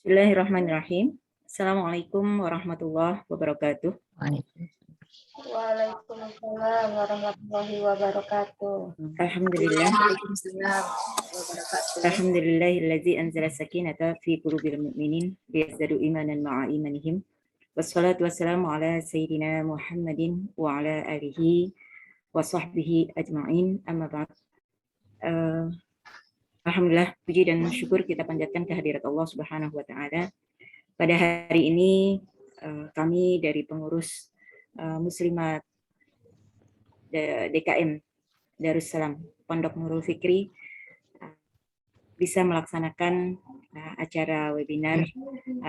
Bismillahirrahmanirrahim. Assalamualaikum warahmatullahi wabarakatuh. Waalaikumsalam warahmatullahi wabarakatuh. Alhamdulillah. Waalaikumsalam wabarakatuh. Alhamdulillahillazi anzala sakinata fi qulubil mu'minin liyazdadu imanan ma'a imanihim. Wassalatu wassalamu ala sayyidina Muhammadin wa ala alihi wa sahbihi ajma'in. Amma ba'd. Alhamdulillah, puji dan syukur kita panjatkan kehadirat Allah Subhanahu wa taala. Pada hari ini kami dari pengurus Muslimat DKM Darussalam Pondok Nurul Fikri bisa melaksanakan acara webinar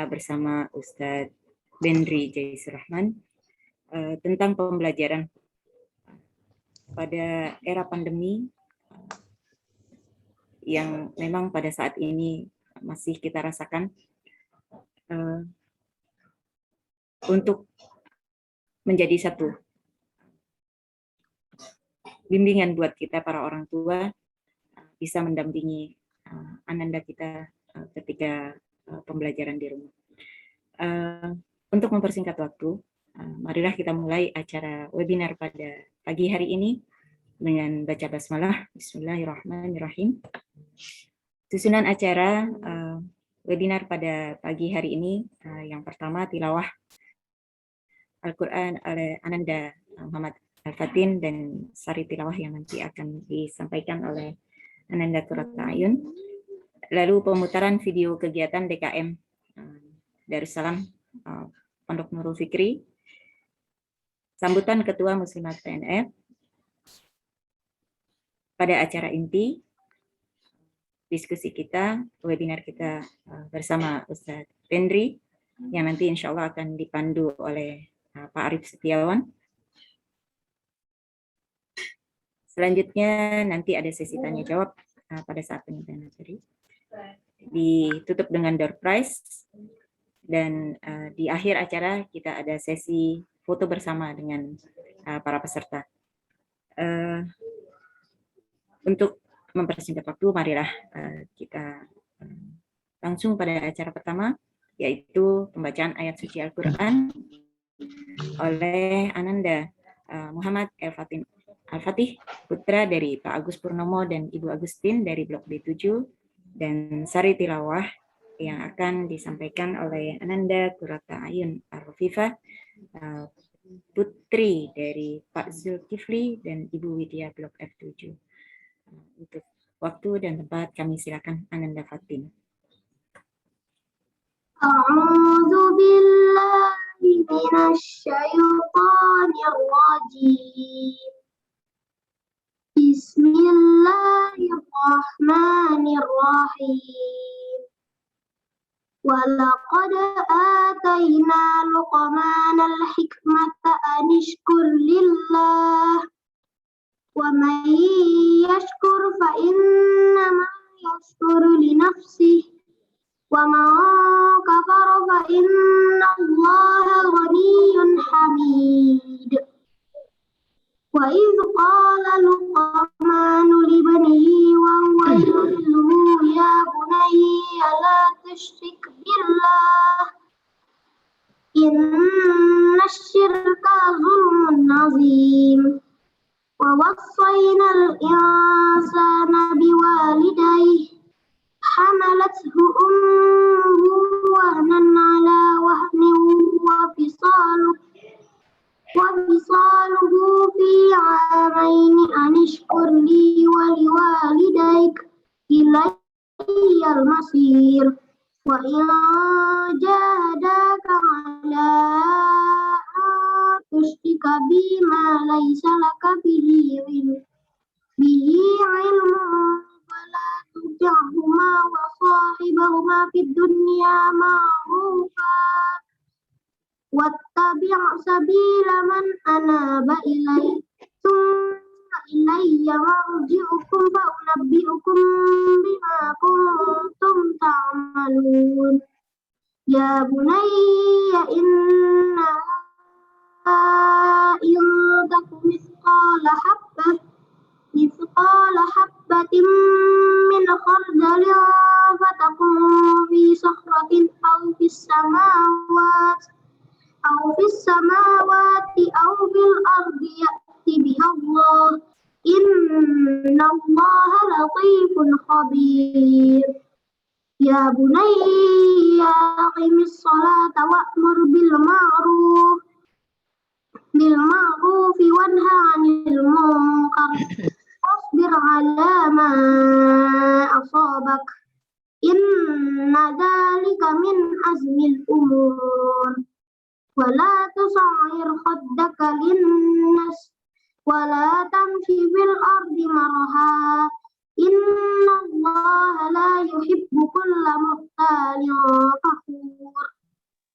bersama Ustadz Bendri Jaisur Rahman tentang pembelajaran pada era pandemi yang memang pada saat ini masih kita rasakan, untuk menjadi satu bimbingan buat kita para orang tua bisa mendampingi ananda kita ketika pembelajaran di rumah. Untuk mempersingkat waktu, marilah kita mulai acara webinar pada pagi hari ini dengan baca basmalah. Bismillahirrahmanirrahim. Susunan acara webinar pada pagi hari ini, yang pertama tilawah Al-Quran oleh Ananda Muhammad Al-Fatin dan sari tilawah yang nanti akan disampaikan oleh Ananda Qurrata Ayun. Lalu pemutaran video kegiatan DKM Darussalam Pondok Nurul Fikri, sambutan Ketua Muslimat PNF pada acara inti, diskusi kita, webinar kita bersama Ustadz Bendri yang nanti insya Allah akan dipandu oleh Pak Arif Setiawan. Selanjutnya nanti ada sesi tanya jawab pada saat penyampaian materi. Ditutup dengan door prize dan di akhir acara kita ada sesi foto bersama dengan para peserta. Untuk mempersingkat waktu, marilah kita langsung pada acara pertama, yaitu pembacaan ayat suci Al-Quran oleh Ananda Muhammad Al-Fatih, putra dari Pak Agus Purnomo dan Ibu Agustin dari Blok B7, dan sari tilawah yang akan disampaikan oleh Ananda Qurrata Ayun Ar-Rafifah, putri dari Pak Zulkifli dan Ibu Widya Blok F7. Untuk waktu dan tempat kami silakan Ananda Fatin. A'udzu billahi minasyaitonir rajim. Bismillahirrahmanirrahim. Walaqad atayna Luqmanal hikmata an ishkur lillah wa man yashkur fa innama yashkuru li nafsihi wa man kafara fa innallaha ghaniyyun hamid. Wa idh qala Luqmanu libnihi wa huwa yad'uhu ya bunayya la tusyrik billah inna asyirka zulmun azim. Wa wassayna al-insana biwalidayhi hamalathu ummuhu wahnan ala wahnin wa fisaluhu fi 'amaini an ishkur li wa liwalidayk ilayyal masir. Wa in jahadaka 'ala an tushrika bima laysa laka bihi ilmun fala tuti'huma wa sahibhuma fid dunya ma'rufa wattabi' sabila man anaba ilayya thumma ilayya marji'ukum fa unabbi'ukum bima kuntum ta'malun. Ya bunayya inna in takum mithqala habbatin min khardalin فتكون في صخرة أو في السماوات أو في الأرض يأت بها الله إن الله لطيف خبير يا بني أقم الصلاة وأمر بالمعروف وانهى عن المنكر واصبر على ما أصابك إن ذلك من عزم الأمور ولا تصعر خدك للناس ولا تمشي في الأرض مرحا إن الله لا يحب كل مختال فخور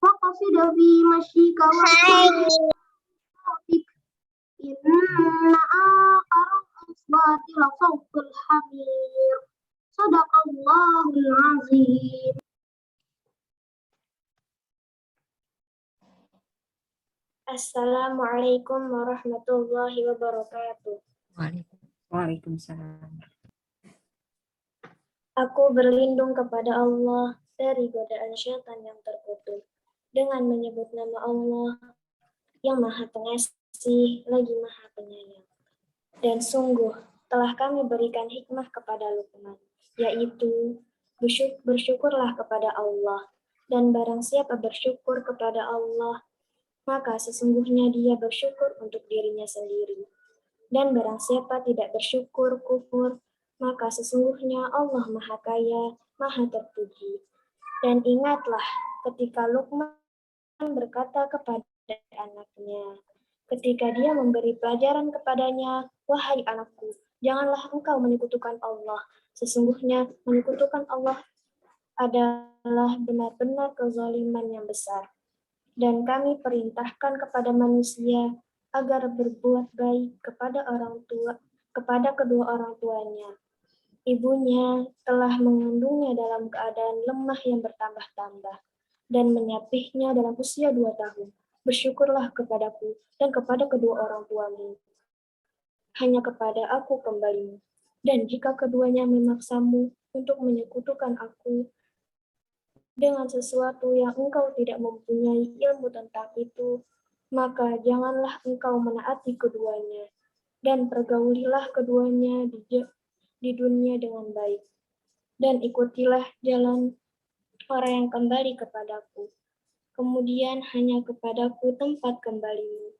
وقصد في مشيك وصوتك إن آخر الأصوات لصوت الحمير صدق الله العظيم. Assalamualaikum warahmatullahi wabarakatuh. Waalaikumsalam. Aku berlindung kepada Allah dari godaan syaitan yang terkutuk dengan menyebut nama Allah yang Maha Pengasih lagi Maha Penyayang. Dan sungguh telah kami berikan hikmah kepada Luqman, yaitu bersyukurlah kepada Allah, dan barang siapa bersyukur kepada Allah, maka sesungguhnya dia bersyukur untuk dirinya sendiri. Dan barang siapa tidak bersyukur, kufur, maka sesungguhnya Allah Maha Kaya, Maha Terpuji. Dan ingatlah ketika Luqman berkata kepada anaknya, ketika dia memberi pelajaran kepadanya, wahai anakku, janganlah engkau menyekutukan Allah. Sesungguhnya menyekutukan Allah adalah benar-benar kezaliman yang besar. Dan kami perintahkan kepada manusia agar berbuat baik kepada kedua orang tuanya. Ibunya telah mengandungnya dalam keadaan lemah yang bertambah-tambah dan menyapihnya dalam usia 2 tahun. Bersyukurlah kepadaku dan kepada kedua orang tuamu. Hanya kepada aku kembalimu. Dan jika keduanya memaksamu untuk menyekutukan aku dengan sesuatu yang engkau tidak mempunyai ilmu tentang itu, maka janganlah engkau menaati keduanya, dan pergaulilah keduanya di dunia dengan baik. Dan ikutilah jalan orang yang kembali kepadaku. Kemudian hanya kepadaku tempat kembalimu.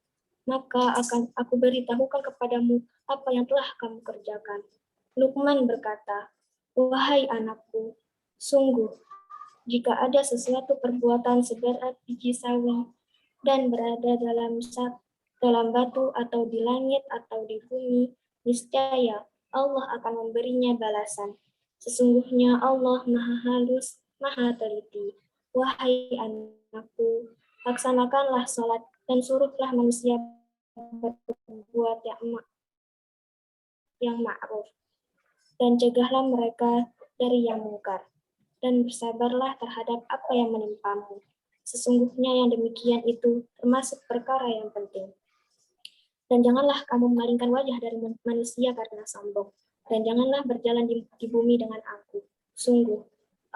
Maka akan aku beritahukan kepadamu apa yang telah kamu kerjakan. Luqman berkata, wahai anakku, sungguh, jika ada sesuatu perbuatan seberat biji sawi dan berada dalam batu atau di langit atau di bumi, niscaya Allah akan memberinya balasan. Sesungguhnya Allah Maha Halus, Maha Teliti. Wahai anakku, laksanakanlah sholat dan suruhlah manusia berbuat yang ma'ruf dan cegahlah mereka dari yang mungkar. Dan bersabarlah terhadap apa yang menimpamu. Sesungguhnya yang demikian itu termasuk perkara yang penting. Dan janganlah kamu memalingkan wajah dari manusia karena sombong. Dan janganlah berjalan di bumi dengan aku. Sungguh,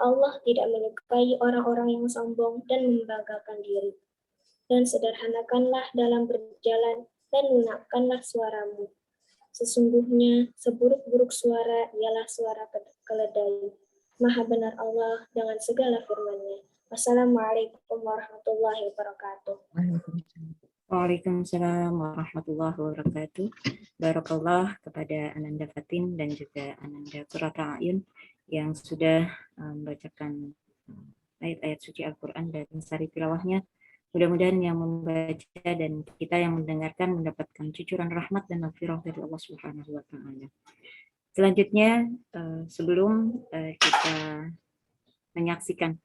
Allah tidak menyukai orang-orang yang sombong dan membanggakan diri. Dan sederhanakanlah dalam berjalan dan lunakkanlah suaramu. Sesungguhnya seburuk-buruk suara ialah suara keledai. Maha benar Allah dengan segala firman-Nya. Wassalamualaikum warahmatullahi wabarakatuh. Waalaikumsalam warahmatullahi wabarakatuh. Barakallah kepada Ananda Fatin dan juga Ananda Qurrata A'yun yang sudah membacakan ayat-ayat suci Al-Quran dan sari tilawahnya. Mudah-mudahan yang membaca dan kita yang mendengarkan mendapatkan cucuran rahmat dan maghfirah dari Allah Subhanahu wa Ta'ala. Selanjutnya, sebelum kita menyaksikan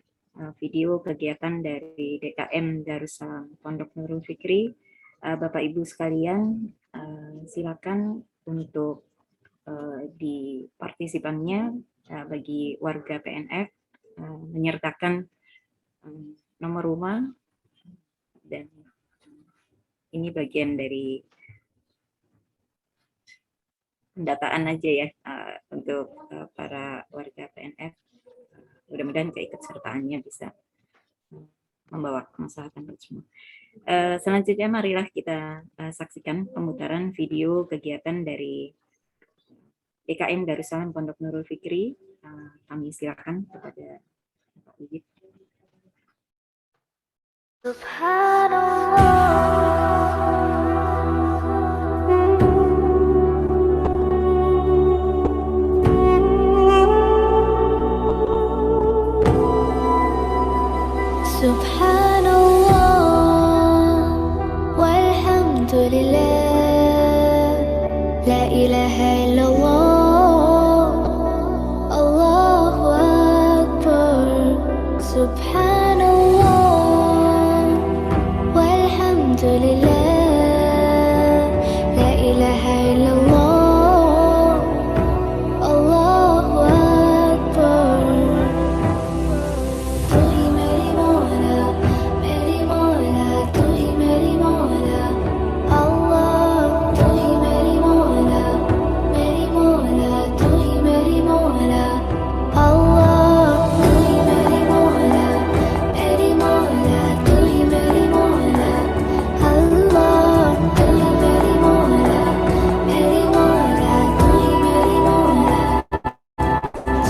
video kegiatan dari DKM Darussalam Pondok Nurul Fikri, Bapak Ibu sekalian, silakan untuk di partisipannya bagi warga PNF menyertakan nomor rumah, dan ini bagian dari pendataan aja ya untuk para warga PNF. mudah-mudahan keikutsertaannya bisa membawa kemaslahatan buat semua. Selanjutnya marilah kita saksikan pemutaran video kegiatan dari DKM Darussalam Pondok Nurul Fikri. Kami silakan kepada Pak Wigit. Subhanallah walhamdulillah la ilaha illallah Allahu akbar. Subhanallah walhamdulillah la ilaha illallah Allahu akbar. Tu hi meri Mola, tu hi meri Mola, Allah. Tu hi meri Mola, tu hi meri Mola, Allah. Tu hi meri Mola, tu hi meri Mola, Allah. Tu hi meri Mola, tu hi meri Mola.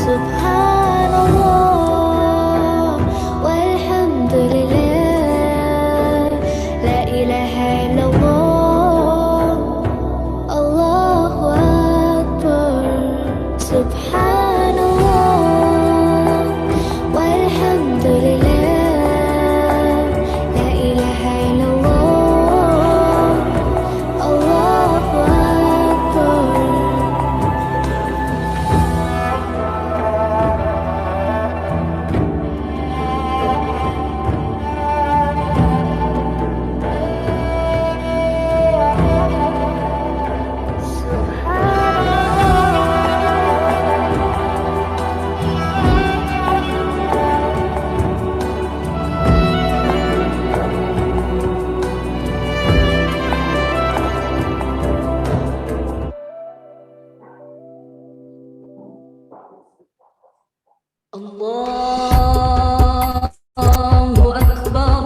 Subhanallah walhamdulillah la ilaha illallah Allahu akbar. Subhanallah walhamdulillah la ilaha illallah Allahu akbar. Allahu akbar,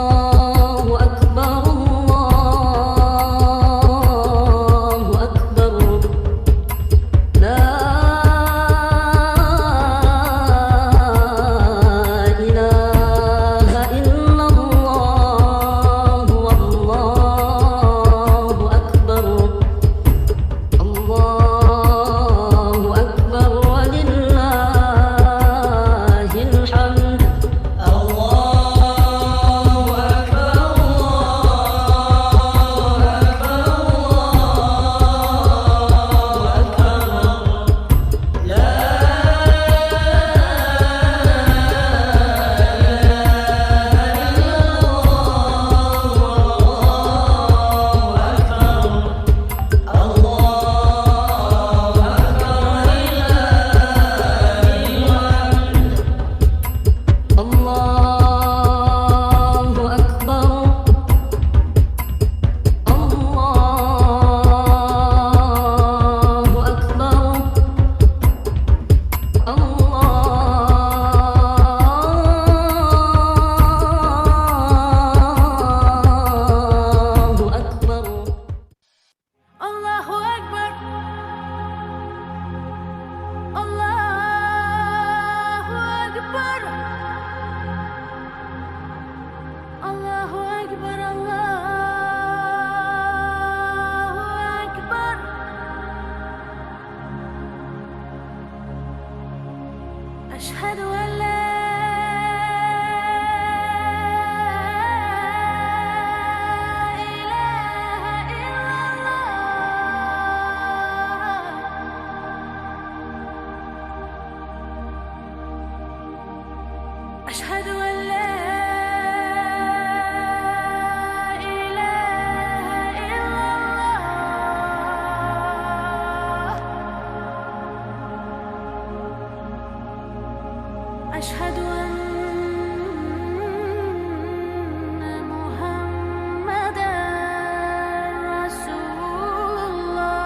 Allahu akbar, Allahu akbar. La ilaha illallah wallahu akbar. Allahu akbar walillahil hamd. Allahu akbar, Allahu akbar. La Allahu akbar, Allahu akbar, Allahu akbar. Allahu akbar, Allahu akbar, Allahu akbar, Allahu akbar. Ashhadu an la ilaha illallah. Ashhadu an la ilaha illallah. Ashhadu anna Muhammadan Rasulullah.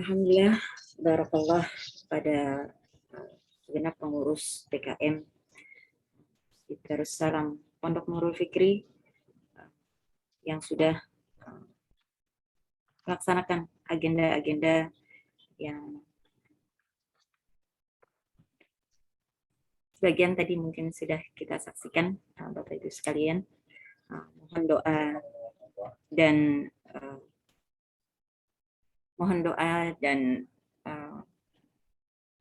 Alhamdulillah, barakallah pada segenap pengurus DKM di Darussalam Pondok Nurul Fikri yang sudah melaksanakan agenda-agenda yang sebagian tadi mungkin sudah kita saksikan, Bapak Ibu sekalian. Mohon doa dan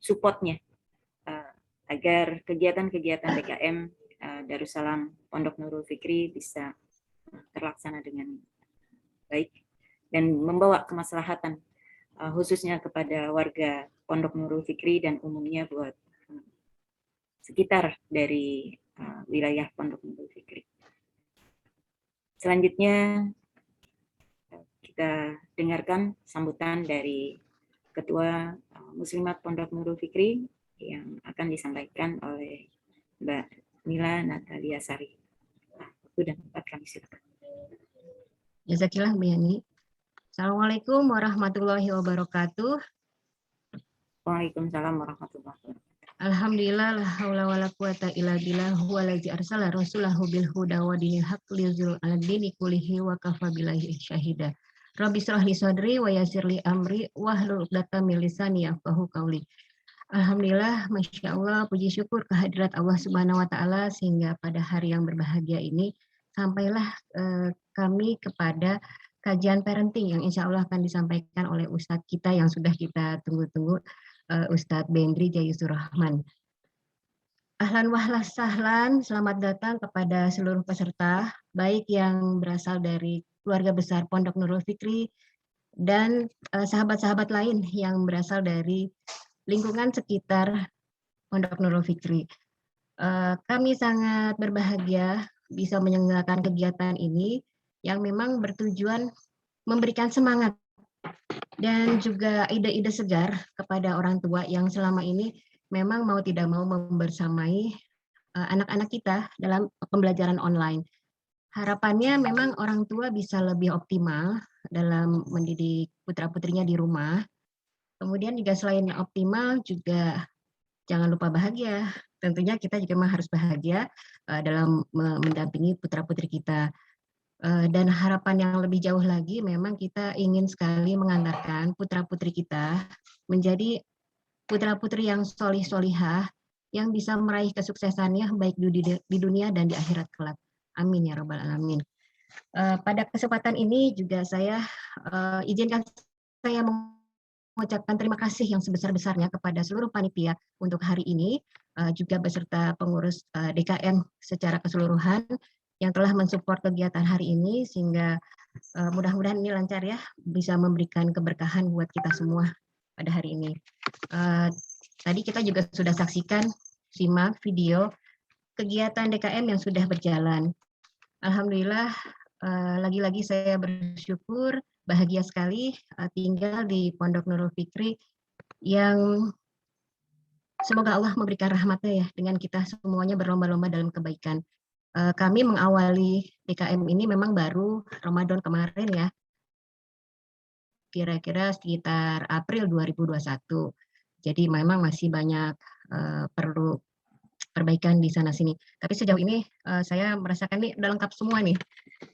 supportnya agar kegiatan-kegiatan DKM Darussalam Pondok Nurul Fikri bisa terlaksana dengan baik dan membawa kemaslahatan khususnya kepada warga Pondok Nurul Fikri dan umumnya buat sekitar dari wilayah Pondok Nurul Fikri. Selanjutnya kita dengarkan sambutan dari Ketua Muslimat Pondok Nurul Fikri yang akan disampaikan oleh Mbak Mila Natalia Sari. Waktu dan tempat kami silakan. Jazakillah Bu Yani. Assalamualaikum warahmatullahi wabarakatuh. Waalaikumsalam warahmatullahi wabarakatuh. Alhamdulillah la haula wala quwata illa billah huwallazi arsala rasulahu bil huda wa dinil haqq liyuzhirahu 'alad dini kullihi wa kafa billahi syahida. Rabbi shrah li sadri wa yassir li amri wahlul 'uqdatam min lisani yafqahu qawli. Alhamdulillah, Masya Allah, puji syukur kehadirat Allah Subhanahu wa Ta'ala sehingga pada hari yang berbahagia ini sampailah kami kepada kajian parenting yang insya Allah akan disampaikan oleh Ustadz kita yang sudah kita tunggu-tunggu, Ustadz Bendri Jayusur Rahman. Ahlan wahlan sahlan, selamat datang kepada seluruh peserta, baik yang berasal dari keluarga besar Pondok Nurul Fikri dan sahabat-sahabat lain yang berasal dari lingkungan sekitar Pondok Nurul Fikri. Kami sangat berbahagia bisa menyelenggarakan kegiatan ini yang memang bertujuan memberikan semangat dan juga ide-ide segar kepada orang tua yang selama ini memang mau tidak mau membersamai anak-anak kita dalam pembelajaran online. Harapannya memang orang tua bisa lebih optimal dalam mendidik putra-putrinya di rumah. Kemudian juga selain optimal juga jangan lupa bahagia. Tentunya kita juga memang harus bahagia dalam mendampingi putra-putri kita. Dan harapan yang lebih jauh lagi memang kita ingin sekali mengantarkan putra-putri kita menjadi putra-putri yang solih-solihah yang bisa meraih kesuksesannya baik di dunia dan di akhirat kelak. Amin ya rabbal alamin. Pada kesempatan ini juga saya izinkan saya mengucapkan terima kasih yang sebesar-besarnya kepada seluruh panitia untuk hari ini, juga beserta pengurus DKM secara keseluruhan yang telah mensupport kegiatan hari ini, sehingga mudah-mudahan ini lancar ya, bisa memberikan keberkahan buat kita semua pada hari ini. Tadi kita juga sudah saksikan, simak video kegiatan DKM yang sudah berjalan. Alhamdulillah, lagi-lagi saya bersyukur, bahagia sekali tinggal di Pondok Nurul Fikri yang semoga Allah memberikan rahmatnya ya dengan kita semuanya berlomba-lomba dalam kebaikan. Kami mengawali DKM ini memang baru Ramadan kemarin ya, kira-kira sekitar April 2021. Jadi memang masih banyak perlu perbaikan di sana-sini. Tapi sejauh ini saya merasakan ini udah lengkap semua nih.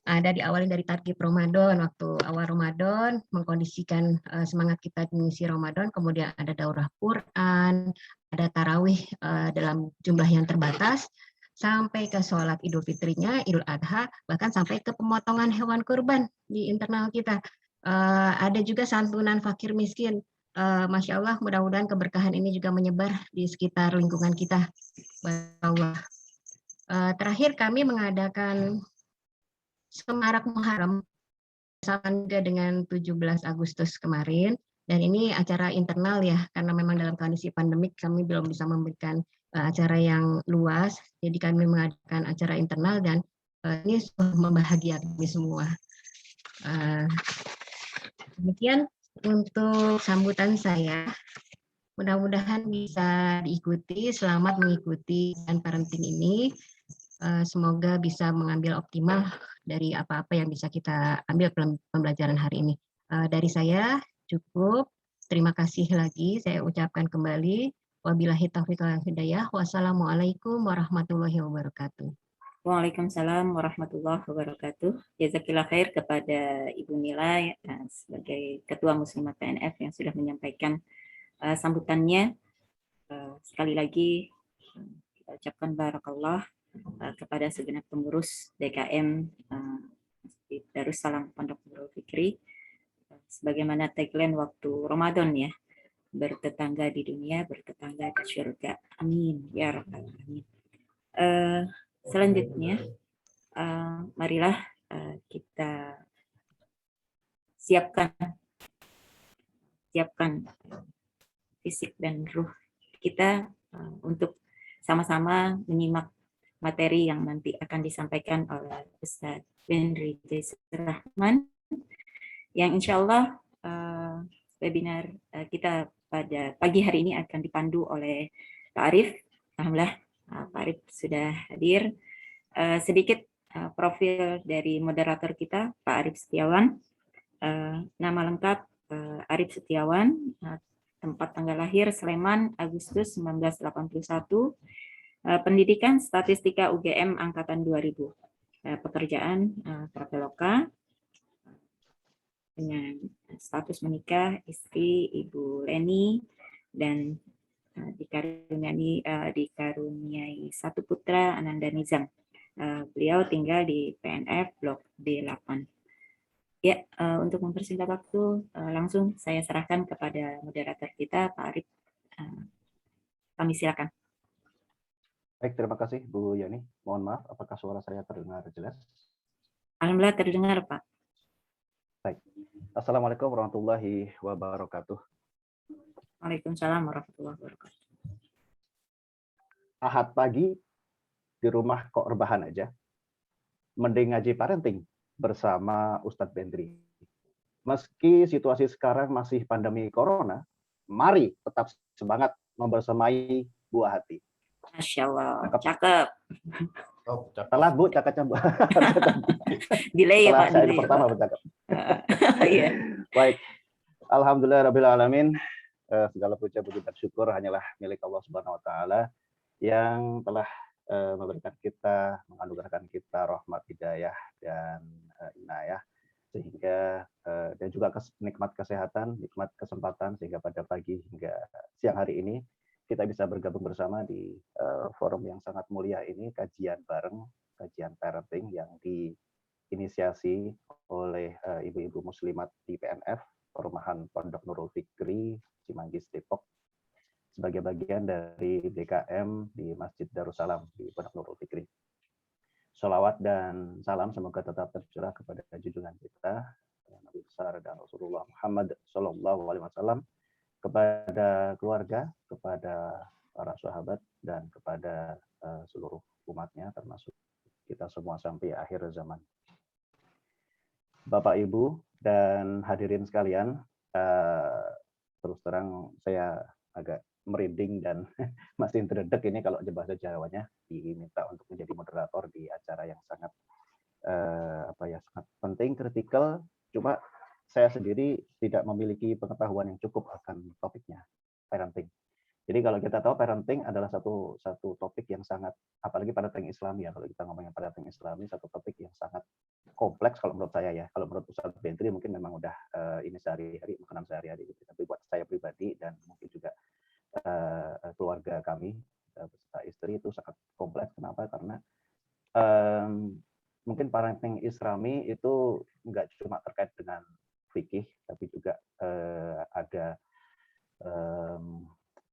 Ada diawali dari target Ramadan, waktu awal Ramadan, mengkondisikan semangat kita mengisi Ramadan, kemudian ada daurah Quran, ada tarawih dalam jumlah yang terbatas, sampai ke sholat Idul Fitrinya, Idul Adha, bahkan sampai ke pemotongan hewan kurban di internal kita. Ada juga santunan fakir miskin. Masya Allah, mudah-mudahan keberkahan ini juga menyebar di sekitar lingkungan kita. Allah. Terakhir kami mengadakan Semarak Muharram sama juga dengan 17 Agustus kemarin, dan ini acara internal ya, karena memang dalam kondisi pandemik kami belum bisa memberikan acara yang luas, jadi kami mengadakan acara internal dan ini membahagiakan kami semua. Demikian untuk sambutan saya, mudah-mudahan bisa diikuti, selamat mengikuti dan parenting ini. Semoga bisa mengambil optimal dari apa-apa yang bisa kita ambil pembelajaran hari ini. Dari saya cukup. Terima kasih lagi saya ucapkan kembali. Wabillahi taufiq wal hidayah. Wassalamualaikum warahmatullahi wabarakatuh. Waalaikumsalam warahmatullahi wabarakatuh. Jazakillah khair kepada Ibu Mila sebagai Ketua Muslimat PNF yang sudah menyampaikan sambutannya. Sekali lagi kita ucapkan barakallah kepada segenap pengurus DKM Masjid Darussalam Pondok Nurul Fikri. Sebagaimana tagline waktu Ramadan ya, bertetangga di dunia, bertetangga di surga. Amin ya rabbal alamin. Selanjutnya, marilah kita siapkan fisik dan ruh kita untuk sama-sama menyimak materi yang nanti akan disampaikan oleh Ustadz Benri Jaisir Rahman, yang insya Allah webinar kita pada pagi hari ini akan dipandu oleh Pak Arif. Alhamdulillah Pak Arif sudah hadir. Sedikit profil dari moderator kita, Pak Arif Setiawan. Nama lengkap Arif Setiawan, tempat tanggal lahir Sleman, Agustus 1981, pendidikan Statistika UGM Angkatan 2000, pekerjaan Traveloka, dengan status menikah, istri Ibu Leni, dan dikaruniai satu putra, Ananda Nizam. Beliau tinggal di PNF Blok D8. Ya, untuk mempersingkat waktu, langsung saya serahkan kepada moderator kita, Pak Arif. Kami silakan. Baik, terima kasih Bu Yani. Mohon maaf, apakah suara saya terdengar jelas? Alhamdulillah terdengar, Pak. Baik. Assalamualaikum warahmatullahi wabarakatuh. Waalaikumsalam warahmatullahi wabarakatuh. Ahad pagi di rumah kok rebahan aja. Mending ngaji parenting bersama Ustadz Bendri. Meski situasi sekarang masih pandemi corona, mari tetap semangat membersamai buah hati. Masya Allah, cakep. Setelah Bu, cakepnya Bu. Delay ya Pak. Saya pertama bercakap. Iya. Baik. Alhamdulillahirrahmanirrahim. Segala puja puji dan syukur hanyalah milik Allah Subhanahu wa taala yang telah memberikan kita, menganugerahkan kita rahmat, hidayah dan inayah, sehingga dan juga nikmat kesehatan, nikmat kesempatan, sehingga pada pagi hingga siang hari ini kita bisa bergabung bersama di forum yang sangat mulia ini, kajian bareng, kajian parenting yang diinisiasi oleh ibu-ibu muslimat di PNF, Perumahan Pondok Nurul Fikri, Cimanggis, Depok, sebagai bagian dari DKM di Masjid Darussalam di Pondok Nurul Fikri. Sholawat dan salam semoga tetap tercurah kepada junjungan kita, Nabi besar dan Rasulullah Muhammad SAW, kepada keluarga, kepada para sahabat, dan kepada seluruh umatnya, termasuk kita semua sampai akhir zaman. Bapak, Ibu, dan hadirin sekalian, terus terang saya agak merinding dan masih terdedek ini kalau bahasa Jawanya, diminta untuk menjadi moderator di acara yang sangat sangat penting, kritikal. Cuma saya sendiri tidak memiliki pengetahuan yang cukup akan topiknya, parenting. Jadi kalau kita tahu parenting adalah satu topik yang sangat, apalagi parenting Islami ya, kalau kita ngomongin parenting Islami, satu topik yang sangat kompleks kalau menurut saya ya. Kalau menurut Ustadz Bentri mungkin memang udah ini sehari-hari, makanan sehari-hari gitu. Tapi buat saya pribadi dan mungkin juga keluarga kami beserta istri itu sangat kompleks. Kenapa? Karena mungkin parenting Islami itu nggak cuma terkait dengan fikih, tapi juga ada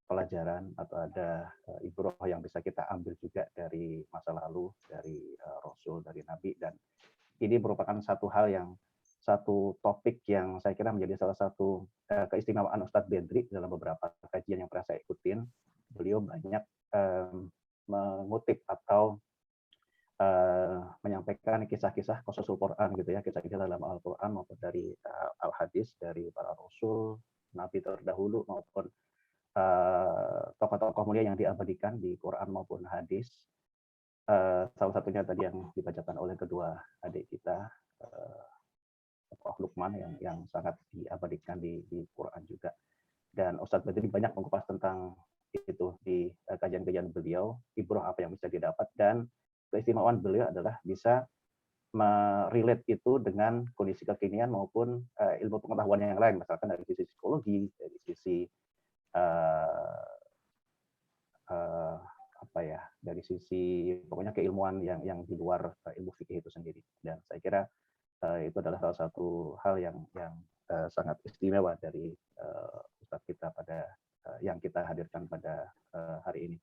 pelajaran atau ada ibrah yang bisa kita ambil juga dari masa lalu, dari Rasul, dari Nabi, dan ini merupakan satu topik yang saya kira menjadi salah satu keistimewaan Ustadz Bentri dalam beberapa kajian yang pernah saya ikutin. Beliau banyak mengutip atau menyampaikan kisah-kisah qasasul Quran gitu ya, kisah-kisah dalam Al-Quran maupun dari Al-Hadis, dari para Rasul, Nabi terdahulu maupun tokoh-tokoh mulia yang diabadikan di Quran maupun Hadis. Salah satunya tadi yang dibacakan oleh kedua adik kita, tokoh Luqman yang sangat diabadikan di Quran juga. Dan Ustadz Badri banyak mengupas tentang itu di kajian-kajian beliau, ibrah apa yang bisa didapat, dan keistimewaan beliau adalah bisa merelate itu dengan kondisi kekinian maupun ilmu pengetahuan yang lain, misalkan dari sisi psikologi, dari sisi dari sisi pokoknya keilmuan yang di luar ilmu fikih itu sendiri. Dan saya kira itu adalah salah satu hal yang sangat istimewa dari Ustadz kita pada yang kita hadirkan pada hari ini.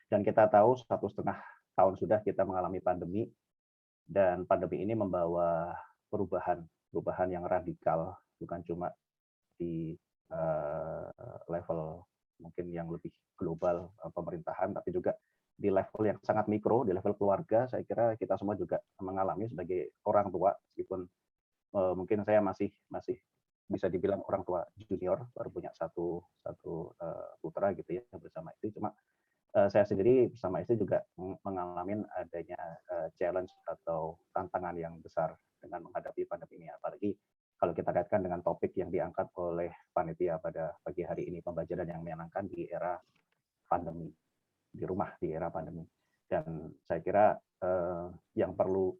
Dan kita tahu 1,5 tahun sudah kita mengalami pandemi, dan pandemi ini membawa perubahan yang radikal, bukan cuma di level mungkin yang lebih global pemerintahan, tapi juga di level yang sangat mikro, di level keluarga. Saya kira kita semua juga mengalami sebagai orang tua, meskipun mungkin saya masih bisa dibilang orang tua junior, baru punya satu putra gitu ya bersama istri. Cuma saya sendiri bersama istri juga mengalami adanya challenge atau tantangan yang besar dengan menghadapi pandemi ini. Apalagi kalau kita kaitkan dengan topik yang diangkat oleh panitia pada pagi hari ini, pembelajaran yang menyenangkan di era pandemi, di rumah di era pandemi. Dan saya kira yang perlu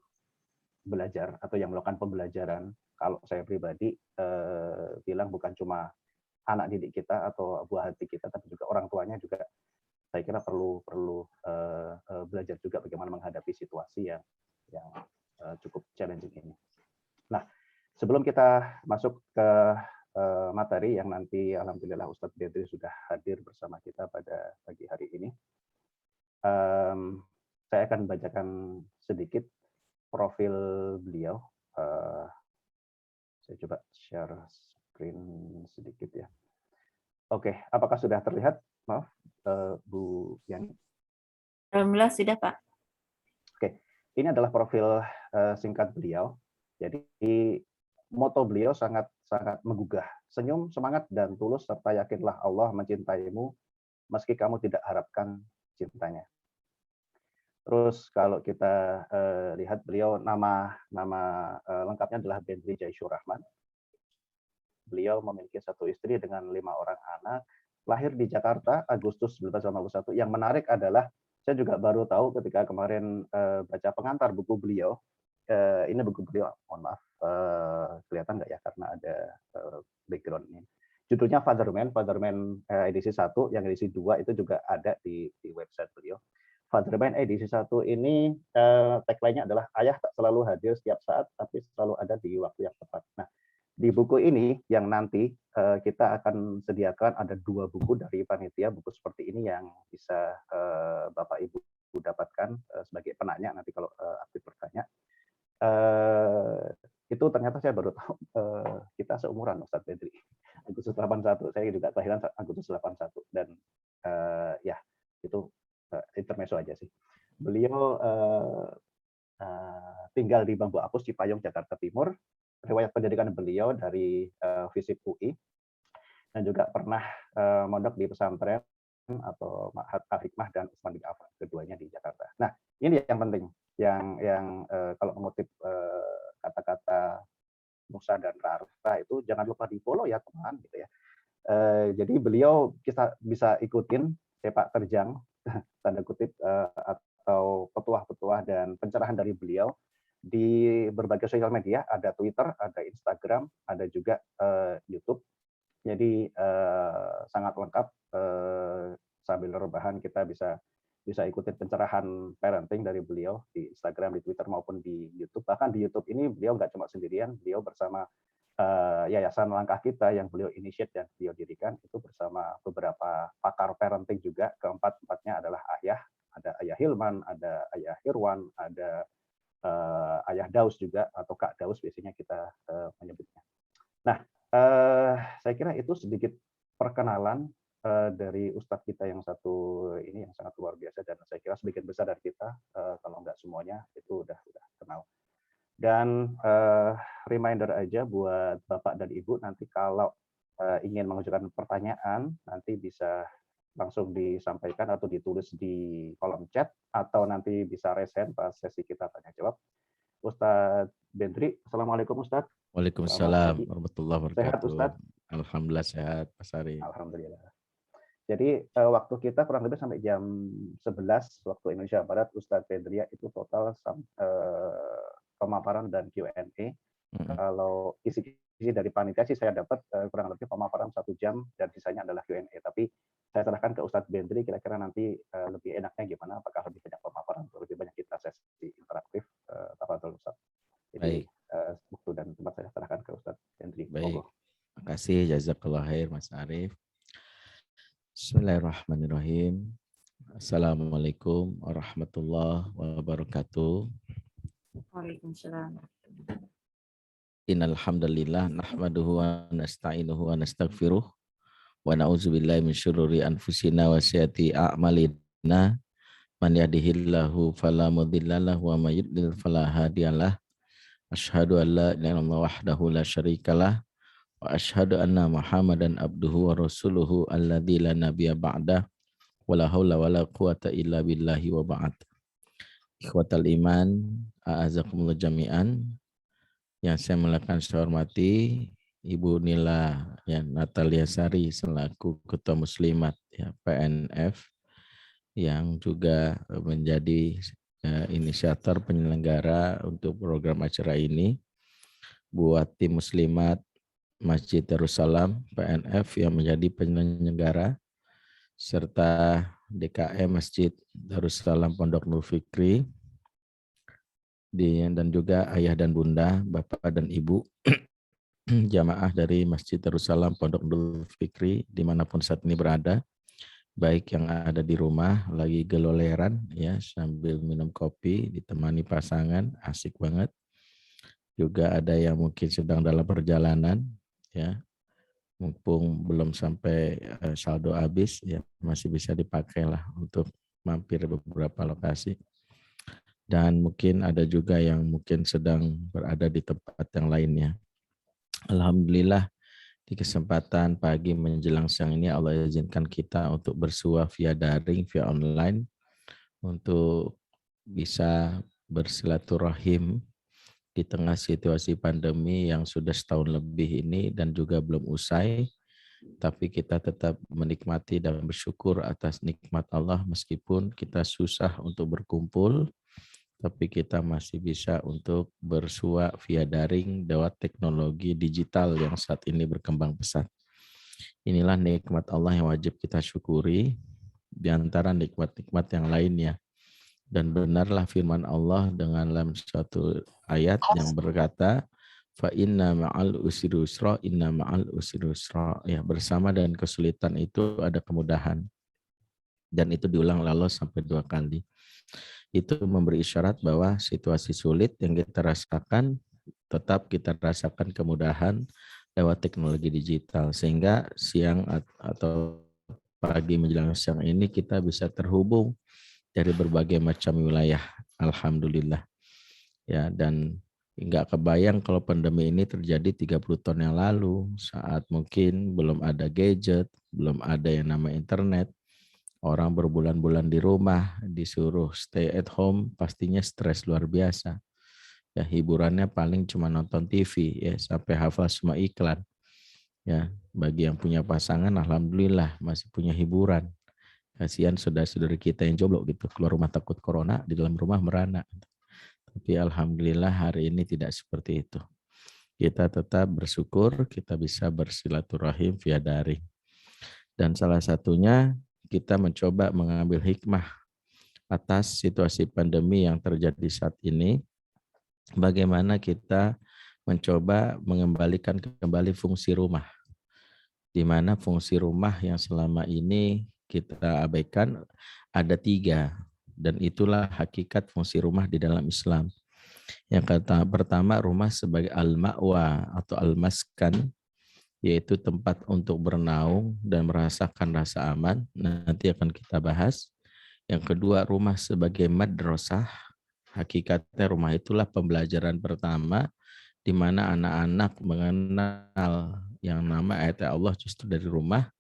belajar atau yang melakukan pembelajaran, kalau saya pribadi bilang bukan cuma anak didik kita atau buah hati kita, tapi juga orang tuanya juga. Saya kira perlu belajar juga bagaimana menghadapi situasi yang cukup challenging ini. Nah, sebelum kita masuk ke materi yang nanti alhamdulillah Ustadz Badri sudah hadir bersama kita pada pagi hari ini, saya akan bacakan sedikit profil beliau. Saya coba share screen sedikit ya. Oke, apakah sudah terlihat? Maaf, Bu Yani. Alhamdulillah sudah, Pak. Oke, ini adalah profil singkat beliau. Jadi moto beliau sangat menggugah. Senyum, semangat, dan tulus, serta yakinlah Allah mencintaimu meski kamu tidak harapkan cintanya. Terus kalau kita lihat beliau, nama lengkapnya adalah Badri Jaishur Rahman. Beliau memiliki 1 istri dengan 5 orang anak. Lahir di Jakarta Agustus 1991. Yang menarik adalah saya juga baru tahu ketika kemarin baca pengantar buku beliau. Ini buku beliau, mohon maaf, kelihatan nggak ya karena ada background ini. Judulnya Fatherman edisi 1, yang edisi 2 itu juga ada di website beliau. Fatherman edisi 1 ini tagline-nya adalah ayah tak selalu hadir setiap saat, tapi selalu ada di waktu yang tepat. Nah, di buku ini yang nanti kita akan sediakan ada 2 buku dari panitia, buku seperti ini yang bisa Bapak Ibu dapatkan sebagai penanya nanti kalau aktif bertanya. Itu ternyata saya baru tahu kita seumuran Ustadz Badri. Agustus 81, saya juga kelahiran Agustus 81, dan ya itu intermezzo aja sih. Beliau tinggal di Bambu Apus, Cipayung, Jakarta Timur. Riwayat pendidikan beliau dari FISIP UI, dan juga pernah mondok di pesantren atau Ma'had Al-Hikmah dan Utsman bin Affan, keduanya di Jakarta. Nah, ini yang penting, yang kalau mengutip kata-kata Musa dan Rara itu jangan lupa di-follow ya teman, gitu ya. Jadi beliau kita bisa ikutin sepak terjang tanda kutip atau petuah-petuah dan pencerahan dari beliau di berbagai sosial media, ada Twitter, ada Instagram, ada juga YouTube. Jadi sangat lengkap. Sambil rebahan kita bisa ikutin pencerahan parenting dari beliau di Instagram, di Twitter maupun di YouTube. Bahkan di YouTube ini beliau nggak cuma sendirian, beliau bersama Yayasan Langkah Kita yang beliau initiate dan beliau dirikan, itu bersama beberapa pakar parenting juga. Keempat-empatnya adalah ayah, ada Ayah Hilman, ada Ayah Irwan, ada Ayah Daus juga, atau Kak Daus biasanya kita menyebutnya. Nah, saya kira itu sedikit perkenalan dari Ustadz kita yang satu ini yang sangat luar biasa, dan saya kira sebagian besar dari kita, kalau nggak semuanya, itu udah kenal. Dan reminder aja buat Bapak dan Ibu, nanti kalau ingin mengajukan pertanyaan, nanti bisa langsung disampaikan atau ditulis di kolom chat, atau nanti bisa raise hand pas sesi kita tanya jawab. Ustadz Badri, Assalamualaikum Ustadz. Waalaikumsalam warahmatullahi wabarakatuh. Sehat Ustadz? Alhamdulillah sehat, Pak Sari. Alhamdulillah. Jadi waktu kita kurang lebih sampai jam 11 waktu Indonesia Barat, Ustadz Fedria itu total pemaparan dan Q&A. Kalau isi dari panitia sih saya dapat kurang lebih pemaparan 1 jam dan sisanya adalah Q&A. Tapi saya serahkan ke Ustadz Fedri, kira-kira nanti lebih enaknya gimana? Apakah lebih banyak pemaparan atau lebih banyak kita sesi interaktif? Tafadhol Ustadz. Jadi waktu dan tempat saya serahkan ke Ustadz Fedri. Baik. Terima kasih, jazakallah khair Mas Arif. Bismillahirrahmanirrahim. Assalamualaikum warahmatullahi wabarakatuh. Waalaikumsalam. Innal hamdalillah nahmaduhu wa nasta'inuhu wa nastaghfiruh wa na'udzubillahi min syururi anfusina wa sayyiati a'malina. Man yahdihillahu fala mudhillalah wa may yudlil fala hadiyalah. Asyhadu an la ilaha illallah wahdahu la syarikalah wa asyhadu anna Muhammadan abduhu wa rasuluhu alladzi la nabiyya ba'dah wa la haula wa la quwata illa billahi wa ba'd. Ikhwatal iman, a'azakumullah jami'an. Yang saya muliakan, saya hormati Ibu Nila ya, Natalia Sari selaku Ketua Muslimat ya, PNF yang juga menjadi inisiator penyelenggara untuk program acara ini, buat tim Muslimat Masjid Darussalam PNF yang menjadi penyelenggara, serta DKM Masjid Darussalam Pondok Nur Fikri, dan juga ayah dan bunda, bapak dan ibu jamaah dari Masjid Darussalam Pondok Nur Fikri dimanapun saat ini berada, baik yang ada di rumah lagi geloleran ya sambil minum kopi ditemani pasangan, asik banget. Juga ada yang mungkin sedang dalam perjalanan ya, mumpung belum sampai saldo habis ya, masih bisa dipakai lah untuk mampir beberapa lokasi. Dan mungkin ada juga yang mungkin sedang berada di tempat yang lainnya. Alhamdulillah di kesempatan pagi menjelang siang ini Allah izinkan kita untuk bersua via daring, via online, untuk bisa bersilaturahim di tengah situasi pandemi yang sudah setahun lebih ini dan juga belum usai, tapi kita tetap menikmati dan bersyukur atas nikmat Allah meskipun kita susah untuk berkumpul, tapi kita masih bisa untuk bersua via daring lewat teknologi digital yang saat ini berkembang pesat. Inilah nikmat Allah yang wajib kita syukuri di antara nikmat-nikmat yang lainnya. Dan benarlah firman Allah dengan dalam suatu ayat yang berkata, fa inna ma'al usri yusra, inna ma'al usri yusra. Ya, bersama dengan kesulitan itu ada kemudahan. Dan itu diulang Allah sampai 2 kali. Itu memberi isyarat bahwa situasi sulit yang kita rasakan, tetap kita rasakan kemudahan lewat teknologi digital. Sehingga siang atau pagi menjelang siang ini kita bisa terhubung dari berbagai macam wilayah, alhamdulillah. Ya, dan nggak kebayang kalau pandemi ini terjadi 30 tahun yang lalu, saat mungkin belum ada gadget, belum ada yang nama internet. Orang berbulan-bulan di rumah, disuruh stay at home, pastinya stres luar biasa. Ya, hiburannya paling cuma nonton TV, ya, sampai hafal semua iklan. Ya, bagi yang punya pasangan, alhamdulillah masih punya hiburan. Kasihan saudara-saudari kita yang jomblo gitu, keluar rumah takut corona, di dalam rumah merana. Tapi alhamdulillah hari ini tidak seperti itu. Kita tetap bersyukur kita bisa bersilaturahim via daring. Dan salah satunya kita mencoba mengambil hikmah atas situasi pandemi yang terjadi saat ini. Bagaimana kita mencoba mengembalikan kembali fungsi rumah. Di mana fungsi rumah yang selama ini kita abaikan ada 3, dan itulah hakikat fungsi rumah di dalam Islam. Yang pertama, rumah sebagai al-ma'wa atau al-maskan, yaitu tempat untuk bernaung dan merasakan rasa aman. Nanti akan kita bahas. Yang kedua, rumah sebagai madrasah. Hakikatnya rumah itulah pembelajaran pertama di mana anak-anak mengenal yang nama ayat Allah justru dari rumah.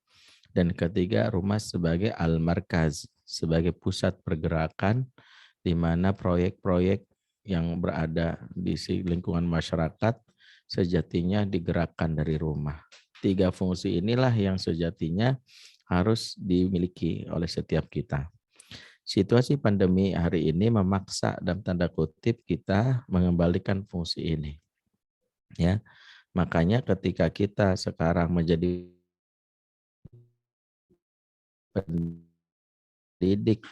Dan ketiga, rumah sebagai al-markaz, sebagai pusat pergerakan di mana proyek-proyek yang berada di lingkungan masyarakat sejatinya digerakkan dari rumah. 3 fungsi inilah yang sejatinya harus dimiliki oleh setiap kita. Situasi pandemi hari ini memaksa dalam tanda kutip kita mengembalikan fungsi ini. Ya, makanya ketika kita sekarang menjadi pendidik,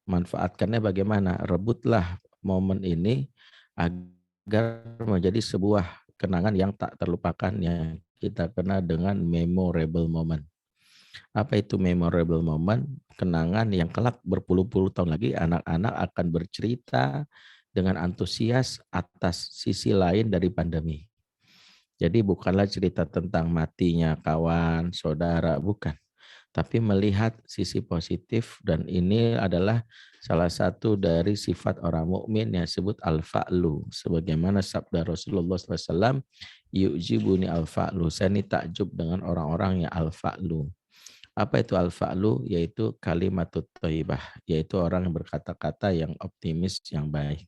manfaatkannya bagaimana? Rebutlah momen ini agar menjadi sebuah kenangan yang tak terlupakan yang kita kenal dengan memorable moment. Apa itu memorable moment? Kenangan yang kelak berpuluh-puluh tahun lagi anak-anak akan bercerita dengan antusias atas sisi lain dari pandemi. Jadi bukanlah cerita tentang matinya kawan, saudara, bukan. Tapi melihat sisi positif, dan ini adalah salah satu dari sifat orang mukmin yang disebut al-fa'lu. Sebagaimana sabda Rasulullah SAW, yu'jibuni al-fa'lu. Saya ini takjub dengan orang-orang yang al-fa'lu. Apa itu al-fa'lu? Yaitu kalimatut thayyibah, yaitu orang yang berkata-kata yang optimis, yang baik.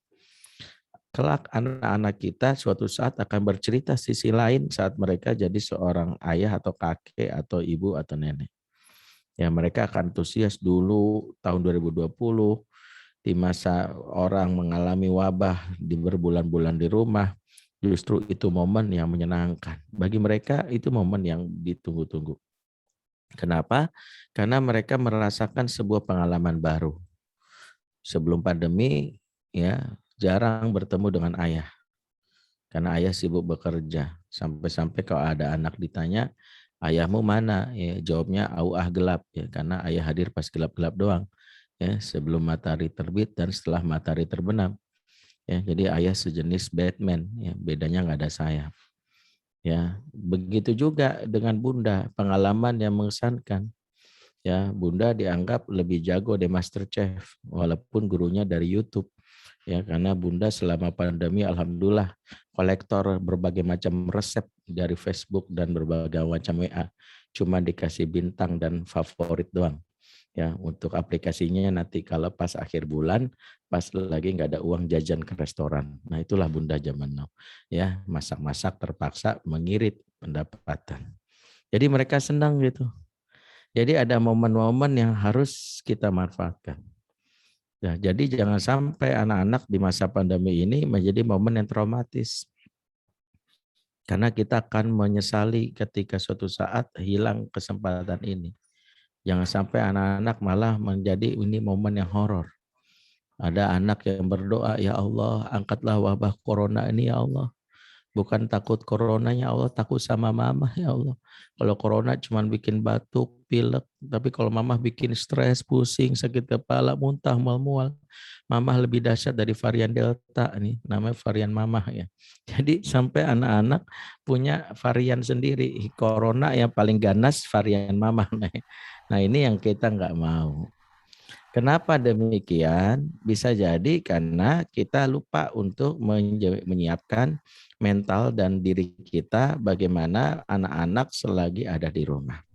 Kelak anak-anak kita suatu saat akan bercerita sisi lain saat mereka jadi seorang ayah atau kakek atau ibu atau nenek. Ya, mereka akan antusias dulu tahun 2020 di masa orang mengalami wabah di berbulan-bulan di rumah. Justru itu momen yang menyenangkan. Bagi mereka itu momen yang ditunggu-tunggu. Kenapa? Karena mereka merasakan sebuah pengalaman baru. Sebelum pandemi, ya jarang bertemu dengan ayah. Karena ayah sibuk bekerja. Sampai-sampai kalau ada anak ditanya, ayahmu mana? Ya, jawabnya auah gelap. Ya, karena ayah hadir pas gelap-gelap doang. Ya, sebelum matahari terbit dan setelah matahari terbenam. Ya, jadi ayah sejenis Batman. Ya, bedanya nggak ada sayap. Ya, begitu juga dengan bunda, pengalaman yang mengesankan. Ya, bunda dianggap lebih jago di MasterChef walaupun gurunya dari YouTube. Ya, karena bunda selama pandemi alhamdulillah kolektor berbagai macam resep dari Facebook dan berbagai macam WA. Cuma dikasih bintang dan favorit doang. Ya, untuk aplikasinya nanti kalau pas akhir bulan, pas lagi nggak ada uang jajan ke restoran. Nah, itulah bunda zaman now. Ya, masak-masak terpaksa mengirit pendapatan. Jadi mereka senang gitu. Jadi ada momen-momen yang harus kita manfaatkan. Ya, jadi jangan sampai anak-anak di masa pandemi ini menjadi momen yang traumatis. Karena kita akan menyesali ketika suatu saat hilang kesempatan ini. Jangan sampai anak-anak malah menjadi ini momen yang horor. Ada anak yang berdoa, ya Allah, angkatlah wabah corona ini ya Allah. Bukan takut coronanya Allah, takut sama mama ya Allah. Kalau corona cuma bikin batuk, pilek, tapi kalau mama bikin stres, pusing, sakit kepala, muntah, mual-mual. Mama lebih dahsyat dari varian Delta nih, namanya varian mama ya. Jadi sampai anak-anak punya varian sendiri. Corona yang paling ganas varian mama. Nah ini yang kita nggak mau. Kenapa demikian? Bisa jadi karena kita lupa untuk menyiapkan mental dan diri kita bagaimana anak-anak selagi ada di rumah.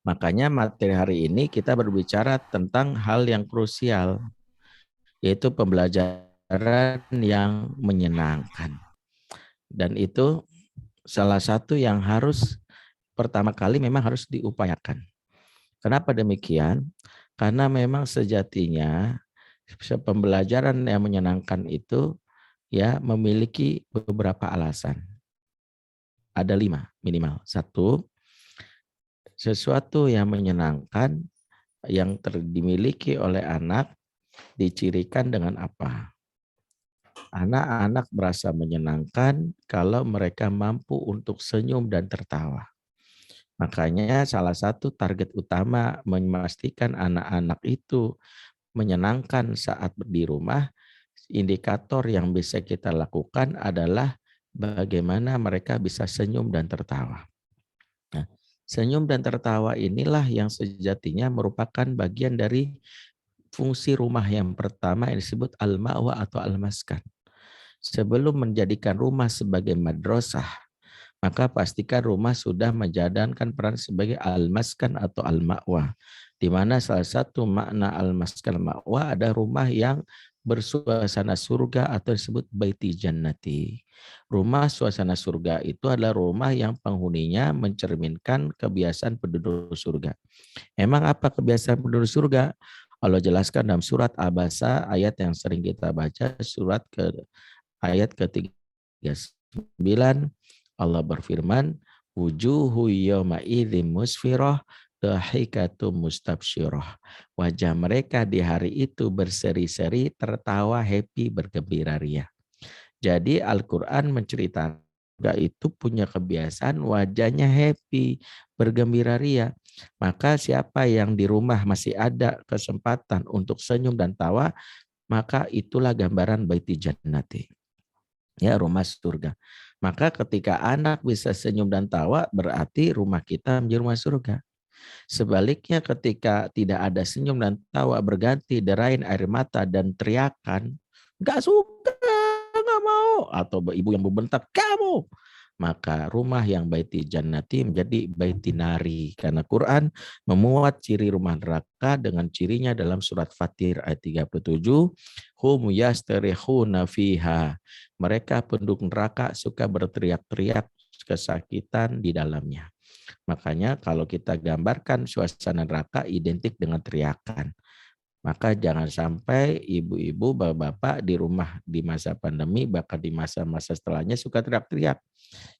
Makanya materi hari ini kita berbicara tentang hal yang krusial, yaitu pembelajaran yang menyenangkan. Dan itu salah satu yang harus pertama kali memang harus diupayakan. Kenapa demikian? Karena memang sejatinya pembelajaran yang menyenangkan itu ya memiliki beberapa alasan. Ada 5 minimal. 1, sesuatu yang menyenangkan yang dimiliki oleh anak dicirikan dengan apa? Anak-anak merasa menyenangkan kalau mereka mampu untuk senyum dan tertawa. Makanya salah satu target utama memastikan anak-anak itu menyenangkan saat di rumah, indikator yang bisa kita lakukan adalah bagaimana mereka bisa senyum dan tertawa. Nah, senyum dan tertawa inilah yang sejatinya merupakan bagian dari fungsi rumah yang pertama yang disebut al-ma'wa atau al-maskan. Sebelum menjadikan rumah sebagai madrasah, maka pastikan rumah sudah menjalankan peran sebagai al-maskan atau al-ma'wa. Di mana salah satu makna al-maskan al-ma'wa ada rumah yang bersuasana surga atau disebut baiti jannati. Rumah suasana surga itu adalah rumah yang penghuninya mencerminkan kebiasaan penduduk surga. Emang apa kebiasaan penduduk surga? Allah jelaskan dalam surat Abasa ayat yang sering kita baca, ayat ke-39. Allah berfirman, wujuhu yawma idzin musfirah dahikatum mustabsyirah. Wajah mereka di hari itu berseri-seri, tertawa, happy, bergembira ria. Jadi Al-Quran menceritakan itu punya kebiasaan wajahnya happy, bergembira ria. Maka siapa yang di rumah masih ada kesempatan untuk senyum dan tawa, maka itulah gambaran baiti jannati. Ya, rumah surga. Maka ketika anak bisa senyum dan tawa, berarti rumah kita menjadi rumah surga. Sebaliknya ketika tidak ada senyum dan tawa, berganti derain air mata dan teriakan, gak suka, gak mau, atau ibu yang membentak, kamu, maka rumah yang baiti jannati menjadi baiti nari. Karena Quran memuat ciri rumah neraka dengan cirinya dalam surat Fatir ayat 37, hum yastarihuna fiha. Mereka penduduk neraka suka berteriak-teriak kesakitan di dalamnya. Makanya kalau kita gambarkan suasana neraka identik dengan teriakan. Maka jangan sampai ibu-ibu, bapak-bapak di rumah di masa pandemi, bahkan di masa-masa setelahnya suka teriak-teriak.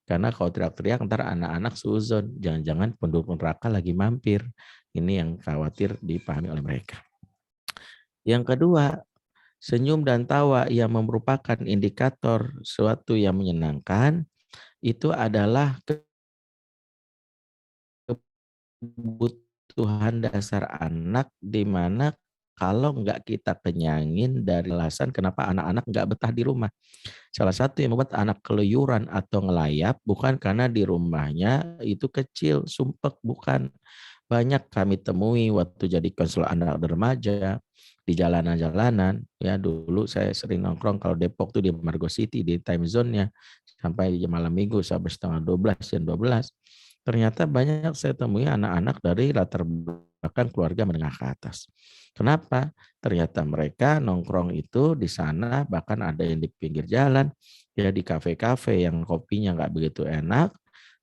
Karena kalau teriak-teriak ntar anak-anak suzon, jangan-jangan penduduk neraka lagi mampir. Ini yang khawatir dipahami oleh mereka. Yang kedua, senyum dan tawa yang merupakan indikator suatu yang menyenangkan, itu adalah kebutuhan dasar anak, di mana kalau nggak kita kenyangin dari alasan kenapa anak-anak nggak betah di rumah. Salah satu yang membuat anak keluyuran atau ngelayap bukan karena di rumahnya itu kecil, sumpek, bukan. Banyak kami temui waktu jadi konselor anak remaja di jalanan-jalanan. Ya, dulu saya sering nongkrong kalau Depok tuh di Margo City, di time zone-nya sampai malam minggu sampai setengah 12 jam 12. Ternyata banyak saya temui anak-anak dari latar belakang keluarga menengah ke atas. Kenapa? Ternyata mereka nongkrong itu di sana, bahkan ada yang di pinggir jalan, ya di kafe-kafe yang kopinya nggak begitu enak,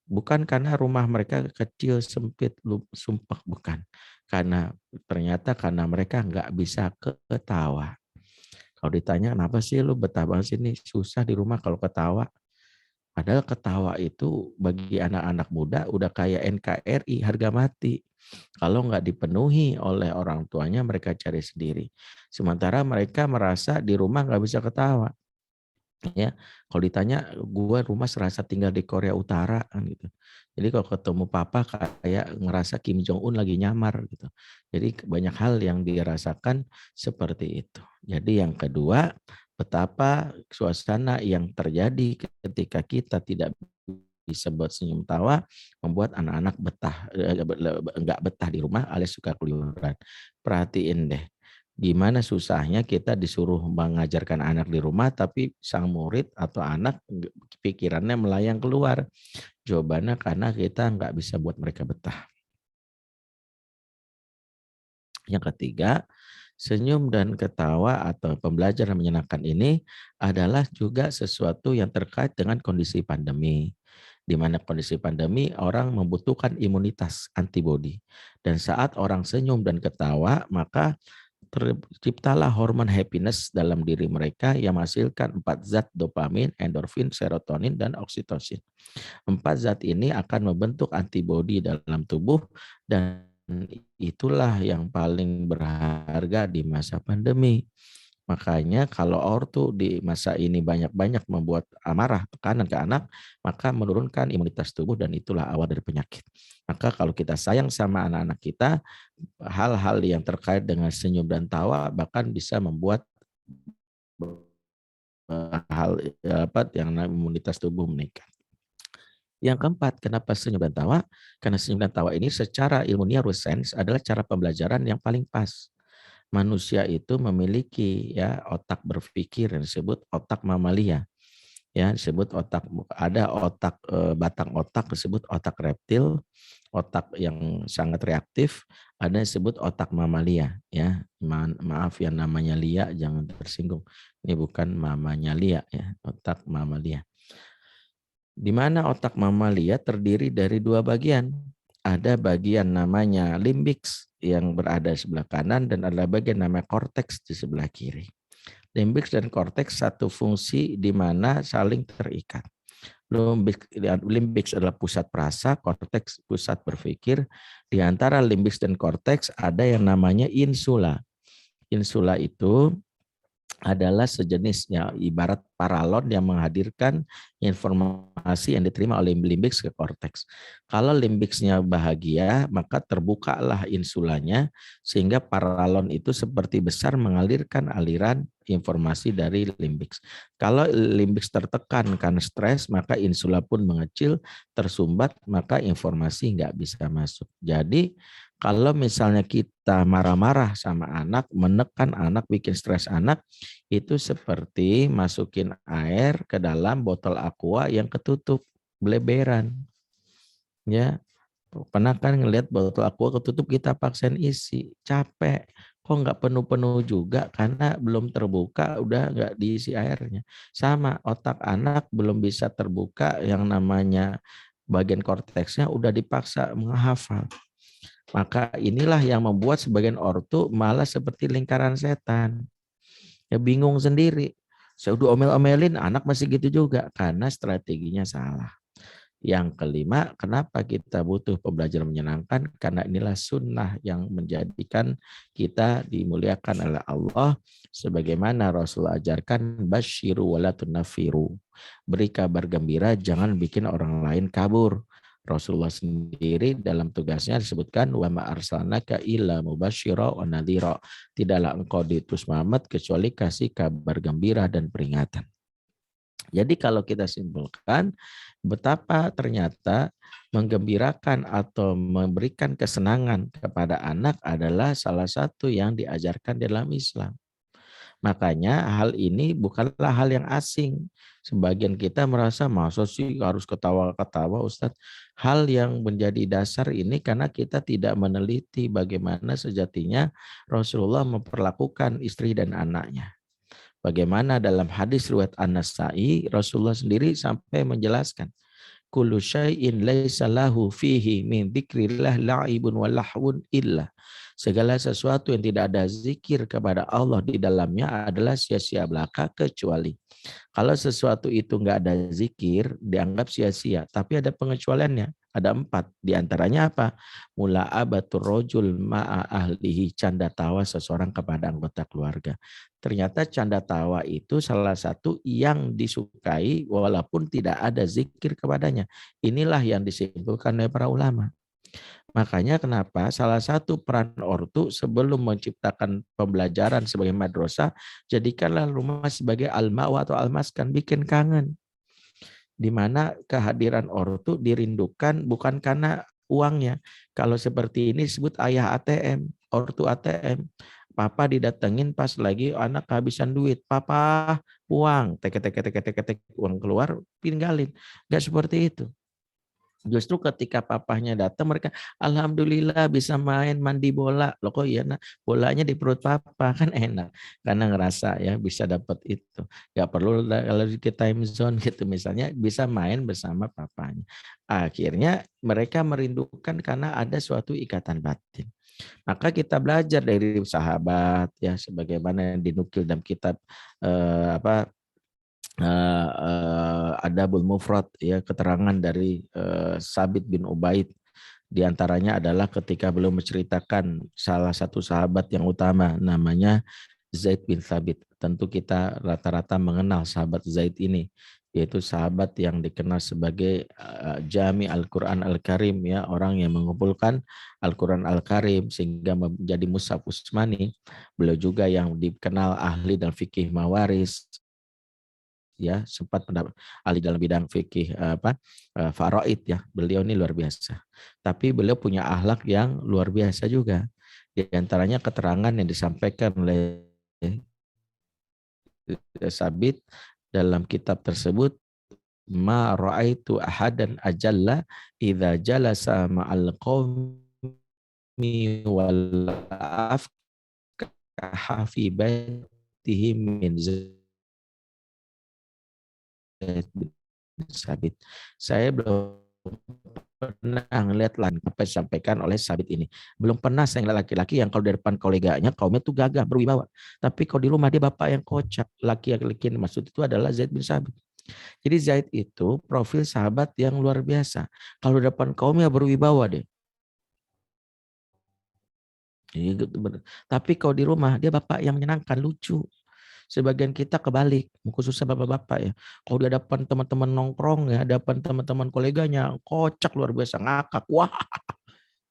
bukan karena rumah mereka kecil, sempit, sumpah, bukan. Karena ternyata karena mereka nggak bisa ketawa. Kalau ditanya, kenapa sih lu betah banget sini? Susah di rumah kalau ketawa. Padahal ketawa itu bagi anak-anak muda udah kayak NKRI, harga mati. Kalau nggak dipenuhi oleh orang tuanya, mereka cari sendiri. Sementara mereka merasa di rumah nggak bisa ketawa. Ya, kalau ditanya, gue rumah serasa tinggal di Korea Utara kan gitu. Jadi kalau ketemu papa kayak ngerasa Kim Jong Un lagi nyamar gitu. Jadi banyak hal yang dirasakan seperti itu. Jadi yang kedua, betapa suasana yang terjadi ketika kita tidak bisa buat senyum tawa membuat anak-anak enggak betah di rumah alias suka keluyuran. Perhatiin deh, gimana susahnya kita disuruh mengajarkan anak di rumah tapi sang murid atau anak pikirannya melayang keluar. Jawabannya karena kita nggak bisa buat mereka betah. Yang ketiga, senyum dan ketawa atau pembelajaran menyenangkan ini adalah juga sesuatu yang terkait dengan kondisi pandemi. Di mana kondisi pandemi orang membutuhkan imunitas antibodi. Dan saat orang senyum dan ketawa, maka terciptalah hormon happiness dalam diri mereka yang menghasilkan 4 zat dopamin, endorfin, serotonin, dan oksitosin. 4 zat ini akan membentuk antibodi dalam tubuh dan itulah yang paling berharga di masa pandemi. Makanya kalau ortu di masa ini banyak-banyak membuat amarah, tekanan ke anak, maka menurunkan imunitas tubuh dan itulah awal dari penyakit. Maka kalau kita sayang sama anak-anak kita, hal-hal yang terkait dengan senyum dan tawa bahkan bisa membuat hal yang imunitas tubuh meningkat. Yang keempat, kenapa senyum dan tawa? Karena senyum dan tawa ini secara ilmu neuroscience adalah cara pembelajaran yang paling pas. Manusia itu memiliki ya otak berpikir yang disebut otak mamalia. ya, disebut otak. Ada otak batang otak disebut otak reptil, otak yang sangat reaktif, ada yang disebut otak mamalia, ya. Maaf yang namanya Lia jangan tersinggung. Ini bukan mamanya Lia, ya, otak mamalia. Di mana otak mamalia terdiri dari dua bagian. Ada bagian namanya limbix yang berada di sebelah kanan dan ada bagian namanya korteks di sebelah kiri. Limbix dan korteks satu fungsi di mana saling terikat. Limbix adalah pusat perasa, korteks pusat berpikir. Di antara limbix dan korteks ada yang namanya insula. Insula itu adalah sejenisnya ibarat paralon yang menghadirkan informasi yang diterima oleh limbix ke korteks. Kalau limbixnya bahagia, maka terbukalah insulanya sehingga paralon itu seperti besar mengalirkan aliran informasi dari limbix. Kalau limbix tertekan karena stres, maka insula pun mengecil, tersumbat, maka informasi nggak bisa masuk. Jadi kalau misalnya kita marah-marah sama anak, menekan anak, bikin stres anak, itu seperti masukin air ke dalam botol aqua yang ketutup, bleberan. Ya, pernah kan ngelihat botol aqua ketutup, kita paksain isi, capek. Kok nggak penuh-penuh juga karena belum terbuka, udah nggak diisi airnya. Sama, otak anak belum bisa terbuka, yang namanya bagian korteksnya udah dipaksa menghafal. Maka inilah yang membuat sebagian ortu malah seperti lingkaran setan. Ya bingung sendiri. Saya udah omel-omelin, anak masih gitu juga karena strateginya salah. Yang kelima, kenapa kita butuh pembelajaran menyenangkan? Karena inilah sunnah yang menjadikan kita dimuliakan oleh Allah. Sebagaimana Rasul ajarkan, basyiru wala tunafiru. Beri kabar gembira, jangan bikin orang lain kabur. Rasulullah sendiri dalam tugasnya disebutkan wa ma arsalnaka illa mubasyira wa nadhira. Tidaklah engkau diutus Muhammad kecuali kasih kabar gembira dan peringatan. Jadi kalau kita simpulkan betapa ternyata menggembirakan atau memberikan kesenangan kepada anak adalah salah satu yang diajarkan dalam Islam. Makanya hal ini bukanlah hal yang asing. Sebagian kita merasa masa sih harus ketawa-ketawa Ustadz. Hal yang menjadi dasar ini karena kita tidak meneliti bagaimana sejatinya Rasulullah memperlakukan istri dan anaknya. Bagaimana dalam hadis riwayat An-Nasa'i, Rasulullah sendiri sampai menjelaskan, kullu syai'in laisa lahu fihi min dzikrillah la'ibun wa lahwun illa. Segala sesuatu yang tidak ada zikir kepada Allah di dalamnya adalah sia-sia belaka kecuali. Kalau sesuatu itu enggak ada zikir, dianggap sia-sia. Tapi ada pengecualiannya. Ada 4. Di antaranya apa? Mula'abatur rojul ma'a ahlihi. Canda tawa seseorang kepada anggota keluarga. Ternyata canda tawa itu salah satu yang disukai walaupun tidak ada zikir kepadanya. Inilah yang disimpulkan oleh para ulama. Makanya kenapa salah satu peran ortu sebelum menciptakan pembelajaran sebagai madrasah, jadikanlah rumah sebagai al-ma'wa atau al-maskan, bikin kangen. Di mana kehadiran ortu dirindukan bukan karena uangnya. Kalau seperti ini disebut ayah ATM, ortu ATM. Papa didatengin pas lagi anak kehabisan duit. Papa uang, tek uang keluar, tinggalin. Enggak seperti itu. Justru ketika papahnya datang mereka alhamdulillah bisa main mandi bola. Loh kok iya nak, bolanya di perut papa, kan enak karena ngerasa ya bisa dapat itu. Gak perlu kalau di time zone gitu misalnya, bisa main bersama papanya. Akhirnya mereka merindukan karena ada suatu ikatan batin. Maka kita belajar dari sahabat ya sebagaimana yang dinukil dalam kitab Adabul Mufrad ya, keterangan dari Sabit bin Ubaid. Di antaranya adalah ketika beliau menceritakan salah satu sahabat yang utama namanya Zaid bin Thabit. Tentu kita rata-rata mengenal sahabat Zaid ini, yaitu sahabat yang dikenal sebagai Jami Al-Quran Al-Karim ya, orang yang mengumpulkan Al-Quran Al-Karim sehingga menjadi Mushaf Utsmani. Beliau juga yang dikenal ahli dalam fikih mawaris ya, sempat ahli dalam bidang fikih faraid ya. Beliau ini luar biasa. Tapi beliau punya akhlak yang luar biasa juga. Di antaranya keterangan yang disampaikan oleh Sabit dalam kitab tersebut ma ra'aitu ahadan ajalla idza jalasa ma'al qaumi wal afkaha fi baitihi min Zaid bin Sabit. Saya belum pernah ngeliat apa yang disampaikan oleh Sabit ini. Belum pernah saya ngeliat laki-laki yang kalau di depan koleganya kaumnya tuh gagah, berwibawa. Tapi kalau di rumah dia bapak yang kocak. Laki-laki yang maksud itu adalah Zaid bin Sabit. Jadi Zaid itu profil sahabat yang luar biasa. Kalau di depan kaumnya berwibawa deh. Tapi kalau di rumah dia bapak yang menyenangkan, lucu. Sebagian kita kebalik, khususnya bapak-bapak ya. Kalau di hadapan teman-teman nongkrong ya, hadapan teman-teman koleganya, kocak luar biasa, ngakak. Wah,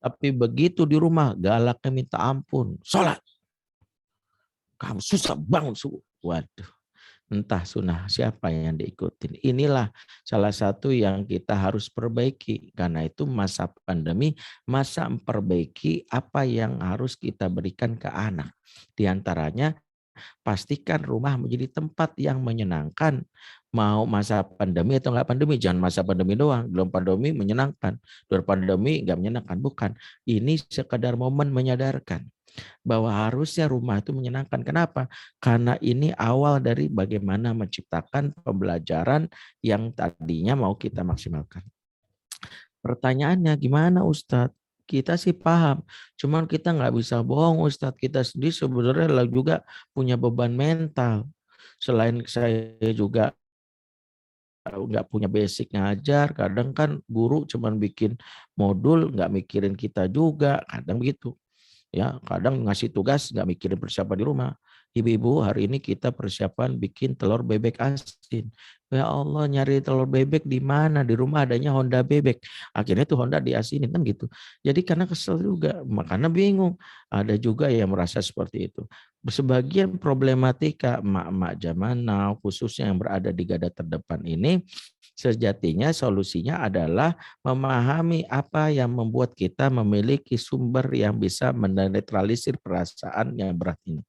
tapi begitu di rumah, galaknya minta ampun. Sholat. Kamu susah bangun subuh. Waduh, entah sunnah siapa yang diikutin. Inilah salah satu yang kita harus perbaiki. Karena itu masa pandemi, masa memperbaiki apa yang harus kita berikan ke anak. Di antaranya, pastikan rumah menjadi tempat yang menyenangkan. Mau masa pandemi atau enggak pandemi, jangan masa pandemi doang. Belum pandemi menyenangkan, luar pandemi enggak menyenangkan, bukan. Ini sekedar momen menyadarkan bahwa harusnya rumah itu menyenangkan. Kenapa? Karena ini awal dari bagaimana menciptakan pembelajaran yang tadinya mau kita maksimalkan. Pertanyaannya gimana Ustadz? Kita sih paham, cuman kita nggak bisa bohong Ustadz. Kita sendiri sebenarnya juga punya beban mental. Selain saya juga nggak punya basic ngajar, kadang kan guru cuman bikin modul, nggak mikirin kita juga, kadang begitu. Ya, kadang ngasih tugas nggak mikirin persiapan di rumah. Ibu-ibu, hari ini kita persiapan bikin telur bebek asin. Ya Allah, nyari telur bebek di mana? Di rumah adanya Honda bebek. Akhirnya tuh Honda diasinin kan gitu. Jadi karena kesel juga, makanya bingung. Ada juga yang merasa seperti itu. Sebagian problematika emak-emak zaman now, khususnya yang berada di garda terdepan ini, sejatinya solusinya adalah memahami apa yang membuat kita memiliki sumber yang bisa menetralisir perasaan yang berat ini.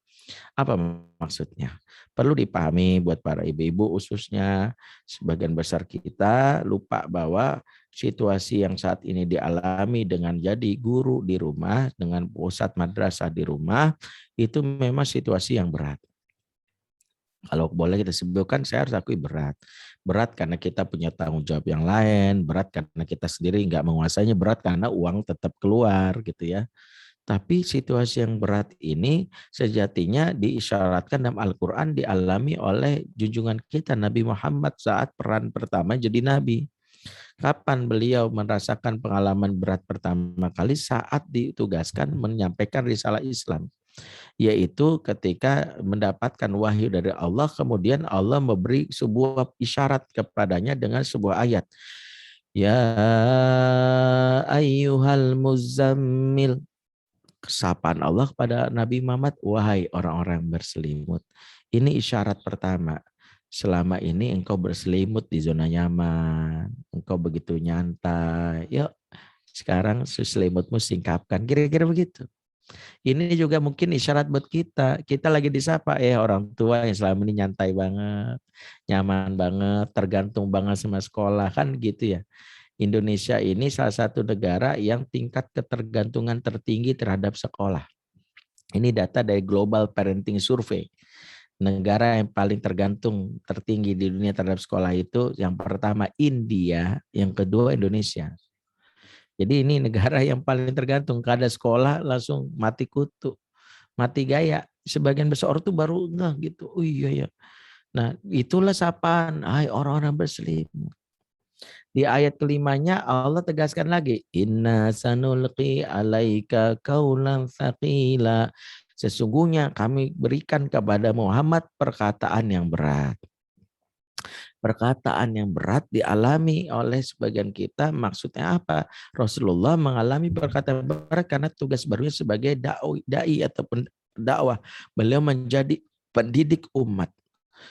Apa maksudnya? Perlu dipahami buat para ibu-ibu khususnya, sebagian besar kita lupa bahwa situasi yang saat ini dialami dengan jadi guru di rumah, dengan pusat madrasah di rumah, itu memang situasi yang berat. Kalau boleh kita sebutkan, saya harus akui berat. Berat karena kita punya tanggung jawab yang lain, berat karena kita sendiri nggak menguasainya, berat karena uang tetap keluar gitu ya. Tapi situasi yang berat ini sejatinya diisyaratkan dalam Al-Quran dialami oleh junjungan kita Nabi Muhammad saat peran pertama jadi Nabi. Kapan beliau merasakan pengalaman berat pertama kali? Saat ditugaskan menyampaikan risalah Islam. Yaitu ketika mendapatkan wahyu dari Allah, kemudian Allah memberi sebuah isyarat kepadanya dengan sebuah ayat. Ya ayyuhal muzammil. Kesapaan Allah kepada Nabi Muhammad, wahai orang-orang berselimut. Ini isyarat pertama. Selama ini engkau berselimut di zona nyaman, engkau begitu nyantai. Yuk, sekarang selimutmu singkapkan. Kira-kira begitu. Ini juga mungkin isyarat buat kita. Kita lagi disapa, orang tua yang selama ini nyantai banget, nyaman banget, tergantung banget sama sekolah, kan gitu ya. Indonesia ini salah satu negara yang tingkat ketergantungan tertinggi terhadap sekolah. Ini data dari Global Parenting Survey. Negara yang paling tergantung tertinggi di dunia terhadap sekolah itu yang pertama India, yang kedua Indonesia. Jadi ini negara yang paling tergantung. Kada sekolah langsung mati kutu, mati gaya. Sebagian besar orang tuh baru ngeh gitu. Oh iya ya. Nah itulah sapaan, hai orang-orang berselimut. Di ayat kelimanya Allah tegaskan lagi, inna sanulqi alaika qaulan tsaqila. Sesungguhnya kami berikan kepada Muhammad perkataan yang berat. Perkataan yang berat dialami oleh sebagian kita, maksudnya apa? Rasulullah mengalami perkataan berat karena tugas barunya sebagai dai ataupun dakwah. Beliau menjadi pendidik umat.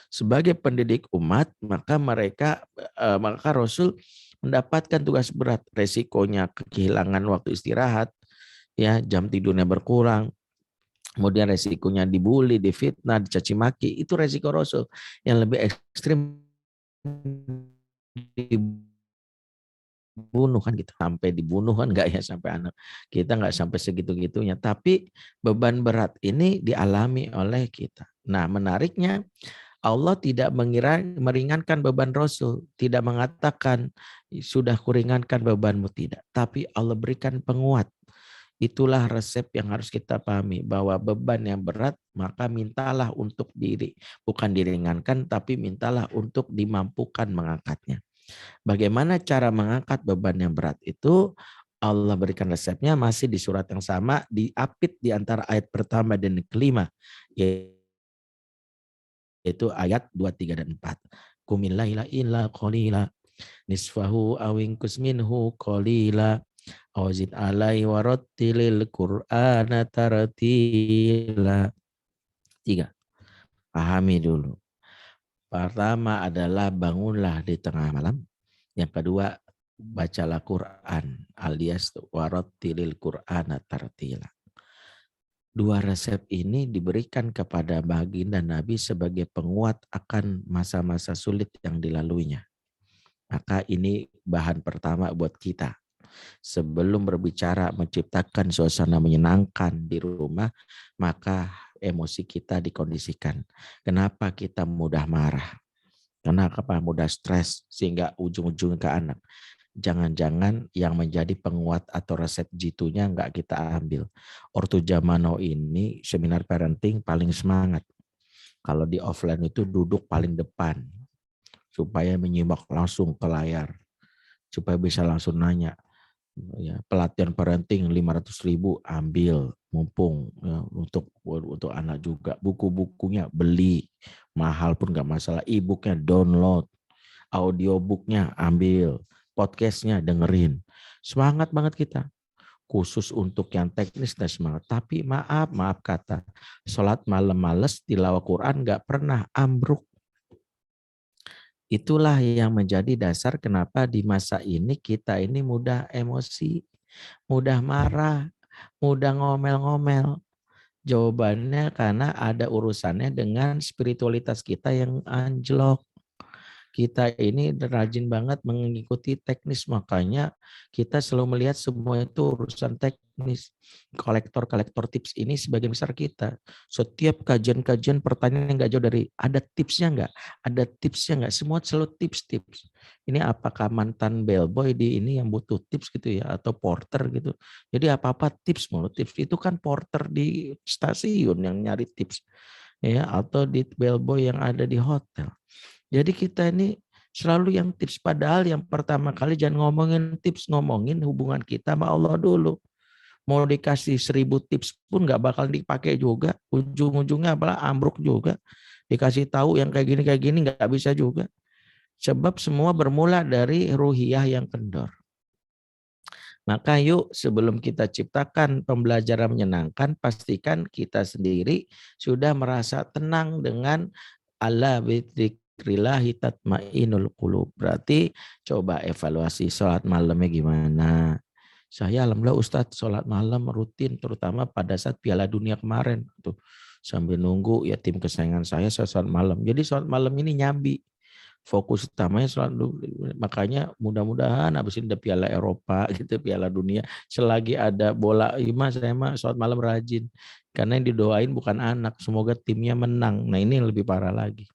Sebagai pendidik umat, maka Rasul mendapatkan tugas berat, resikonya kehilangan waktu istirahat, ya jam tidurnya berkurang, kemudian resikonya dibully, difitnah, dicaci maki, itu resiko Rasul. Yang lebih ekstrim dibunuh kan gitu, sampai dibunuh kan enggak ya, sampai anak kita enggak sampai segitu-gitunya, tapi beban berat ini dialami oleh kita. Nah, menariknya Allah tidak meringankan beban Rasul, tidak mengatakan sudah kuringankan bebanmu, tidak, tapi Allah berikan penguat. Itulah resep yang harus kita pahami, bahwa beban yang berat maka mintalah untuk bukan diringankan, tapi mintalah untuk dimampukan mengangkatnya. Bagaimana cara mengangkat beban yang berat itu? Allah berikan resepnya masih di surat yang sama, diapit di antara ayat pertama dan kelima, yaitu ayat 2, 3, dan 4. Qumil laila illa qalila nisfahu awingkus minhu qalila awzid alai warattilil qur'ana tartila. 3. Pahami dulu. Pertama adalah bangunlah di tengah malam. Yang kedua, bacalah Quran alias warattilil qur'ana tartila. Dua resep ini diberikan kepada baginda Nabi sebagai penguat akan masa-masa sulit yang dilaluinya. Maka ini bahan pertama buat kita. Sebelum berbicara menciptakan suasana menyenangkan di rumah, maka emosi kita dikondisikan. Kenapa kita mudah marah? Kenapa mudah stres sehingga ujung-ujung ke anak? Jangan-jangan yang menjadi penguat atau resep jitunya enggak kita ambil. Ortu Jamano ini seminar parenting paling semangat. Kalau di offline itu duduk paling depan supaya menyimak langsung ke layar, supaya bisa langsung nanya. Ya, pelatihan parenting 500.000 ambil, mumpung ya, untuk anak juga. Buku-bukunya beli, mahal pun nggak masalah. E-booknya download, audiobooknya ambil, podcastnya dengerin. Semangat banget kita. Khusus untuk yang teknis dan semangat. Tapi maaf kata, sholat malam males, tilawah Quran nggak pernah ambruk. Itulah yang menjadi dasar kenapa di masa ini kita ini mudah emosi, mudah marah, mudah ngomel-ngomel. Jawabannya karena ada urusannya dengan spiritualitas kita yang anjlok. Kita ini rajin banget mengikuti teknis, makanya kita selalu melihat semua itu urusan teknis. Kolektor tips ini sebagian besar kita. Setiap kajian-kajian pertanyaan yang nggak jauh dari ada tipsnya nggak? Ada tipsnya nggak? Semua selalu tips-tips. Ini apakah mantan bellboy di ini yang butuh tips gitu ya, atau porter gitu. Jadi apa-apa tips mulu. Tips itu kan porter di stasiun yang nyari tips, ya, atau di bellboy yang ada di hotel. Jadi kita ini selalu yang tips, padahal yang pertama kali jangan ngomongin tips, ngomongin hubungan kita sama Allah dulu. Mau dikasih 1000 tips pun nggak bakal dipakai juga, ujung-ujungnya apalah ambruk juga. Dikasih tahu yang kayak gini nggak bisa juga. Sebab semua bermula dari ruhiyah yang kendor. Maka yuk sebelum kita ciptakan pembelajaran menyenangkan, pastikan kita sendiri sudah merasa tenang dengan ala bidzikrillahi tatmainul qulub. Berarti coba evaluasi sholat malamnya gimana. Saya alhamdulillah Ustadz sholat malam rutin, terutama pada saat Piala Dunia kemarin tuh, sambil nunggu ya tim kesayangan saya sholat malam. Jadi sholat malam ini nyambi. Fokus utamanya sholat dulu. Makanya mudah-mudahan habis ini ada Piala Eropa gitu, Piala Dunia. Selagi ada bola, saya mah sholat malam rajin. Karena yang didoain bukan anak, semoga timnya menang. Nah ini lebih parah lagi.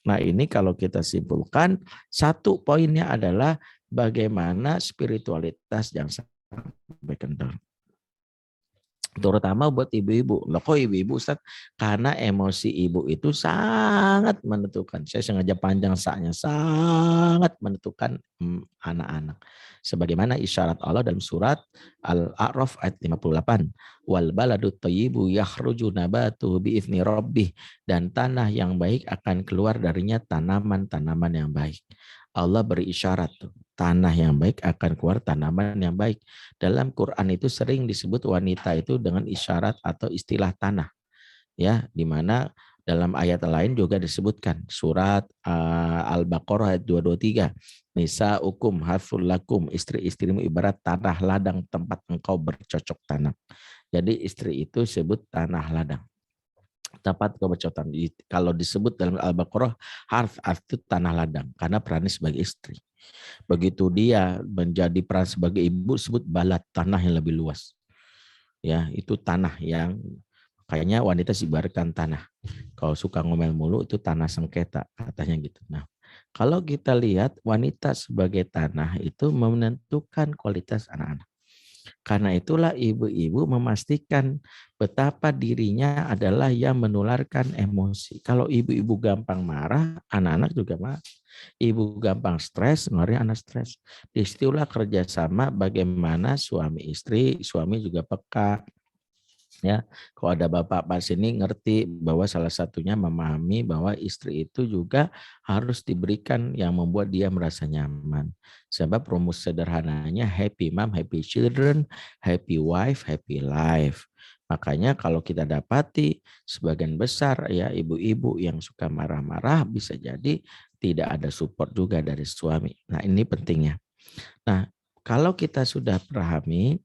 Nah ini kalau kita simpulkan, satu poinnya adalah bagaimana spiritualitas yang sampai kendor. Terutama buat ibu-ibu. Loh kok ibu-ibu Ustaz? Karena emosi ibu itu sangat menentukan. Saya sengaja panjang saknya, sangat menentukan anak-anak. Sebagaimana isyarat Allah dalam surat Al-A'raf ayat 58. Wal baladu thayyibu yakhruju nabatuhu bi'izni rabbih. Dan tanah yang baik akan keluar darinya tanaman-tanaman yang baik. Allah beri isyarat tuh. Tanah yang baik akan keluar tanaman yang baik. Dalam Quran itu sering disebut wanita itu dengan isyarat atau istilah tanah. Ya, di mana dalam ayat lain juga disebutkan surat Al-Baqarah ayat 223. Nisa'ukum harful lakum, istri-istrimu ibarat tanah ladang tempat engkau bercocok tanam. Jadi istri itu disebut tanah ladang. Tempat kebacotan. Kalau disebut dalam Al-Baqarah, harf itu tanah ladang karena perannya sebagai istri. Begitu dia menjadi peran sebagai ibu, sebut balat, tanah yang lebih luas. Ya, itu tanah yang kayaknya wanita diibaratkan tanah. Kalau suka ngomel mulu itu tanah sengketa katanya gitu. Nah, kalau kita lihat wanita sebagai tanah itu menentukan kualitas anak-anak. Karena itulah ibu-ibu memastikan betapa dirinya adalah yang menularkan emosi. Kalau ibu-ibu gampang marah, anak-anak juga marah. Ibu gampang stres, ngeri anak stres. Disitulah kerjasama bagaimana suami istri, suami juga peka. Ya, kalau ada bapak pas ini ngerti bahwa salah satunya memahami bahwa istri itu juga harus diberikan yang membuat dia merasa nyaman. Sebab rumus sederhananya happy mom, happy children, happy wife, happy life. Makanya kalau kita dapati sebagian besar ya ibu-ibu yang suka marah-marah bisa jadi tidak ada support juga dari suami. Nah, ini pentingnya. Nah, kalau kita sudah pahami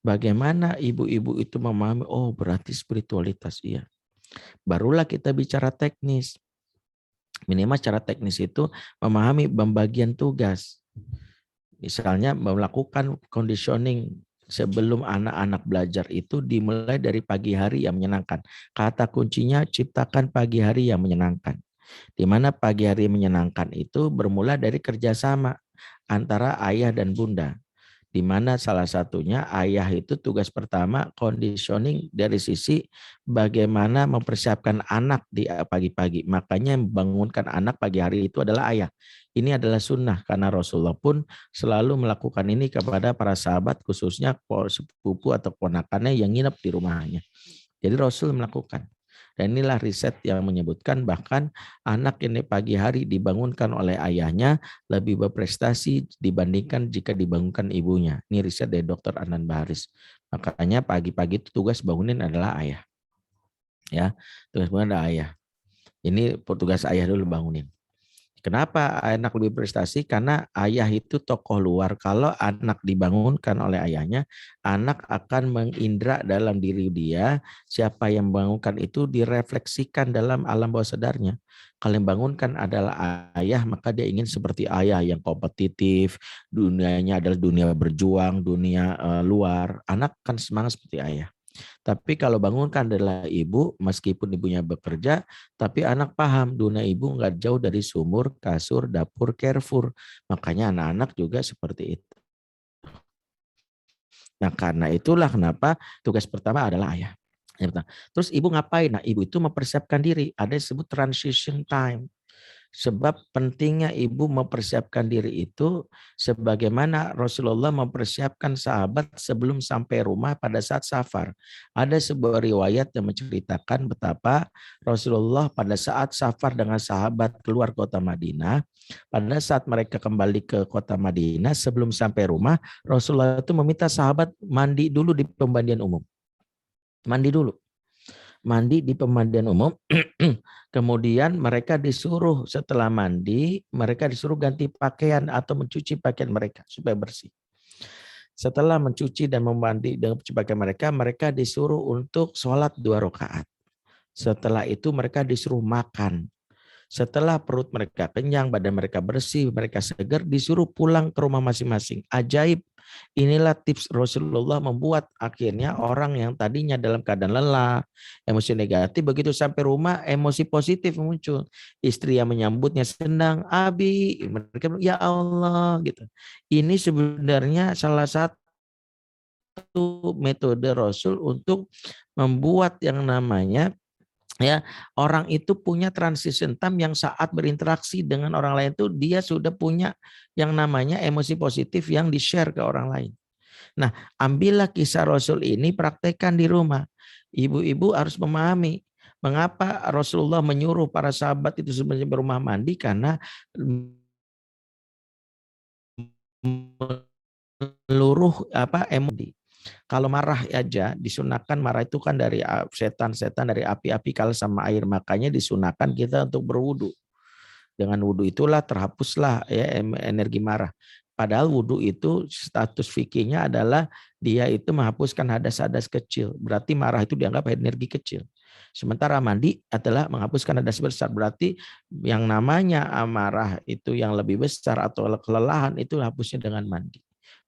bagaimana ibu-ibu itu memahami, oh berarti spiritualitas, iya. Barulah kita bicara teknis. Minimal secara teknis itu memahami pembagian tugas. Misalnya melakukan conditioning sebelum anak-anak belajar itu dimulai dari pagi hari yang menyenangkan. Kata kuncinya ciptakan pagi hari yang menyenangkan. Di mana pagi hari yang menyenangkan itu bermula dari kerjasama antara ayah dan bunda. Di mana salah satunya ayah itu tugas pertama conditioning dari sisi bagaimana mempersiapkan anak di pagi-pagi. Makanya membangunkan anak pagi hari itu adalah ayah. Ini adalah sunnah karena Rasulullah pun selalu melakukan ini kepada para sahabat khususnya sepupu atau ponakannya yang nginep di rumahnya. Jadi Rasul melakukan. Dan inilah riset yang menyebutkan bahkan anak ini pagi hari dibangunkan oleh ayahnya lebih berprestasi dibandingkan jika dibangunkan ibunya. Ini riset dari Dr. Anand Baharis. Makanya pagi-pagi itu tugas bangunin adalah ayah. Ya, tugas bangunin adalah ayah. Ini tugas ayah dulu bangunin. Kenapa anak lebih prestasi? Karena ayah itu tokoh luar. Kalau anak dibangunkan oleh ayahnya, anak akan mengindra dalam diri dia. Siapa yang membangunkan itu direfleksikan dalam alam bawah sadarnya. Kalau yang bangunkan adalah ayah, maka dia ingin seperti ayah yang kompetitif. Dunianya adalah dunia berjuang, dunia luar. Anak kan semangat seperti ayah. Tapi kalau bangunkan adalah ibu, meskipun ibunya bekerja, tapi anak paham dunia ibu nggak jauh dari sumur, kasur, dapur, Carrefour. Makanya anak-anak juga seperti itu. Nah karena itulah kenapa tugas pertama adalah ayah. Terus ibu ngapain? Nah ibu itu mempersiapkan diri. Ada yang disebut transition time. Sebab pentingnya ibu mempersiapkan diri itu sebagaimana Rasulullah mempersiapkan sahabat sebelum sampai rumah pada saat safar. Ada sebuah riwayat yang menceritakan betapa Rasulullah pada saat safar dengan sahabat keluar kota Madinah, pada saat mereka kembali ke kota Madinah sebelum sampai rumah, Rasulullah itu meminta sahabat mandi dulu di pemandian umum. Mandi dulu. Mandi di pemandian umum, kemudian mereka disuruh setelah mandi, mereka disuruh ganti pakaian atau mencuci pakaian mereka supaya bersih. Setelah mencuci dan memandi dengan pakaian mereka, mereka disuruh untuk sholat 2 rakaat. Setelah itu mereka disuruh makan. Setelah perut mereka kenyang, badan mereka bersih, mereka segar, disuruh pulang ke rumah masing-masing. Ajaib. Inilah tips Rasulullah membuat akhirnya orang yang tadinya dalam keadaan lelah, emosi negatif, begitu sampai rumah emosi positif muncul. Istri yang menyambutnya senang, Abi, mereka bilang, ya Allah gitu. Ini sebenarnya salah satu metode Rasul untuk membuat yang namanya ya orang itu punya transition time yang saat berinteraksi dengan orang lain itu dia sudah punya yang namanya emosi positif yang di-share ke orang lain. Nah, ambillah kisah Rasul ini, praktekkan di rumah. Ibu-ibu harus memahami mengapa Rasulullah menyuruh para sahabat itu sebenarnya berumah mandi karena meluruh emosi. Kalau marah aja disunahkan, marah itu kan dari setan-setan, dari api-api kalau sama air, makanya disunahkan kita untuk berwudu. Dengan wudu itulah terhapuslah ya energi marah. Padahal wudu itu status fikihnya adalah dia itu menghapuskan hadas-hadas kecil. Berarti marah itu dianggap energi kecil. Sementara mandi adalah menghapuskan hadas besar. Berarti yang namanya amarah itu yang lebih besar atau kelelahan itu hapusnya dengan mandi.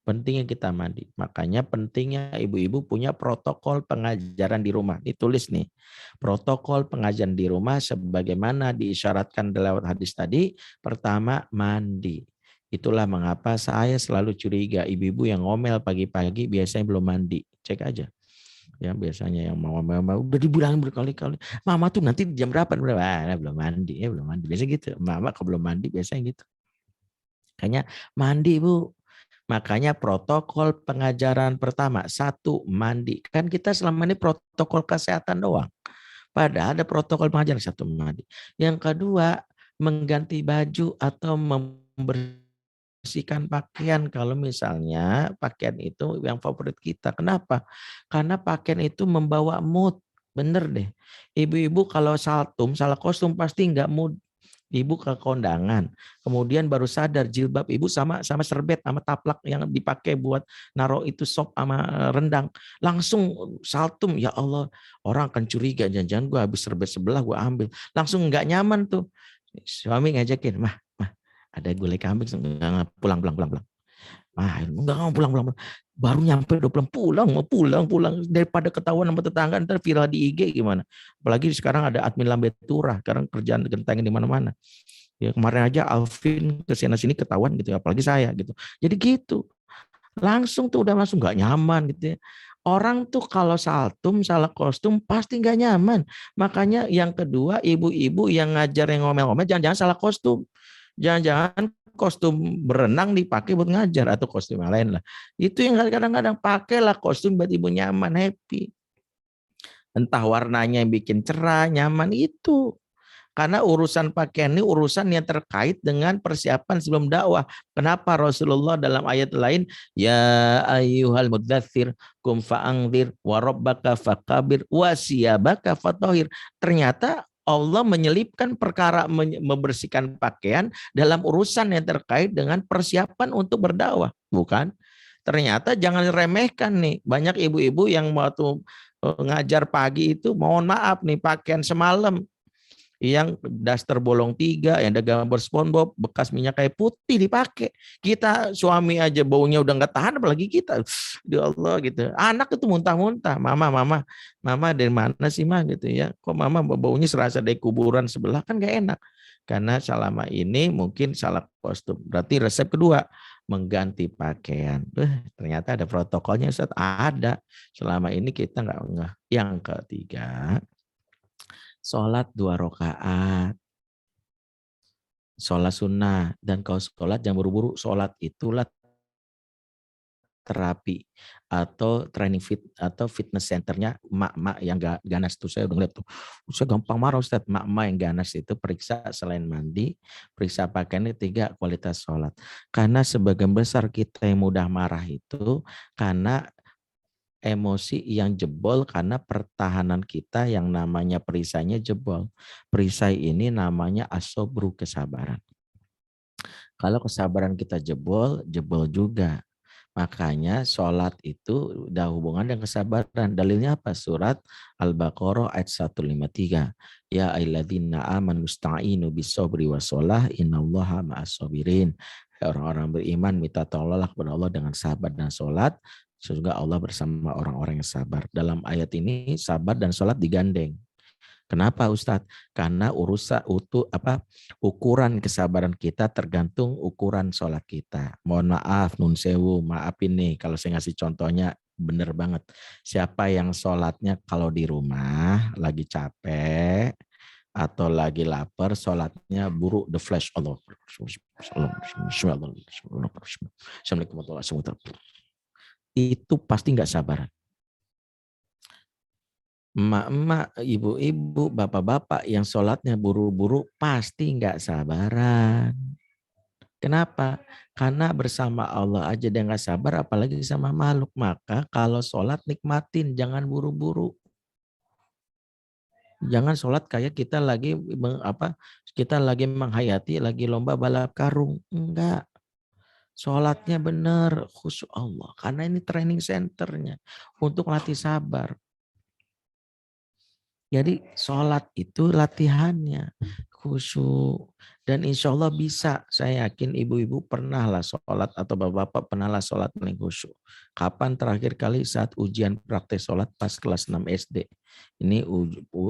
Pentingnya kita mandi. Makanya pentingnya ibu-ibu punya protokol pengajaran di rumah. Ditulis nih. Protokol pengajaran di rumah sebagaimana diisyaratkan lewat hadis tadi. Pertama, mandi. Itulah mengapa saya selalu curiga ibu-ibu yang ngomel pagi-pagi biasanya belum mandi. Cek aja. Ya biasanya yang mama udah dibilang berkali-kali, mama tuh nanti jam berapa? Belum mandi, belum mandi. Biasanya gitu. Mama kalau belum mandi biasanya gitu. Kayaknya mandi, Bu. Makanya protokol pengajaran pertama, 1, mandi. Kan kita selama ini protokol kesehatan doang. Padahal ada protokol pengajaran, 1, mandi. Yang kedua, mengganti baju atau membersihkan pakaian. Kalau misalnya pakaian itu yang favorit kita. Kenapa? Karena pakaian itu membawa mood. Bener deh. Ibu-ibu kalau saltum, salah kostum pasti nggak mood. Ibu ke kondangan, kemudian baru sadar jilbab ibu sama serbet sama taplak yang dipakai buat naruh itu sop sama rendang, langsung saltum, ya Allah, orang akan curiga jangan-jangan gue habis serbet sebelah gue ambil, langsung nggak nyaman tuh. Suami ngajakin, mah ada gulai kambing, pulang. Enggak mau pulang. Baru nyampe udah pulang daripada ketahuan sama tetangga ntar viral di IG gimana. Apalagi sekarang ada admin lambe turah, sekarang kerjaan gentengin di mana-mana. Ya kemarin aja Alvin kesana sini ketahuan gitu, apalagi saya gitu. Jadi gitu. Langsung tuh udah langsung nggak nyaman gitu ya. Orang tuh kalau saltum salah kostum pasti nggak nyaman. Makanya yang kedua, ibu-ibu yang ngajar yang ngomel-ngomel jangan-jangan salah kostum. Jangan-jangan kostum berenang dipakai buat ngajar atau kostum yang lain lah. Itu yang kadang-kadang pakailah kostum buat ibu nyaman, happy. Entah warnanya yang bikin cerah, nyaman itu. Karena urusan pakaian ini urusan yang terkait dengan persiapan sebelum dakwah. Kenapa Rasulullah dalam ayat lain, ya ayyuhal mudzatsir kum fa'anzir wa rabbaka fakabir wa siyabaka fatahhir. Ternyata Allah menyelipkan perkara membersihkan pakaian dalam urusan yang terkait dengan persiapan untuk berdakwah, bukan? Ternyata jangan remehkan nih. Banyak ibu-ibu yang waktu ngajar pagi itu, mohon maaf nih, pakaian semalam yang daster bolong 3, yang ada gambar SpongeBob, bekas minyak kayu putih dipakai. Kita suami aja baunya udah nggak tahan, apalagi kita. Ya Allah gitu. Anak itu muntah-muntah. Mama dari mana sih mah gitu ya? Kok mama baunya serasa dari kuburan sebelah, kan nggak enak. Karena selama ini mungkin salah kostum. Berarti resep kedua, mengganti pakaian. Ternyata ada protokolnya, Ustaz. Ada. Selama ini kita nggak ngeh. Yang ketiga, sholat 2 rakaat, sholat sunnah. Dan kalau sholat jangan buru-buru, sholat itulah terapi atau training fit atau fitness centernya mak-mak yang ganas tuh. Saya udah ngeliat tuh, saya gampang marah Ustaz. Mak-mak yang ganas itu periksa selain mandi, periksa pakaiannya, 3, kualitas sholat. Karena sebagian besar kita yang mudah marah itu karena emosi yang jebol, karena pertahanan kita yang namanya perisainya jebol. Perisai ini namanya asobru, kesabaran. Kalau kesabaran kita jebol juga. Makanya sholat itu udah hubungan dengan kesabaran. Dalilnya apa? Surat Al-Baqarah ayat 153. Ya ayyuhalladzina amanu ista'inu bis-sabri was-shalah innallaha ma'as-sabirin. Orang-orang beriman minta tolonglah kepada Allah dengan sabar dan sholat. Sehingga Allah bersama orang-orang yang sabar. Dalam ayat ini sabar dan sholat digandeng. Kenapa Ustadz? Karena ukuran kesabaran kita tergantung ukuran sholat kita. Mohon maaf, nun sewu, maafin nih kalau saya ngasih contohnya bener banget. Siapa yang sholatnya kalau di rumah lagi capek atau lagi lapar, sholatnya buruk, the flash, Allah. Assalamualaikum warahmatullahi wabarakatuh. Itu pasti nggak sabaran. Emak-emak, ibu-ibu, bapak-bapak yang sholatnya buru-buru pasti nggak sabaran. Kenapa? Karena bersama Allah aja dia nggak sabar, apalagi sama makhluk. Maka kalau sholat nikmatin, jangan buru-buru. Jangan sholat kayak kita lagi menghayati lagi lomba balap karung. Enggak. Sholatnya benar, khusyuk Allah. Karena ini training centernya untuk latih sabar. Jadi sholat itu latihannya khusyuk, dan insya Allah bisa. Saya yakin ibu-ibu pernahlah sholat atau bapak-bapak pernahlah sholat paling khusyuk. Kapan terakhir kali? Saat ujian praktek sholat pas kelas 6 SD. Ini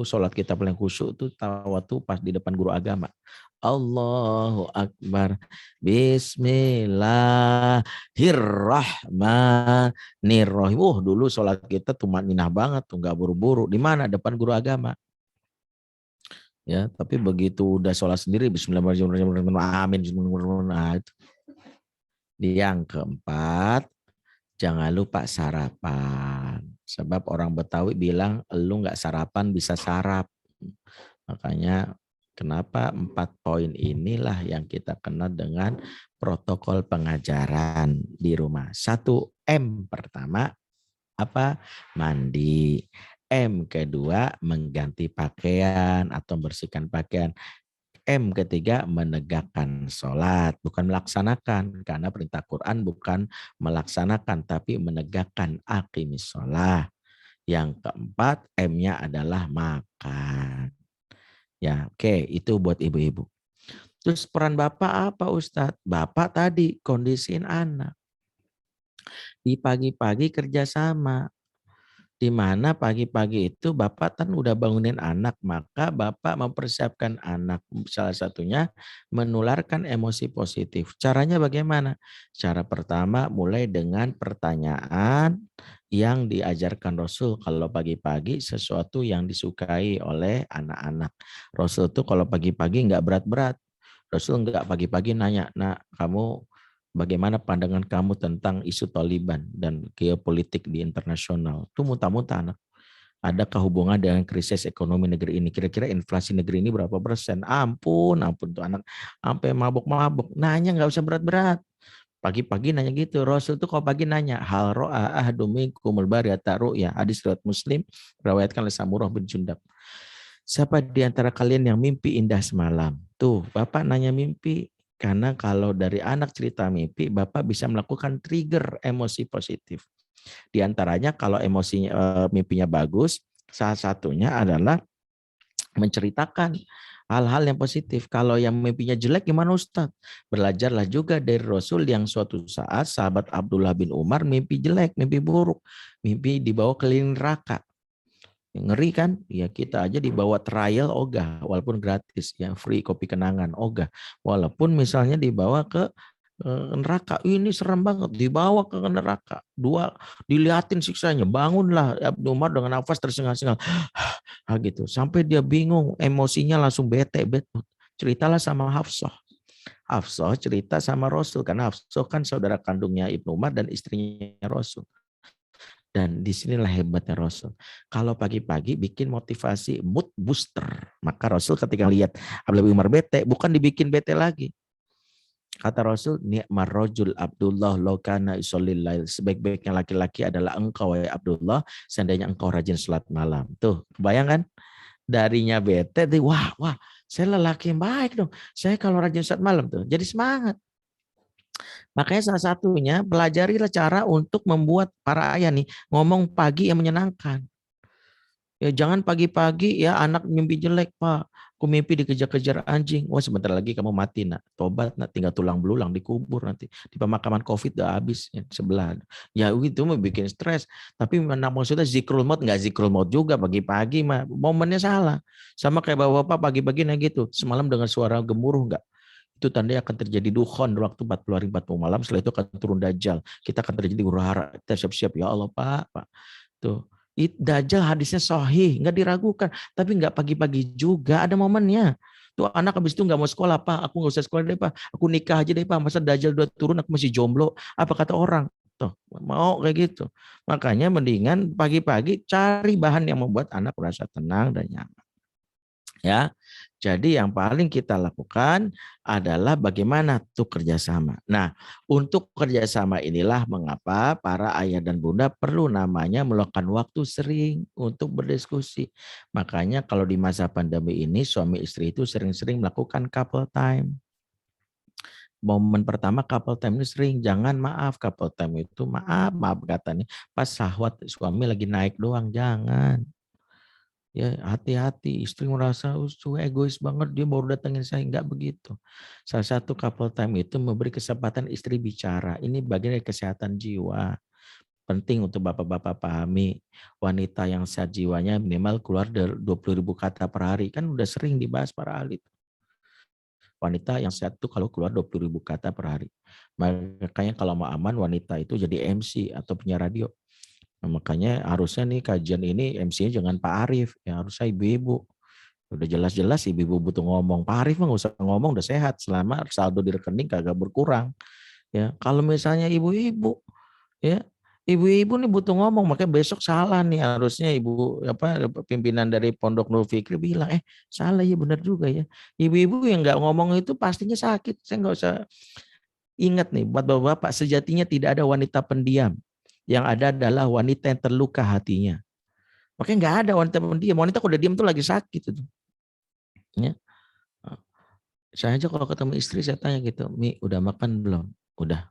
sholat kita paling khusyuk itu waktu pas di depan guru agama. Allahu Akbar. Bismillahirrahmanirrahim. Dulu sholat kita tumaninah banget tuh, nggak buru-buru. Di mana? Depan guru agama. Ya, tapi begitu udah sholat sendiri, Bismillahirrahmanirrahim, amin. Nah, itu. Yang keempat, jangan lupa sarapan. Sebab orang Betawi bilang, lu nggak sarapan bisa sarap. Makanya kenapa 4 poin inilah yang kita kenal dengan protokol pengajaran di rumah. 1M pertama, apa? Mandi. M kedua, mengganti pakaian atau membersihkan pakaian. M ketiga, menegakkan sholat, bukan melaksanakan, karena perintah Quran bukan melaksanakan, tapi menegakkan aqimis sholat. Yang keempat, M-nya adalah makan. Ya, oke, itu buat ibu-ibu. Terus peran bapak apa, Ustadz? Bapak tadi kondisiin anak. Di pagi-pagi kerjasama. Di mana pagi-pagi itu bapak kan udah bangunin anak, maka bapak mempersiapkan anak. Salah satunya menularkan emosi positif. Caranya bagaimana? Cara pertama mulai dengan pertanyaan yang diajarkan Rasul. Kalau pagi-pagi sesuatu yang disukai oleh anak-anak. Rasul tuh kalau pagi-pagi nggak berat-berat. Rasul nggak pagi-pagi nanya, "Nak, kamu bagaimana pandangan kamu tentang isu Taliban dan geopolitik di internasional?" Itu muntah-muntah anak. Adakah hubungan dengan krisis ekonomi negeri ini? Kira-kira inflasi negeri ini berapa persen? Ampun tuh anak sampai mabuk-mabuk. Nanya nggak usah berat-berat. Pagi-pagi nanya gitu. Rasul tuh kalau pagi nanya, hal ro'a ahadum minkumul bariyata ru'ya. Hadis riwayat Muslim, riwayatkan oleh Samurah bin Jundab. Siapa di antara kalian yang mimpi indah semalam? Tuh, Bapak nanya mimpi. Karena kalau dari anak cerita mimpi, Bapak bisa melakukan trigger emosi positif. Di antaranya kalau emosinya mimpinya bagus, salah satunya adalah menceritakan hal-hal yang positif. Kalau yang mimpinya jelek gimana Ustadz? Belajarlah juga dari Rasul yang suatu saat sahabat Abdullah bin Umar mimpi jelek, mimpi buruk. Mimpi dibawa keliling neraka. Ngeri kan? Ya kita aja dibawa trial ogah walaupun gratis, ya free kopi kenangan ogah. Walaupun misalnya dibawa ke neraka, ini serem banget, dibawa ke neraka. Dilihatin siksanya, bangunlah Abdul Umar dengan nafas tersengal-sengal. Gitu. Sampai dia bingung, emosinya langsung bete. Ceritalah sama Hafsah. Hafsah cerita sama Rasul karena Hafsah kan saudara kandungnya Ibnu Umar dan istrinya Rasul. Dan disinilah hebatnya Rasul. Kalau pagi-pagi bikin motivasi mood booster. Maka Rasul ketika lihat Abdullah bin Umar bete, bukan dibikin bete lagi. Kata Rasul, ni'mar rajul Abdullah law kana yusallil lail. Sebaik-baiknya laki-laki adalah engkau ya Abdullah, seandainya engkau rajin salat malam. Tuh, kebayang kan? Darinya bete, wah, saya lelaki yang baik dong. Saya kalau rajin salat malam tuh, jadi semangat. Makanya salah satunya pelajarilah cara untuk membuat para ayah nih ngomong pagi yang menyenangkan. Ya jangan pagi-pagi ya anak mimpi jelek, Pak. Aku mimpi dikejar-kejar anjing. Wah sebentar lagi kamu mati nak. Tobat nak, tinggal tulang belulang dikubur nanti. Di pemakaman COVID udah habis ya, sebelah. Ya itu mau bikin stres. Tapi maksudnya zikrul maut nggak zikrul maut juga pagi-pagi mah. Momennya salah. Sama kayak bapak-bapak pagi-pagi nah gitu. Semalam dengar suara gemuruh nggak? Itu tandanya akan terjadi dukhon waktu 40 hari 40 malam. Setelah itu akan turun dajjal. Kita akan terjadi huru-hara. Kita siap-siap ya Allah Pak. Tuh. Dajjal hadisnya sahih, nggak diragukan. Tapi nggak pagi-pagi juga, ada momennya. Tuh anak habis itu nggak mau sekolah, Pak. Aku nggak usah sekolah deh, Pak. Aku nikah aja deh, Pak. Masa Dajjal udah turun, aku masih jomblo. Apa kata orang? Tuh, mau kayak gitu. Makanya mendingan pagi-pagi cari bahan yang membuat anak merasa tenang dan nyaman. Ya, jadi yang paling kita lakukan adalah bagaimana tuh kerjasama. Nah, untuk kerjasama inilah mengapa para ayah dan bunda perlu namanya meluangkan waktu sering untuk berdiskusi. Makanya kalau di masa pandemi ini suami istri itu sering-sering melakukan couple time. Momen pertama couple time ini sering, jangan maaf couple time itu maaf katanya pas syahwat suami lagi naik doang, jangan. Ya, hati-hati. Istri merasa egois banget, dia baru datangin saya. Enggak begitu. Salah satu couple time itu memberi kesempatan istri bicara. Ini bagian dari kesehatan jiwa. Penting untuk bapak-bapak pahami. Wanita yang sehat jiwanya minimal keluar dari 20.000 kata per hari. Kan udah sering dibahas para ahli. Wanita yang sehat itu kalau keluar 20.000 kata per hari. Makanya kalau mau aman, wanita itu jadi MC atau penyiar radio. Nah, makanya harusnya nih kajian ini MC-nya jangan Pak Arief, ya harusnya ibu-ibu. Udah jelas-jelas ibu-ibu butuh ngomong. Pak Arief mah nggak usah ngomong, udah sehat selama saldo di rekening kagak berkurang. Ya, kalau misalnya ibu-ibu, ya ibu-ibu nih butuh ngomong, makanya besok salah nih harusnya ibu pimpinan dari Pondok Nurul Fikri bilang, salah ya benar juga ya. Ibu-ibu yang nggak ngomong itu pastinya sakit. Saya nggak usah ingat nih buat bapak-bapak, sejatinya tidak ada wanita pendiam. Yang ada adalah wanita yang terluka hatinya. Makanya nggak ada wanita pendiam. Wanita kalau udah diam tuh lagi sakit itu. Ya. Saya aja kalau ketemu istri saya tanya gitu, Mi udah makan belum? Udah.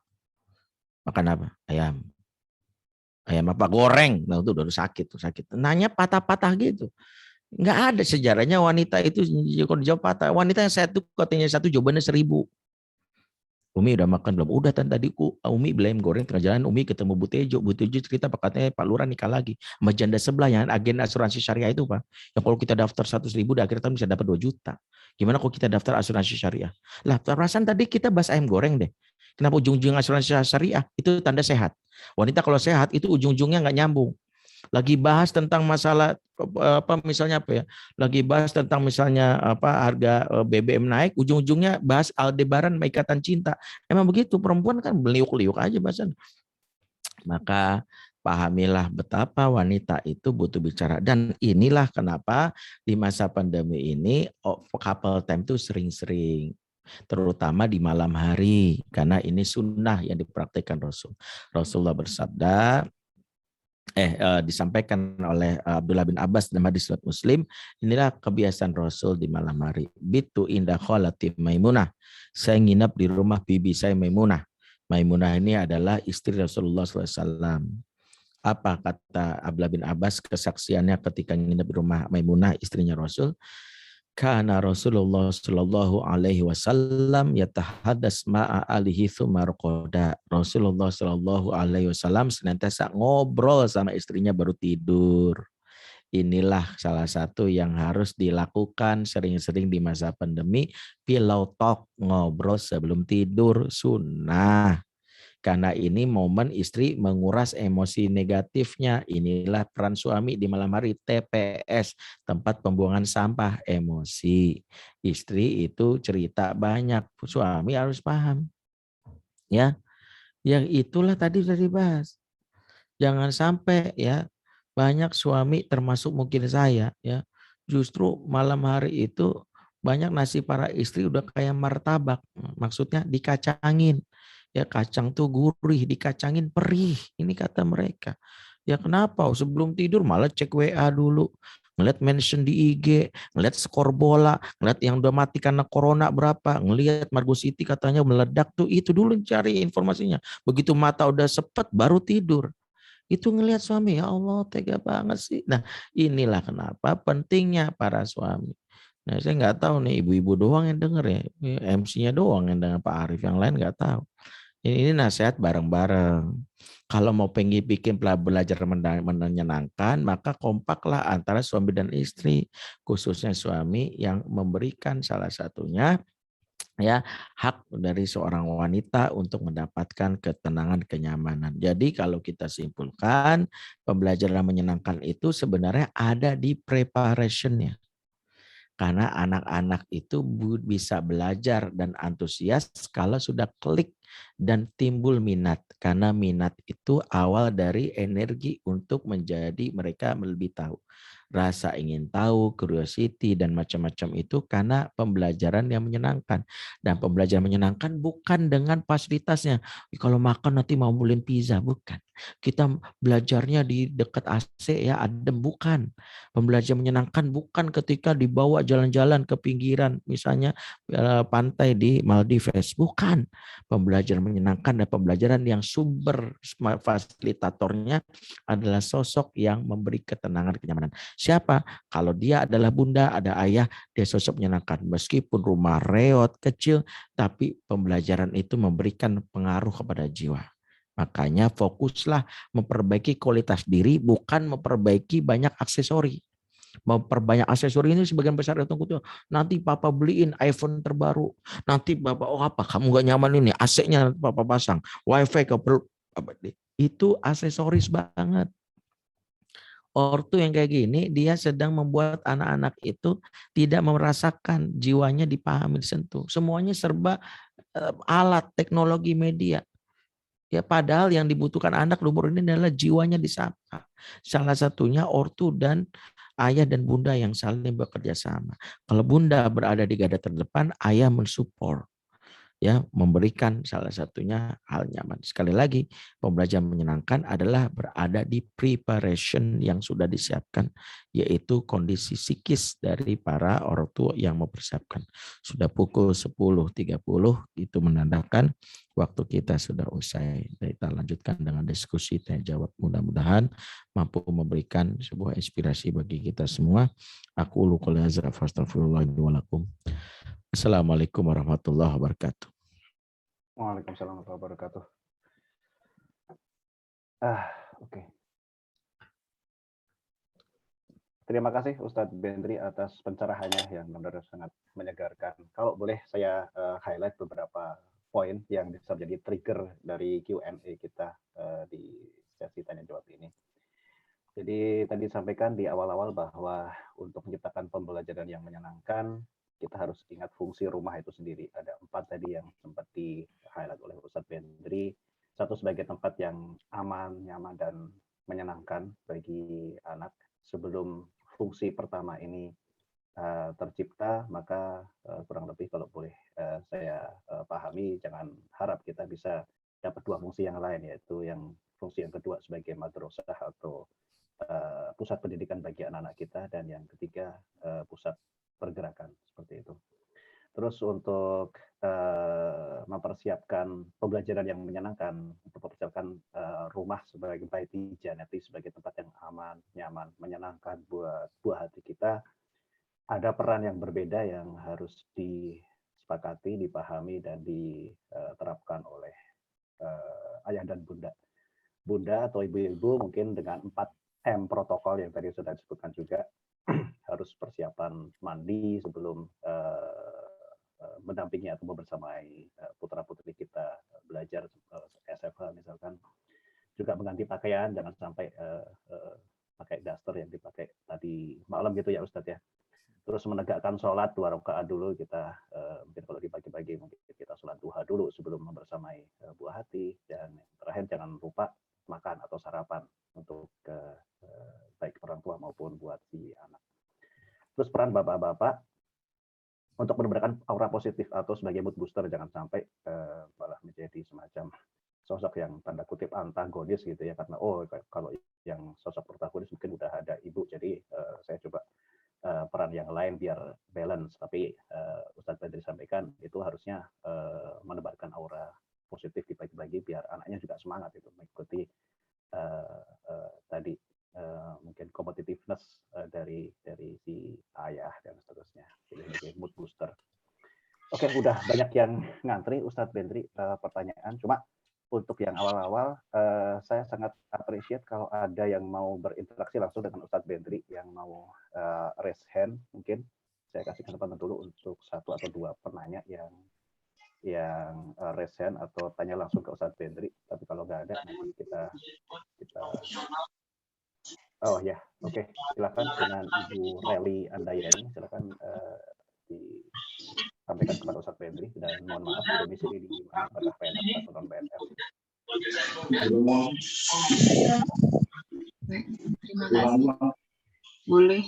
Makan apa? Ayam. Ayam apa? Goreng. Nah itu udah sakit tuh sakit. Nanya patah-patah gitu. Nggak ada sejarahnya wanita itu kalau dijawab patah. Wanita yang sehat itu katanya 1 jawabannya 1000. Umi udah makan belum? Udah tadi Umi beli ayam goreng tengah jalan. Umi ketemu Bu Tejo. Bu Tejo cerita katanya Pak Lurah nikah lagi sama janda sebelah yang agen asuransi syariah itu Pak. Yang kalau kita daftar 100.000 di akhir tahun bisa dapat 2 juta. Gimana kalau kita daftar asuransi syariah? Lah perasaan tadi kita bahas ayam goreng deh. Kenapa ujung-ujung asuransi syariah? Itu tanda sehat. Wanita kalau sehat itu ujung-ujungnya nggak nyambung. Lagi bahas tentang masalah lagi bahas tentang misalnya harga BBM naik, ujung-ujungnya bahas Aldebaran Ikatan Cinta. Emang begitu, perempuan kan meliuk-liuk aja bahasan. Maka pahamilah betapa wanita itu butuh bicara. Dan inilah kenapa di masa pandemi ini couple time itu sering-sering, terutama di malam hari, karena ini sunnah yang dipraktikkan Rasulullah bersabda, disampaikan oleh Abdullah bin Abbas dalam hadis riwayat Muslim, inilah kebiasaan Rasul di malam hari. Bitu indah kholati Maimunah. Saya nginap di rumah bibi saya Maimunah. Maimunah ini adalah istri Rasulullah SAW. Apa kata Abdullah bin Abbas kesaksiannya ketika nginap di rumah Maimunah istrinya Rasul? Kana Rasulullah Shallallahu Alaihi Wasallam yatahadas ma'a alihi sumarqoda. Rasulullah Shallallahu Alaihi Wasallam senantiasa ngobrol sama istrinya baru tidur. Inilah salah satu yang harus dilakukan sering-sering di masa pandemi. Pillow talk, ngobrol sebelum tidur, sunnah. Karena ini momen istri menguras emosi negatifnya. Inilah peran suami di malam hari, TPS, tempat pembuangan sampah emosi. Istri itu cerita banyak, suami harus paham. Ya, yang itulah tadi sudah dibahas. Jangan sampai ya banyak suami termasuk mungkin saya ya, justru malam hari itu banyak nasi para istri udah kayak martabak, maksudnya dikacangin. Ya kacang tuh gurih, dikacangin perih. Ini kata mereka. Ya kenapa? Sebelum tidur malah cek WA dulu. Ngeliat mention di IG, ngeliat skor bola, ngeliat yang udah mati karena corona berapa, ngeliat Margo City katanya meledak tuh, itu dulu cari informasinya. Begitu mata udah sepet baru tidur. Itu ngelihat suami, ya Allah tega banget sih. Nah inilah kenapa pentingnya para suami. Nah saya nggak tahu nih ibu-ibu doang yang denger ya, MC-nya doang yang dengan Pak Arief, yang lain nggak tahu. Ini nasihat bareng-bareng. Kalau mau pengen bikin belajar menyenangkan, maka kompaklah antara suami dan istri, khususnya suami yang memberikan salah satunya ya hak dari seorang wanita untuk mendapatkan ketenangan, kenyamanan. Jadi kalau kita simpulkan, pembelajaran menyenangkan itu sebenarnya ada di preparation-nya. Karena anak-anak itu bisa belajar dan antusias kalau sudah klik dan timbul minat. Karena minat itu awal dari energi untuk menjadi mereka lebih tahu. Rasa ingin tahu, curiosity, dan macam-macam itu karena pembelajaran yang menyenangkan. Dan pembelajaran menyenangkan bukan dengan fasilitasnya. Kalau makan nanti mau beliin pizza, bukan. kita belajarnya di dekat AC ya, adem, bukan. Pembelajaran menyenangkan bukan ketika dibawa jalan-jalan ke pinggiran, misalnya pantai di Maldives, bukan. Pembelajaran menyenangkan dan pembelajaran yang sumber fasilitatornya adalah sosok yang memberi ketenangan, kenyamanan. Siapa? Kalau dia adalah bunda, ada ayah, dia sosok menyenangkan. Meskipun rumah reot, kecil, tapi pembelajaran itu memberikan pengaruh kepada jiwa. Makanya fokuslah memperbaiki kualitas diri, bukan memperbaiki banyak aksesori. Memperbanyak aksesori ini sebagian besar itu nanti papa beliin iPhone terbaru, nanti bapak apa kamu gak nyaman ini AC-nya papa pasang, wifi ke perlu, itu aksesoris banget. Ortu yang kayak gini dia sedang membuat anak-anak itu tidak merasakan jiwanya dipahami, disentuh. Semuanya serba alat teknologi media. Ya, padahal yang dibutuhkan anak umur ini adalah jiwanya disapa. Salah satunya ortu dan ayah dan bunda yang saling bekerja sama. Kalau bunda berada di garda terdepan, ayah mensupport, ya, memberikan salah satunya hal nyaman. Sekali lagi, pembelajaran menyenangkan adalah berada di preparation yang sudah disiapkan, yaitu kondisi psikis dari para orang tua yang mempersiapkan. Sudah pukul 10.30, itu menandakan waktu kita sudah usai. Kita lanjutkan dengan diskusi tanya jawab. Mudah-mudahan mampu memberikan sebuah inspirasi bagi kita semua. Aku qouli hadza wa astaghfirullahi wa lakum. Assalamualaikum warahmatullahi wabarakatuh. Waalaikumsalam warahmatullahi wabarakatuh. Oke. Terima kasih Ustadz Bendri atas pencerahannya yang benar-benar sangat menyegarkan. Kalau boleh saya highlight beberapa poin yang bisa menjadi trigger dari Q&A kita di sesi tanya jawab ini. Jadi tadi disampaikan di awal-awal bahwa untuk menciptakan pembelajaran yang menyenangkan, kita harus ingat fungsi rumah itu sendiri. Ada 4 tadi yang sempat di-highlight oleh Ustadz Bendri. Satu, sebagai tempat yang aman, nyaman, dan menyenangkan bagi anak. Sebelum fungsi pertama ini tercipta, maka kurang lebih kalau boleh saya pahami, jangan harap kita bisa dapat 2 fungsi yang lain, yaitu yang fungsi yang kedua sebagai madrasah atau pusat pendidikan bagi anak-anak kita, dan yang ketiga pusat pergerakan, seperti itu. Terus untuk mempersiapkan pembelajaran yang menyenangkan, untuk mempersiapkan rumah sebagai baiti janati, sebagai tempat yang aman, nyaman, menyenangkan buat buah hati kita, ada peran yang berbeda yang harus disepakati, dipahami, dan diterapkan oleh ayah dan bunda. Bunda atau ibu-ibu mungkin dengan 4M protokol yang tadi sudah disebutkan juga, harus persiapan mandi sebelum mendampingi atau membersamai putra-putri kita belajar SFH misalkan. Juga mengganti pakaian, jangan sampai pakai daster yang dipakai tadi malam gitu ya Ustadz ya. Terus menegakkan sholat 2 rakaat dulu, kita mungkin kalau dibagi-bagi mungkin kita sholat duha dulu sebelum membersamai buah hati. Dan terakhir jangan lupa makan atau sarapan untuk baik orang tua maupun buat si anak. Terus peran bapak-bapak untuk menebarkan aura positif atau sebagai mood booster, jangan sampai malah menjadi semacam sosok yang tanda kutip antagonis gitu ya, karena kalau yang sosok protagonis mungkin udah ada ibu, jadi saya coba peran yang lain biar balance. Tapi Ustadz Badri sampaikan itu harusnya menebarkan aura positif dibagi-bagi biar anaknya juga semangat itu mengikuti tadi mungkin competitiveness dari si ayah dan seterusnya, sebagai mood booster. Oke, udah banyak yang ngantri Ustadz Bendri pertanyaan, cuma untuk yang awal-awal saya sangat appreciate kalau ada yang mau berinteraksi langsung dengan Ustadz Bendri, yang mau raise hand. Mungkin saya kasih kesempatan dulu untuk 1 atau 2 penanya yang raise hand atau tanya langsung ke Ustadz Bendri. Tapi kalau nggak ada, nanti kita oh ya, oke. Silakan dengan Ibu Reli Andayani, silakan disampaikan kepada Ustadz Bendri, dan mohon maaf domisili di mana, apakah PNS atau non PNS. Terima kasih. Boleh.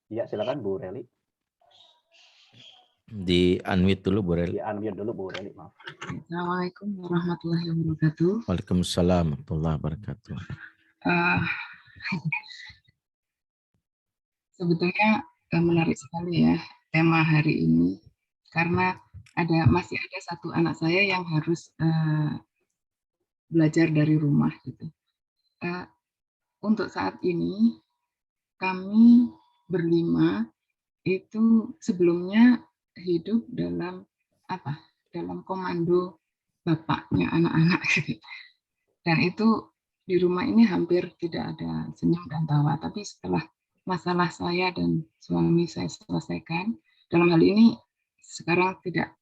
Iya, silakan Bu Reli. Di unmute dulu Bu Reli. Di unmute dulu Bu Reli, maaf. Assalamualaikum warahmatullahi wabarakatuh. Waalaikumsalam warahmatullahi wabarakatuh. Eh, Sebetulnya menarik sekali ya tema hari ini karena masih ada satu anak saya yang harus belajar dari rumah gitu. Untuk saat ini kami berlima itu sebelumnya hidup dalam dalam komando bapaknya anak-anak gitu. Dan itu di rumah ini hampir tidak ada senyum dan tawa. Tapi setelah masalah saya dan suami saya selesaikan, dalam hal ini sekarang tidak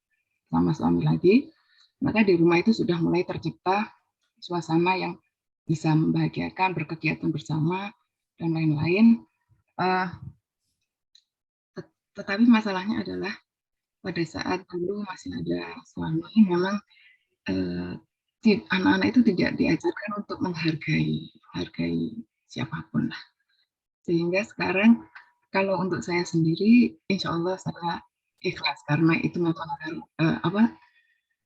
sama suami lagi, maka di rumah itu sudah mulai tercipta suasana yang bisa membahagiakan, berkegiatan bersama, dan lain-lain. Tetapi masalahnya adalah pada saat dulu masih ada suami, memang anak-anak itu tidak diajarkan untuk menghargai siapapun lah. Sehingga sekarang kalau untuk saya sendiri, insya Allah saya ikhlas karena itu memang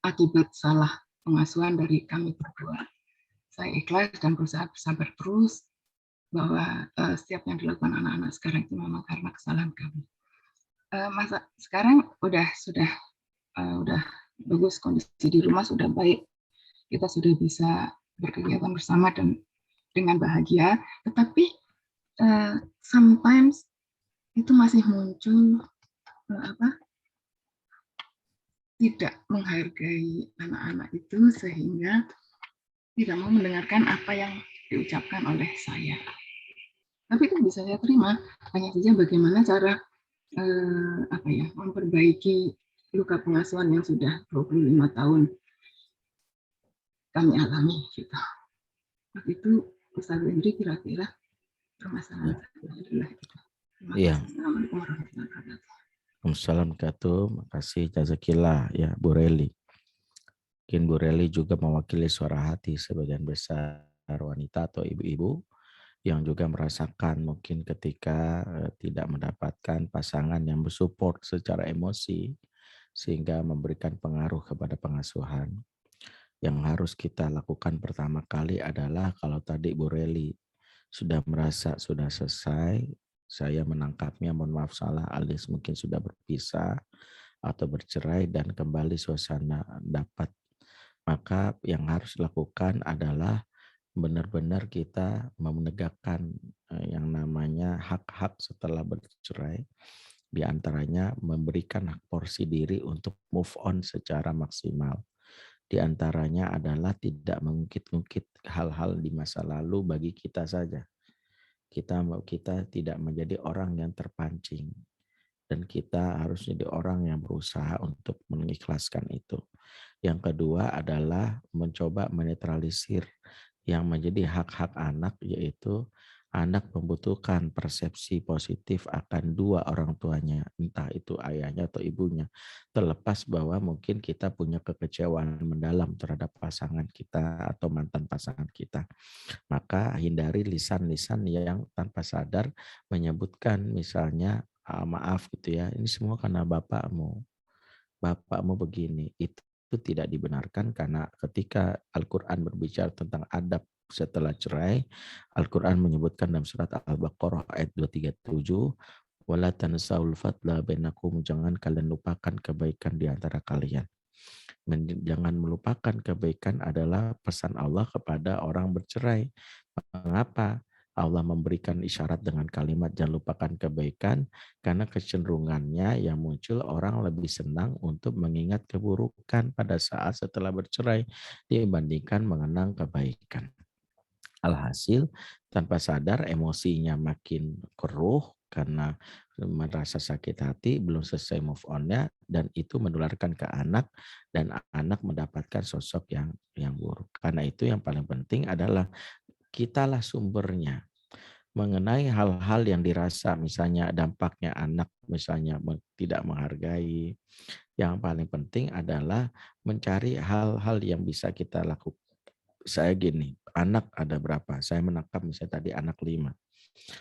akibat salah pengasuhan dari kami berdua. Saya ikhlas dan berusaha bersabar terus bahwa setiap yang dilakukan anak-anak sekarang itu memang karena kesalahan kami. Sekarang sudah bagus, kondisi di rumah sudah baik, kita sudah bisa berkegiatan bersama dan dengan bahagia. Tetapi sometimes itu masih muncul tidak menghargai anak-anak itu sehingga tidak mau mendengarkan apa yang diucapkan oleh saya. Tapi itu bisa saya terima, hanya saja bagaimana cara memperbaiki luka pengasuhan yang sudah 25 tahun kami alami gitu. Itu Ustaz Hendri kira-kira permasalahan adalah itu. Iya. Assalamualaikum warahmatullahi wabarakatuh. Waalaikumsalam warahmatullahi wabarakatuh. Makasih jazakillah ya Bu Reli. Mungkin Bu Reli juga mewakili suara hati sebagian besar wanita atau ibu-ibu yang juga merasakan mungkin ketika tidak mendapatkan pasangan yang bersupport secara emosi sehingga memberikan pengaruh kepada pengasuhan. Yang harus kita lakukan pertama kali adalah kalau tadi Bu Reli sudah merasa sudah selesai, saya menangkapnya, mohon maaf salah, alias mungkin sudah berpisah atau bercerai dan kembali suasana dapat. Maka yang harus dilakukan adalah benar-benar kita menegakkan yang namanya hak-hak setelah bercerai, di antaranya memberikan hak porsi diri untuk move on secara maksimal. Di antaranya adalah tidak mengungkit-ungkit hal-hal di masa lalu bagi kita saja. Kita tidak menjadi orang yang terpancing. Dan kita harus jadi orang yang berusaha untuk mengikhlaskan itu. Yang kedua adalah mencoba menetralisir yang menjadi hak-hak anak, yaitu anak membutuhkan persepsi positif akan dua orang tuanya, entah itu ayahnya atau ibunya. Terlepas bahwa mungkin kita punya kekecewaan mendalam terhadap pasangan kita atau mantan pasangan kita. Maka hindari lisan-lisan yang tanpa sadar menyebutkan misalnya, maaf gitu ya, ini semua karena bapakmu begini. Itu tidak dibenarkan karena ketika Al-Quran berbicara tentang adab setelah cerai, Al-Quran menyebutkan dalam surat Al-Baqarah ayat 237, wala tansaul fadla bainakum, jangan kalian lupakan kebaikan di antara kalian. Jangan melupakan kebaikan adalah pesan Allah kepada orang bercerai. Mengapa Allah memberikan isyarat dengan kalimat jangan lupakan kebaikan? Karena kecenderungannya yang muncul orang lebih senang untuk mengingat keburukan pada saat setelah bercerai dibandingkan mengenang kebaikan. Alhasil tanpa sadar emosinya makin keruh karena merasa sakit hati, belum selesai move on-nya, dan itu menularkan ke anak, dan anak mendapatkan sosok yang buruk. Karena itu yang paling penting adalah kitalah sumbernya. Mengenai hal-hal yang dirasa misalnya dampaknya anak misalnya tidak menghargai, yang paling penting adalah mencari hal-hal yang bisa kita lakukan. Saya gini, anak ada berapa? Saya menangkap misalnya tadi anak 5.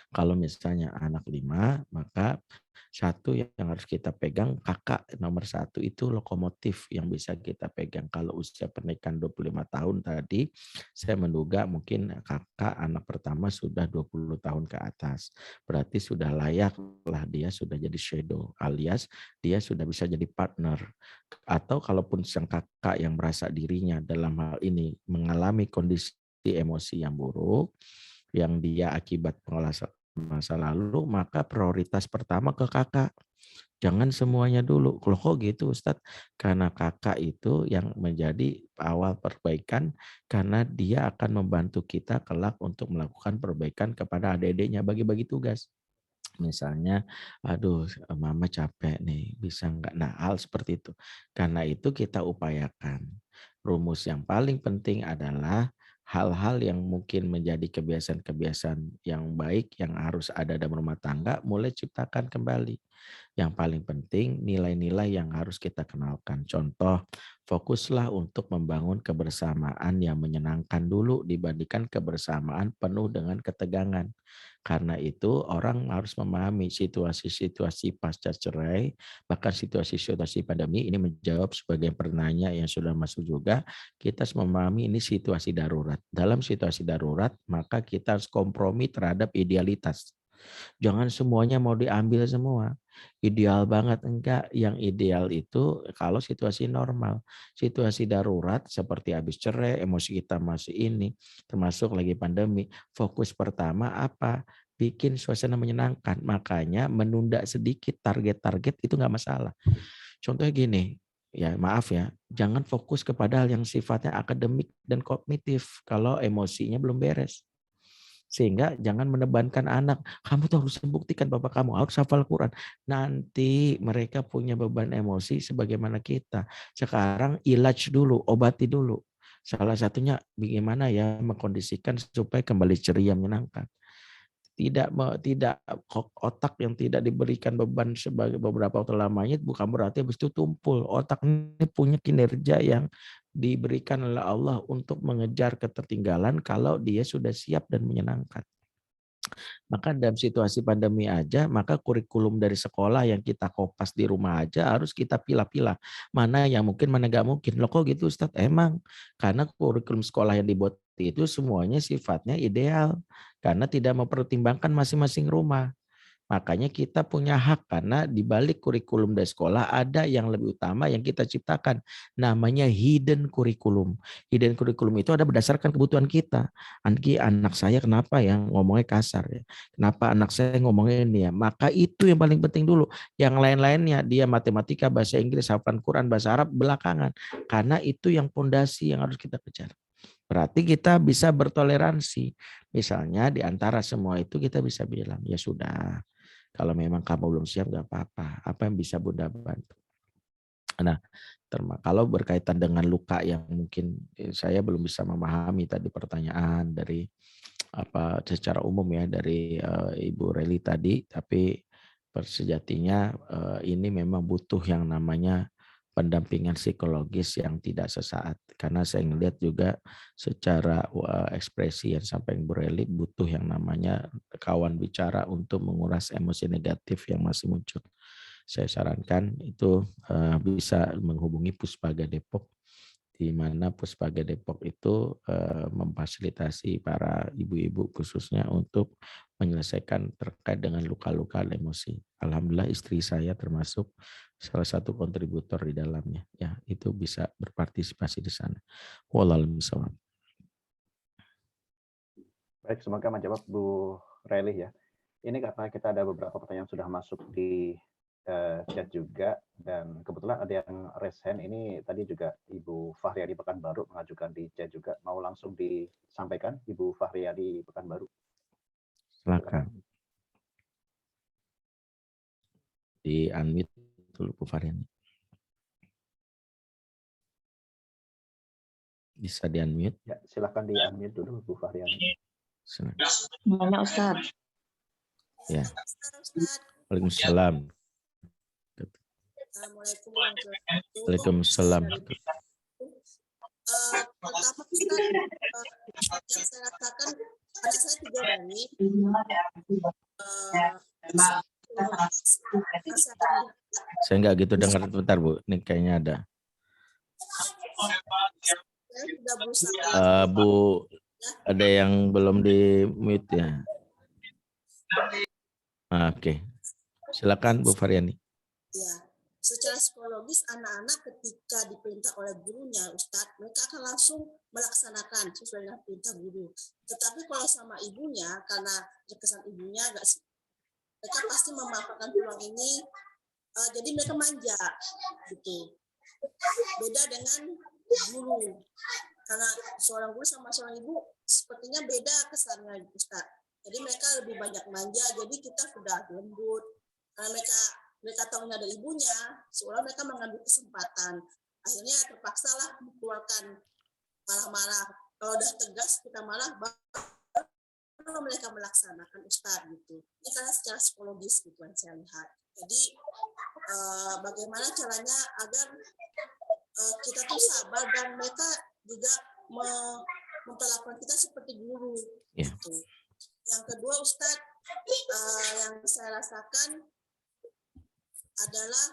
Kalau misalnya anak 5, maka satu yang harus kita pegang, kakak nomor 1 itu lokomotif yang bisa kita pegang. Kalau usia pernikahan 25 tahun tadi, saya menduga mungkin kakak anak pertama sudah 20 tahun ke atas. Berarti sudah layak lah dia sudah jadi shadow, alias dia sudah bisa jadi partner. Atau kalaupun sang kakak yang merasa dirinya dalam hal ini mengalami kondisi emosi yang buruk, yang dia akibat pengalaman masa lalu, maka prioritas pertama ke kakak. Jangan semuanya dulu. Loh kok gitu Ustadz? Karena kakak itu yang menjadi awal perbaikan, karena dia akan membantu kita kelak untuk melakukan perbaikan kepada adik-adiknya, bagi-bagi tugas. Misalnya, aduh mama capek nih, bisa enggak? Nah hal seperti itu. Karena itu kita upayakan. Rumus yang paling penting adalah hal-hal yang mungkin menjadi kebiasaan-kebiasaan yang baik yang harus ada dalam rumah tangga, mulai ciptakan kembali. Yang paling penting nilai-nilai yang harus kita kenalkan. Contoh, fokuslah untuk membangun kebersamaan yang menyenangkan dulu dibandingkan kebersamaan penuh dengan ketegangan. Karena itu orang harus memahami situasi-situasi pasca cerai, bahkan situasi-situasi pandemi. Ini menjawab sebagai penanya yang sudah masuk juga, kita harus memahami ini situasi darurat. Dalam situasi darurat, maka kita harus kompromi terhadap idealitas. Jangan semuanya mau diambil semua. Ideal banget enggak. Yang ideal itu kalau situasi normal. Situasi darurat seperti habis cerai, emosi kita masih ini, termasuk lagi pandemi. Fokus pertama apa? Bikin suasana menyenangkan. Makanya menunda sedikit target-target itu enggak masalah. Contohnya gini, ya maaf ya, jangan fokus kepada hal yang sifatnya akademik dan kognitif kalau emosinya belum beres. Sehingga jangan menebankan anak, kamu tuh harus membuktikan bapak kamu harus hafal Quran. Nanti mereka punya beban emosi sebagaimana kita. Sekarang ilaj dulu, obati dulu. Salah satunya bagaimana ya mengkondisikan supaya kembali ceria menyenangkan. Tidak otak yang tidak diberikan beban sebagai beberapa waktu lamanya bukan berarti habis itu tumpul. Otak ini punya kinerja yang diberikan oleh Allah untuk mengejar ketertinggalan kalau dia sudah siap dan menyenangkan. Maka dalam situasi pandemi aja, maka kurikulum dari sekolah yang kita kopas di rumah aja harus kita pilah-pilah. Mana yang mungkin, mana nggak mungkin. Loh kok gitu Ustadz? Emang, karena kurikulum sekolah yang dibuat itu semuanya sifatnya ideal. Karena tidak mempertimbangkan masing-masing rumah. Makanya kita punya hak karena di balik kurikulum dari sekolah ada yang lebih utama yang kita ciptakan. Namanya hidden curriculum. Hidden curriculum itu ada berdasarkan kebutuhan kita. Anak saya kenapa ya ngomongnya kasar ya? Kenapa anak saya ngomongnya ini ya? Maka itu yang paling penting dulu. Yang lain-lainnya dia matematika, bahasa Inggris, hafalan Quran, bahasa Arab belakangan. Karena itu yang fondasi yang harus kita kejar. Berarti kita bisa bertoleransi. Misalnya di antara semua itu kita bisa bilang, ya sudah. Kalau memang kamu belum siap gak apa-apa. Apa yang bisa Bunda bantu? Nah, kalau berkaitan dengan luka yang mungkin saya belum bisa memahami tadi pertanyaan dari apa secara umum ya dari Ibu Reli tadi, tapi sejatinya ini memang butuh yang namanya pendampingan psikologis yang tidak sesaat. Karena saya ngelihat juga secara ekspresi yang sampai Bu Reli butuh yang namanya kawan bicara untuk menguras emosi negatif yang masih muncul. Saya sarankan itu bisa menghubungi Puspaga Depok, di mana Puspaga Depok itu memfasilitasi para ibu-ibu khususnya untuk menyelesaikan terkait dengan luka-luka emosi. Alhamdulillah istri saya termasuk salah satu kontributor di dalamnya. Ya, itu bisa berpartisipasi di sana. Wallahu a'lam. Baik, semoga menjawab Bu Reli ya. Ini karena kita ada beberapa pertanyaan sudah masuk di chat juga, dan kebetulan ada yang raise hand ini tadi juga Ibu Fahriadi Pekanbaru mengajukan di chat juga. Mau langsung disampaikan Ibu Fahriadi Pekanbaru? Silakan. Di unmute dulu Bu Fahriadi. Bisa di unmute? Ya, silakan di unmute dulu Bu Fahriadi. Silakan. Mana Ustaz? Ya. Waalaikumsalam. Waalaikumsalam. Pertama Ustaz, yang saya rasakan Anak saya 3 berani. Saya nggak gitu dengar, bentar Bu. Ini kayaknya ada. Bu, ada yang belum di mute ya. Oke. Silakan Bu Faryani. Ya, secara psikologis anak-anak ketika diperintah oleh gurunya, Ustadz, mereka akan langsung melaksanakan sesuai dengan perintah guru. Tetapi kalau sama ibunya, karena kesan ibunya mereka pasti memanfaatkan peluang ini, jadi mereka manja, gitu. Beda dengan guru, karena seorang guru sama seorang ibu sepertinya beda kesannya, Ustadz. Jadi mereka lebih banyak manja, jadi kita sudah lembut. Karena mereka tahunya dari ibunya, seolah mereka mengambil kesempatan. Akhirnya terpaksalah mengeluarkan marah-marah. Kalau udah tegas kita marah, baru mereka melaksanakan, Ustadz, gitu. Ini karena secara psikologis gitu yang saya lihat. Jadi bagaimana caranya agar kita tuh sabar dan mereka juga memperlakukan kita seperti guru. Yeah. Gitu. Yang kedua, Ustadz, yang saya rasakan adalah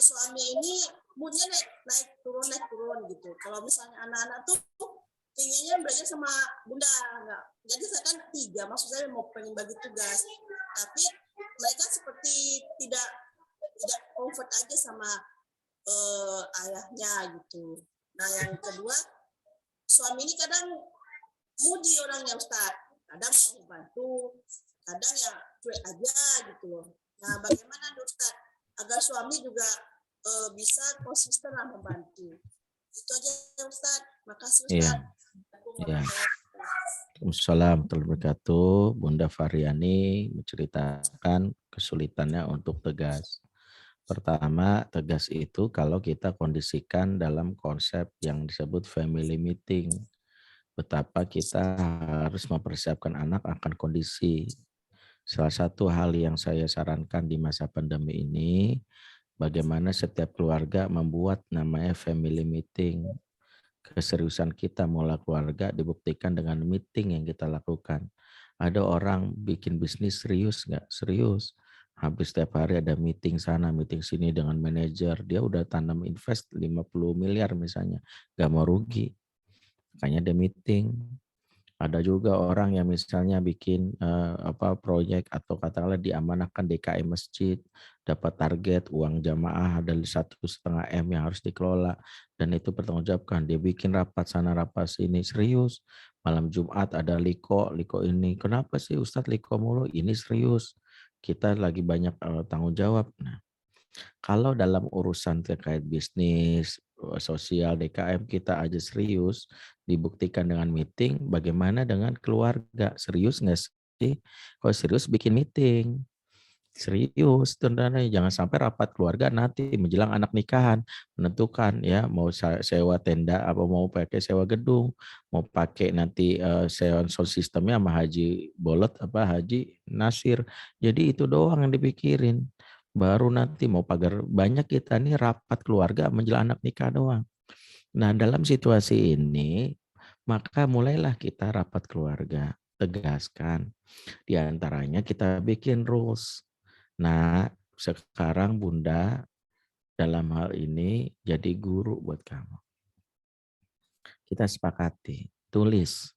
suami ini moodnya naik turun gitu. Kalau misalnya anak-anak tuh inginnya belajar sama bunda, enggak. Jadi saya kan 3, maksud saya mau pengen bagi tugas, tapi mereka seperti tidak comfort aja sama ayahnya gitu. Nah yang kedua, suami ini kadang moody orangnya, Ustadz. Kadang mau bantu, kadang ya cuek aja gitu loh. Nah bagaimana Ustadz agar suami juga bisa konsisten lah membantu. Itu aja Ustadz. Makasih Ustadz. Ya. Assalamualaikum warahmatullahi wabarakatuh. Bunda Faryani menceritakan kesulitannya untuk tegas. Pertama, tegas itu kalau kita kondisikan dalam konsep yang disebut family meeting. Betapa kita harus mempersiapkan anak akan kondisi. Salah satu hal yang saya sarankan di masa pandemi ini, bagaimana setiap keluarga membuat namanya family meeting. Keseriusan kita mulai keluarga dibuktikan dengan meeting yang kita lakukan. Ada orang bikin bisnis serius nggak? Serius. Hampir setiap hari ada meeting sana, meeting sini dengan manajer. Dia udah tanam invest 50 miliar misalnya. Nggak mau rugi. Makanya ada meeting. Ada juga orang yang misalnya bikin proyek atau katakanlah diamanahkan DKM masjid, dapat target uang jamaah ada 1,5 M yang harus dikelola dan itu bertanggungjawabkan. Dia bikin rapat sana rapat sini, serius. Malam Jumat ada liko ini. Kenapa sih Ustadz liko mulu? Ini serius. Kita lagi banyak tanggung jawab. Nah, kalau dalam urusan terkait bisnis, sosial, DKM kita aja serius, dibuktikan dengan meeting, bagaimana dengan keluarga? Serius nggak sih? Kalau serius bikin meeting. Serius, tentunya jangan sampai rapat keluarga nanti menjelang anak nikahan menentukan ya mau sewa tenda apa mau pakai sewa gedung, mau pakai nanti sewa sound sistemnya sama Haji Bolot apa Haji Nasir. Jadi itu doang yang dipikirin. Baru nanti mau pagar banyak kita nih rapat keluarga menjelang anak nikah doang. Nah dalam situasi ini maka mulailah kita rapat keluarga, tegaskan. Di antaranya kita bikin rules. Nah, sekarang Bunda dalam hal ini jadi guru buat kamu. Kita sepakati, tulis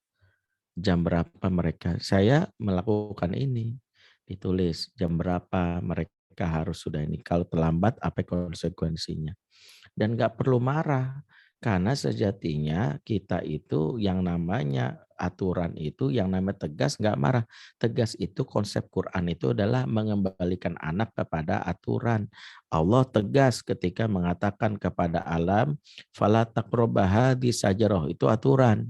jam berapa mereka, saya melakukan ini, ditulis jam berapa mereka harus sudah ini. Kalau terlambat, apa konsekuensinya? Dan nggak perlu marah, karena sejatinya kita itu yang namanya aturan itu, yang namanya tegas nggak marah. Tegas itu konsep Quran itu adalah mengembalikan anak kepada aturan. Allah tegas ketika mengatakan kepada alam, fala taqrabah hadhihi sajarah, itu aturan.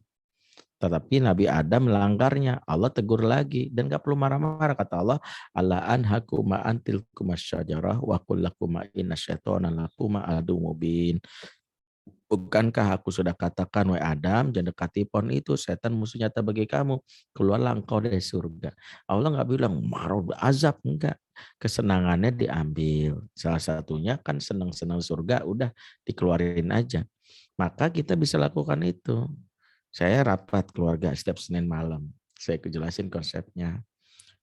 Tetapi Nabi Adam melanggarnya, Allah tegur lagi dan gak perlu marah-marah. Kata Allah, Allah anhakuma antil kumasyajarah wa kullakuma inna syaitana lakuma adu mubin. Bukankah aku sudah katakan, wahai Adam, jangan dekati pohon itu, setan musuh nyata bagi kamu, keluarlah engkau dari surga. Allah nggak bilang marah azab, enggak. Kesenangannya diambil. Salah satunya kan senang-senang surga, udah dikeluarin aja. Maka kita bisa lakukan itu. Saya rapat keluarga setiap Senin malam. Saya kejelasin konsepnya.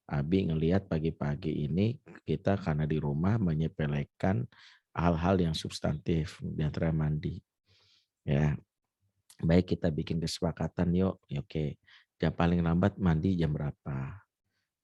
Abi ngelihat pagi-pagi ini kita karena di rumah menyepelekan hal-hal yang substantif di antara mandi. Ya, baik kita bikin kesepakatan yuk, oke. Jam paling lambat mandi jam berapa?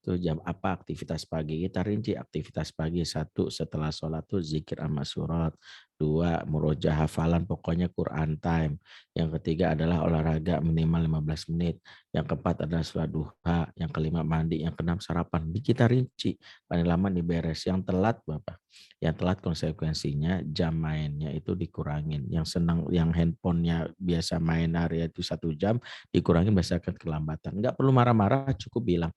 Tuh jam apa aktivitas pagi, kita rinci aktivitas pagi. 1, setelah sholat tuh zikir sama surat. 2, murojaah hafalan, pokoknya Quran time. Yang ketiga adalah olahraga minimal 15 menit. Yang keempat adalah sholat duha. Yang kelima mandi. Yang keenam sarapan. Kita rinci paling lama diberes. Yang telat Bapak, yang telat konsekuensinya jam mainnya itu dikurangin. Yang senang, yang handphonenya biasa main hari itu 1 jam, dikurangin berdasarkan kelambatan. Enggak perlu marah-marah, cukup bilang,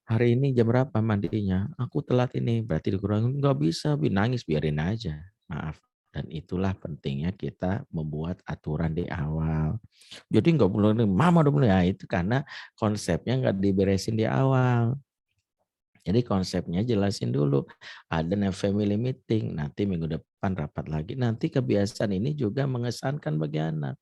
hari ini jam berapa mandinya? Aku telat ini, berarti dikurangin. Nggak bisa, nangis biarin aja. Maaf. Dan itulah pentingnya kita membuat aturan di awal. Jadi nggak boleh, mama udah boleh. Ya, itu karena konsepnya nggak diberesin di awal. Jadi konsepnya jelasin dulu. Ada family meeting, nanti minggu depan rapat lagi. Nanti kebiasaan ini juga mengesankan bagi anak.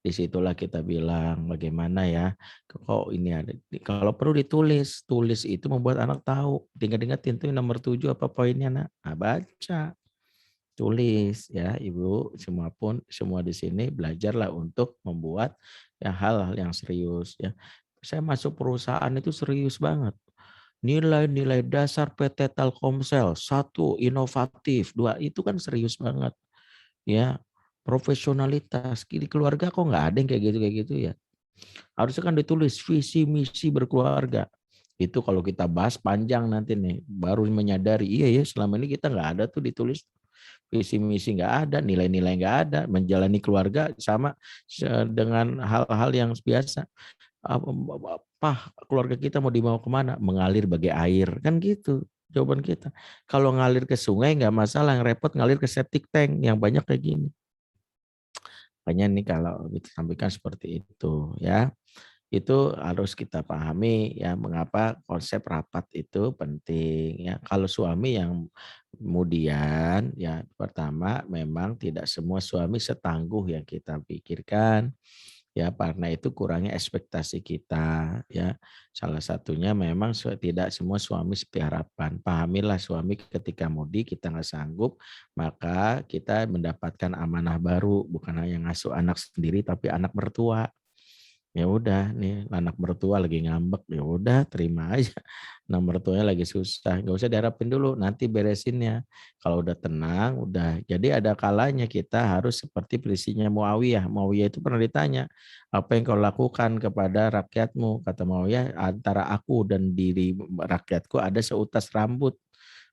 Disitulah kita bilang bagaimana ya, kok ini ada, kalau perlu ditulis, tulis itu membuat anak tahu. Ingat-ingatin tuh nomor 7 apa poinnya nak, nah, baca, tulis ya Ibu, semua di sini belajarlah untuk membuat ya hal-hal yang serius ya. Saya masuk perusahaan itu serius banget. Nilai-nilai dasar PT Telkomsel, 1 inovatif, 2 itu kan serius banget ya. Profesionalitas di keluarga kok nggak ada yang kayak gitu ya. Harusnya kan ditulis visi misi berkeluarga. Itu kalau kita bahas panjang nanti nih, baru menyadari iya ya selama ini kita nggak ada tuh ditulis visi misi, nggak ada, nilai-nilai nggak ada, menjalani keluarga sama dengan hal-hal yang biasa. Apa keluarga kita mau dibawa kemana? Mengalir bagai air kan gitu jawaban kita. Kalau ngalir ke sungai nggak masalah, yang repot ngalir ke septic tank yang banyak kayak gini. Makanya nih kalau disampaikan seperti itu ya, itu harus kita pahami ya mengapa konsep rapat itu penting ya. Kalau suami yang kemudian ya pertama memang tidak semua suami setangguh yang kita pikirkan. Ya, karena itu kurangnya ekspektasi kita ya. Salah satunya memang tidak semua suami seperti harapan. Pahamilah suami ketika mudik kita nggak sanggup, maka kita mendapatkan amanah baru, bukan hanya ngasuh anak sendiri tapi anak mertua. Ya udah nih anak mertua lagi ngambek, ya udah terima aja. Anak mertuanya lagi susah, nggak usah diharapin dulu, nanti beresinnya. Kalau udah tenang, udah. Jadi ada kalanya kita harus seperti prinsipnya Muawiyah. Muawiyah itu pernah ditanya, apa yang kau lakukan kepada rakyatmu? Kata Muawiyah, antara aku dan diri rakyatku ada seutas rambut.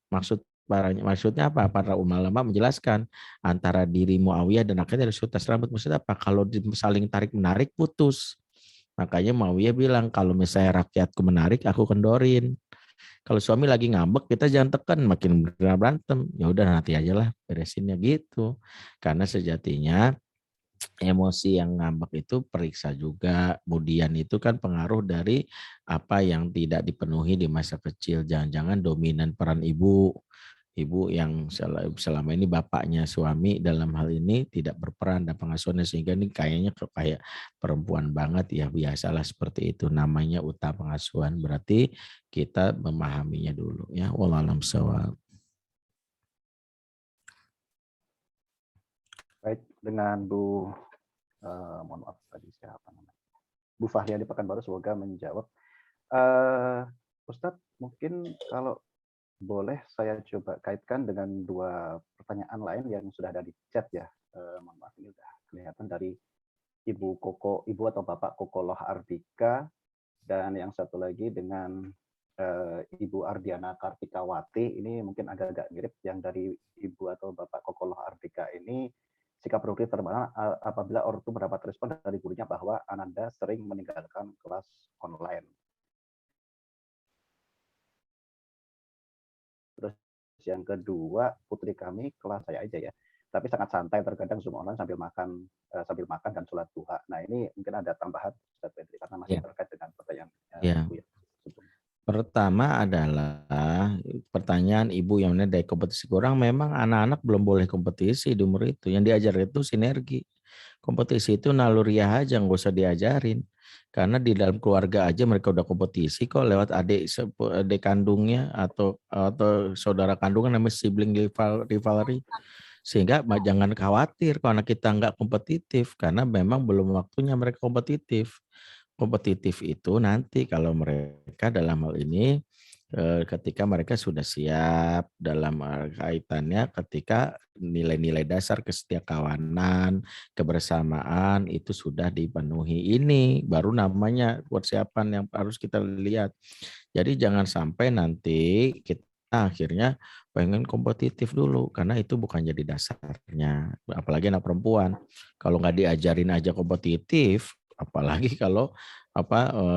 Maksudnya apa? Para ulama menjelaskan antara diri Muawiyah dan rakyatnya ada seutas rambut. Maksudnya apa? Kalau saling tarik menarik putus. Makanya Muawiyah bilang kalau misalnya rakyatku menarik aku kendorin. Kalau suami lagi ngambek kita jangan tekan, makin berantem. Ya udah nanti aja lah beresinnya gitu. Karena sejatinya emosi yang ngambek itu periksa juga. Kemudian itu kan pengaruh dari apa yang tidak dipenuhi di masa kecil. Jangan-jangan dominan peran ibu. Ibu yang selama ini bapaknya suami dalam hal ini tidak berperan dan pengasuhannya, sehingga ini kayaknya kayak perempuan banget ya, biasalah seperti itu, namanya utama pengasuhan, berarti kita memahaminya dulu ya. Wallahualam shawab. Baik, dengan mohon maaf tadi siapa namanya, Bu Fahria di Pekanbaru, semoga menjawab. Ustadz, mungkin kalau boleh saya coba kaitkan dengan 2 pertanyaan lain yang sudah ada di chat ya. Mohon maaf, ini sudah kelihatan dari Ibu atau Bapak Kokoloh Ardika, dan yang satu lagi dengan Ibu Ardiana Kartikawati. Ini mungkin agak-agak mirip. Yang dari Ibu atau Bapak Kokoloh Ardika ini, sikap produktif terbaik apabila ortu mendapat respon dari gurunya bahwa Ananda sering meninggalkan kelas online. Terus yang kedua, putri kami kelas saya aja ya, tapi sangat santai, terkadang Zoom online sambil makan dan sholat duha. Nah ini mungkin ada tambahan Ustaz Pedri karena masih terkait dengan pertanyaan Ibu ya. Pertama adalah pertanyaan Ibu yang dari kompetisi kurang, memang anak-anak belum boleh kompetisi di umur itu. Yang diajar itu sinergi. Kompetisi itu naluriah aja, nggak usah diajarin. Karena di dalam keluarga aja mereka udah kompetisi kok lewat adik kandungnya atau saudara kandungan, namanya sibling rivalry. Sehingga jangan khawatir kalau anak kita nggak kompetitif, karena memang belum waktunya mereka kompetitif. Kompetitif itu nanti kalau mereka dalam hal ini ketika mereka sudah siap dalam kaitannya ketika nilai-nilai dasar kesetiakawanan, kebersamaan itu sudah dipenuhi, ini baru namanya persiapan yang harus kita lihat. Jadi jangan sampai nanti kita akhirnya pengen kompetitif dulu, karena itu bukan jadi dasarnya. Apalagi anak perempuan, kalau nggak diajarin aja kompetitif, apalagi kalau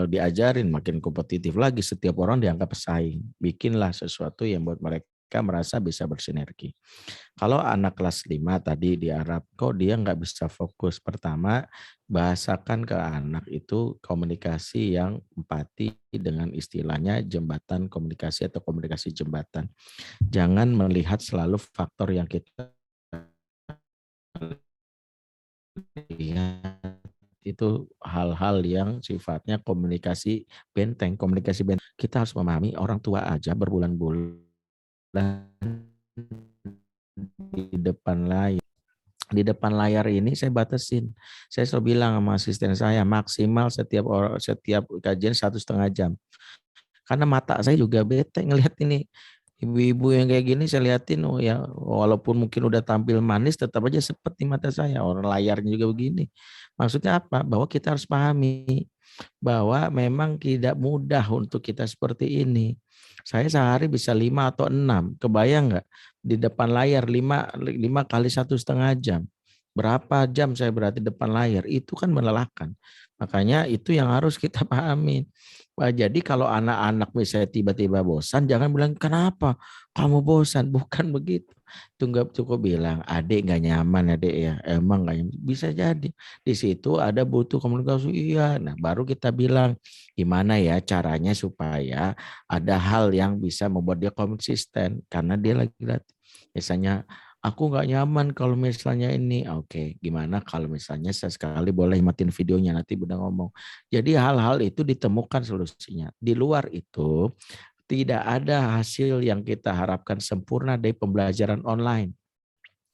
diajarin makin kompetitif lagi, setiap orang dianggap pesaing. Bikinlah sesuatu yang buat mereka merasa bisa bersinergi. Kalau anak kelas 5 tadi di Arab, kok dia nggak bisa fokus? Pertama, bahasakan ke anak itu komunikasi yang empati dengan istilahnya jembatan komunikasi atau komunikasi jembatan. Jangan melihat selalu faktor yang kita lihat itu hal-hal yang sifatnya komunikasi benteng. Kita harus memahami orang tua aja berbulan-bulan di depan layar ini saya batasin. Saya selalu bilang sama asisten saya maksimal setiap kajian 1,5 jam. Karena mata saya juga bete ngelihat ini. Ibu-ibu yang kayak gini saya liatin, oh ya walaupun mungkin udah tampil manis tetap aja sepet di mata saya. Orang layarnya juga begini. Maksudnya apa? Bahwa kita harus pahami bahwa memang tidak mudah untuk kita seperti ini. Saya sehari bisa 5 atau 6. Kebayang nggak? Di depan layar 5 kali 1,5 jam. Berapa jam saya berarti depan layar? Itu kan melelahkan. Makanya itu yang harus kita pahami. Jadi kalau anak-anak misalnya tiba-tiba bosan, jangan bilang kenapa kamu bosan, bukan begitu. Itu nggak cukup bilang adik nggak nyaman adik ya, emang nggak nyaman. Bisa jadi di situ ada butuh komunikasi, iya. Nah baru kita bilang gimana ya caranya supaya ada hal yang bisa membuat dia konsisten, karena dia lagi latih. Misalnya aku nggak nyaman kalau misalnya ini. Oke, gimana kalau misalnya sesekali boleh matiin videonya, nanti Bunda ngomong. Jadi hal-hal itu ditemukan solusinya. Di luar itu tidak ada hasil yang kita harapkan sempurna dari pembelajaran online.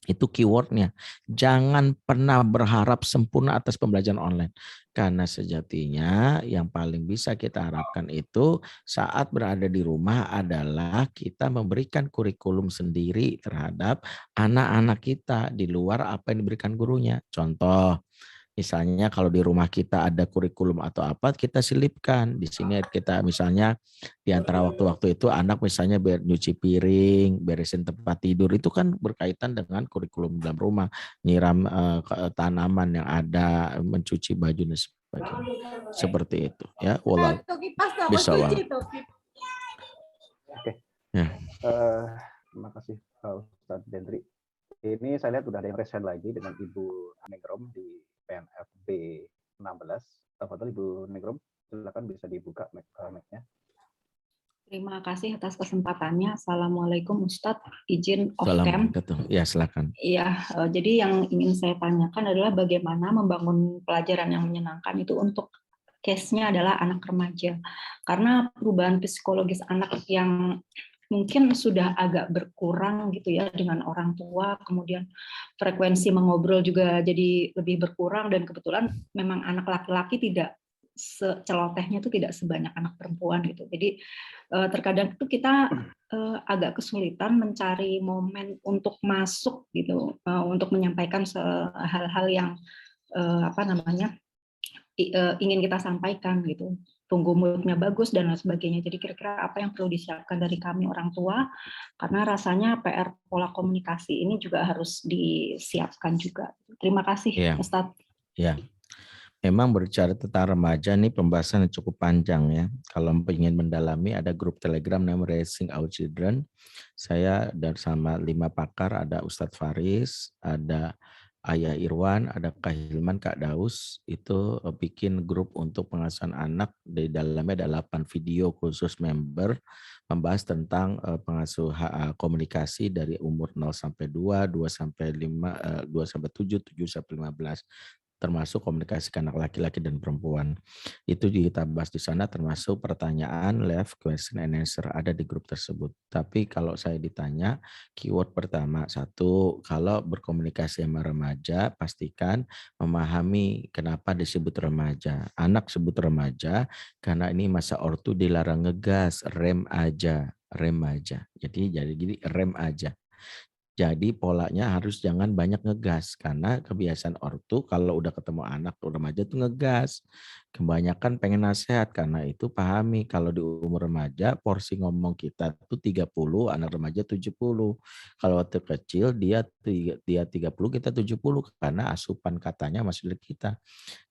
Itu keywordnya. Jangan pernah berharap sempurna atas pembelajaran online. Karena sejatinya yang paling bisa kita harapkan itu saat berada di rumah adalah kita memberikan kurikulum sendiri terhadap anak-anak kita di luar apa yang diberikan gurunya. Contoh, misalnya kalau di rumah kita ada kurikulum atau apa, kita selipkan. Di sini kita misalnya di antara waktu-waktu itu anak misalnya nyuci piring, beresin tempat tidur, itu kan berkaitan dengan kurikulum dalam rumah, nyiram tanaman yang ada, mencuci baju dan sebagainya. Seperti itu ya. Wallah. Bisa banget. Oke. Ya. Terima kasih Ustadz Dendri. Ini saya lihat sudah ada yang resen lagi dengan Ibu Negrom di PNFB 16. Tafadhol Ibu Negrom, silakan bisa dibuka mic-nya. Terima kasih atas kesempatannya. Assalamualaikum Ustadz, izin off-cam. Ya, silakan. Iya, jadi yang ingin saya tanyakan adalah bagaimana membangun pelajaran yang menyenangkan itu untuk case-nya adalah anak remaja. Karena perubahan psikologis anak yang mungkin sudah agak berkurang gitu ya dengan orang tua, kemudian frekuensi mengobrol juga jadi lebih berkurang, dan kebetulan memang anak laki-laki tidak celotehnya itu tidak sebanyak anak perempuan gitu. Jadi terkadang itu kita agak kesulitan mencari momen untuk masuk gitu, untuk menyampaikan hal-hal yang ingin kita sampaikan gitu. Tunggu moodnya bagus dan lain sebagainya. Jadi kira-kira apa yang perlu disiapkan dari kami orang tua, karena rasanya PR pola komunikasi ini juga harus disiapkan juga. Terima kasih, ya. Ustadz. Ya, memang berbicara tentang remaja ini pembahasan yang cukup panjang ya. Kalau ingin mendalami ada grup Telegram namanya Raising Our Children. Saya dan sama 5 pakar, ada Ustadz Faris, ada Ayah Irwan, ada Kak Hilman, Kak Daus, itu bikin grup untuk pengasuhan anak. Di dalamnya ada 8 video khusus member membahas tentang pengasuh komunikasi dari umur 0 sampai 2, 2 sampai 5, 2 sampai 7, 7 sampai 15. Termasuk komunikasi ke anak laki-laki dan perempuan. Itu kita bahas di sana, termasuk pertanyaan, live question and answer ada di grup tersebut. Tapi kalau saya ditanya, keyword pertama, satu, kalau berkomunikasi sama remaja, pastikan memahami kenapa disebut remaja. Anak sebut remaja karena ini masa ortu dilarang ngegas, rem aja. Jadi rem aja. Jadi polanya harus jangan banyak ngegas karena kebiasaan ortu kalau udah ketemu anak remaja tuh ngegas. Kebanyakan pengen nasihat karena itu pahami kalau di umur remaja porsi ngomong kita tuh 30, anak remaja 70. Kalau waktu kecil dia 30 kita 70 karena asupan katanya masih dari kita.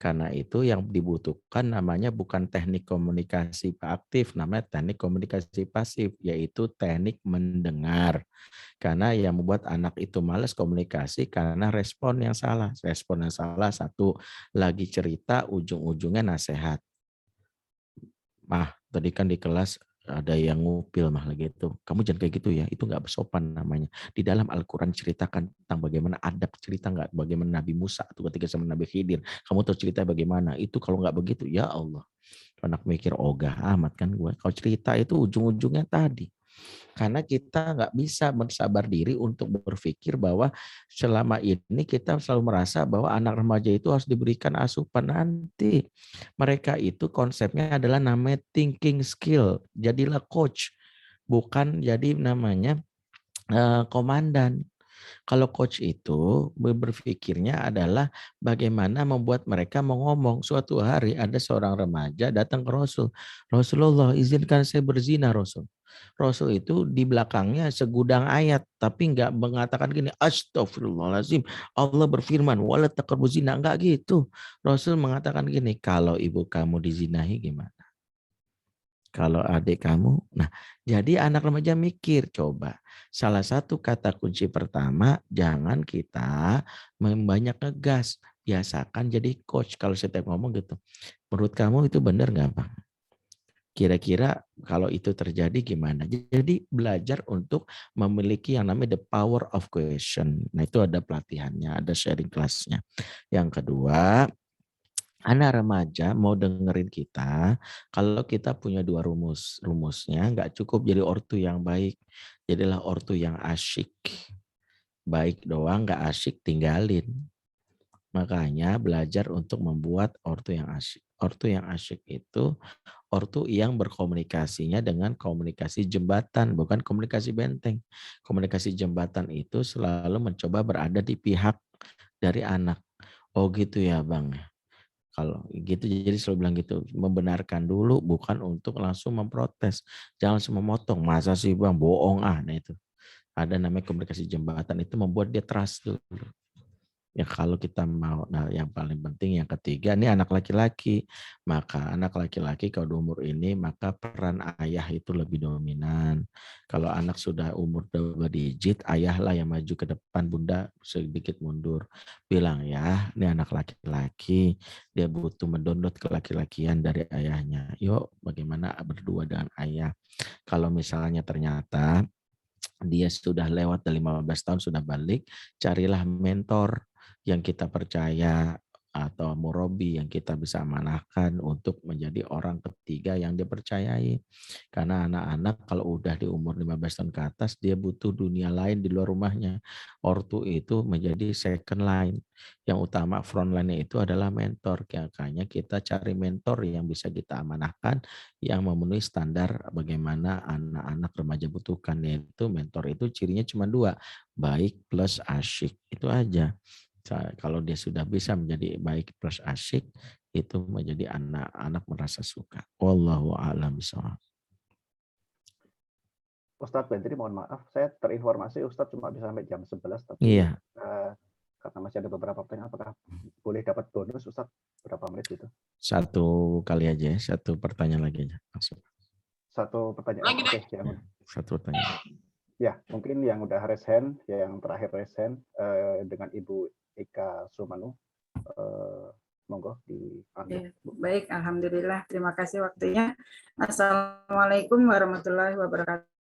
Karena itu yang dibutuhkan namanya bukan teknik komunikasi aktif, namanya teknik komunikasi pasif, yaitu teknik mendengar. Karena yang membuat anak itu malas komunikasi karena respon yang salah. Respon yang salah, satu, lagi cerita ujung-ujungnya nasihat. Mah, tadi kan di kelas ada yang ngupil mah lagi itu. Kamu jangan kayak gitu ya, itu nggak bersopan namanya. Di dalam Al-Quran ceritakan tentang bagaimana adab, cerita nggak bagaimana Nabi Musa atau ketika sama Nabi Khidir. Kamu tahu cerita bagaimana? Itu kalau nggak begitu, ya Allah. Anak mikir ogah amat kan gue. Kalau cerita itu ujung-ujungnya tadi. Karena kita nggak bisa bersabar diri untuk berpikir bahwa selama ini kita selalu merasa bahwa anak remaja itu harus diberikan asupan nanti. Mereka itu konsepnya adalah namanya thinking skill. Jadilah coach, bukan jadi namanya komandan. Kalau coach itu berpikirnya adalah bagaimana membuat mereka mau ngomong. Suatu hari ada seorang remaja datang ke Rasul. Rasulullah, izinkan saya berzina, Rasul. Rasul itu di belakangnya segudang ayat, tapi nggak mengatakan gini, astagfirullahaladzim, Allah berfirman, wala taqrabu zina, enggak gitu. Rasul mengatakan gini, kalau ibu kamu dizinahi gimana? Kalau adik kamu, nah jadi anak remaja mikir, coba. Salah satu kata kunci pertama, jangan kita banyak ngegas. Biasakan jadi coach kalau setiap ngomong gitu. Menurut kamu itu benar nggak Bang? Kira-kira kalau itu terjadi gimana? Jadi belajar untuk memiliki yang namanya the power of question. Nah itu ada pelatihannya, ada sharing kelasnya. Yang kedua, anak remaja mau dengerin kita, kalau kita punya dua rumusnya nggak cukup jadi ortu yang baik, jadilah ortu yang asyik. Baik doang nggak asyik tinggalin. Makanya belajar untuk membuat ortu yang asyik. Ortu yang asyik itu ortu yang berkomunikasinya dengan komunikasi jembatan, bukan komunikasi benteng. Komunikasi jembatan itu selalu mencoba berada di pihak dari anak. Oh gitu ya Bang. Kalau gitu jadi selalu bilang gitu, membenarkan dulu bukan untuk langsung memprotes. Jangan langsung memotong, masa sih Bang bohong nah itu. Ada namanya komunikasi jembatan itu membuat dia trust dulu. Ya kalau kita mau, nah yang paling penting yang ketiga, ini anak laki-laki. Maka anak laki-laki kalau di umur ini, maka peran ayah itu lebih dominan. Kalau anak sudah umur double digit, ayahlah yang maju ke depan, bunda sedikit mundur. Bilang ya, ini anak laki-laki, dia butuh mendownload kelaki-lakian dari ayahnya. Yuk bagaimana berdua dengan ayah. Kalau misalnya ternyata dia sudah lewat dari 15 tahun, sudah balik, carilah mentor yang kita percaya atau murabi yang kita bisa amanahkan untuk menjadi orang ketiga yang dipercayai. Karena anak-anak kalau udah di umur 15 tahun ke atas, dia butuh dunia lain di luar rumahnya. Ortu itu menjadi second line. Yang utama front line-nya itu adalah mentor. Makanya kita cari mentor yang bisa kita amanahkan, yang memenuhi standar bagaimana anak-anak remaja butuhkan. Yaitu mentor itu cirinya cuma dua, baik plus asyik. Itu aja. Kalau dia sudah bisa menjadi baik plus asyik, itu menjadi anak-anak merasa suka. Wallahu a'lam bishawab. Ustadz Bentri, mohon maaf, saya terinformasi Ustadz cuma bisa sampai jam 11, tapi Iya. Karena masih ada beberapa pertanyaan, apakah boleh dapat bonus Ustadz berapa menit gitu? Satu kali aja, satu pertanyaan lagi aja. Langsung. Satu pertanyaan. Oke, Satu pertanyaan. Ya, mungkin yang udah raise hand, yang terakhir raise hand dengan Ibu Ika Sumanu. Monggo di Baik, alhamdulillah. Terima kasih waktunya. Assalamualaikum warahmatullahi wabarakatuh.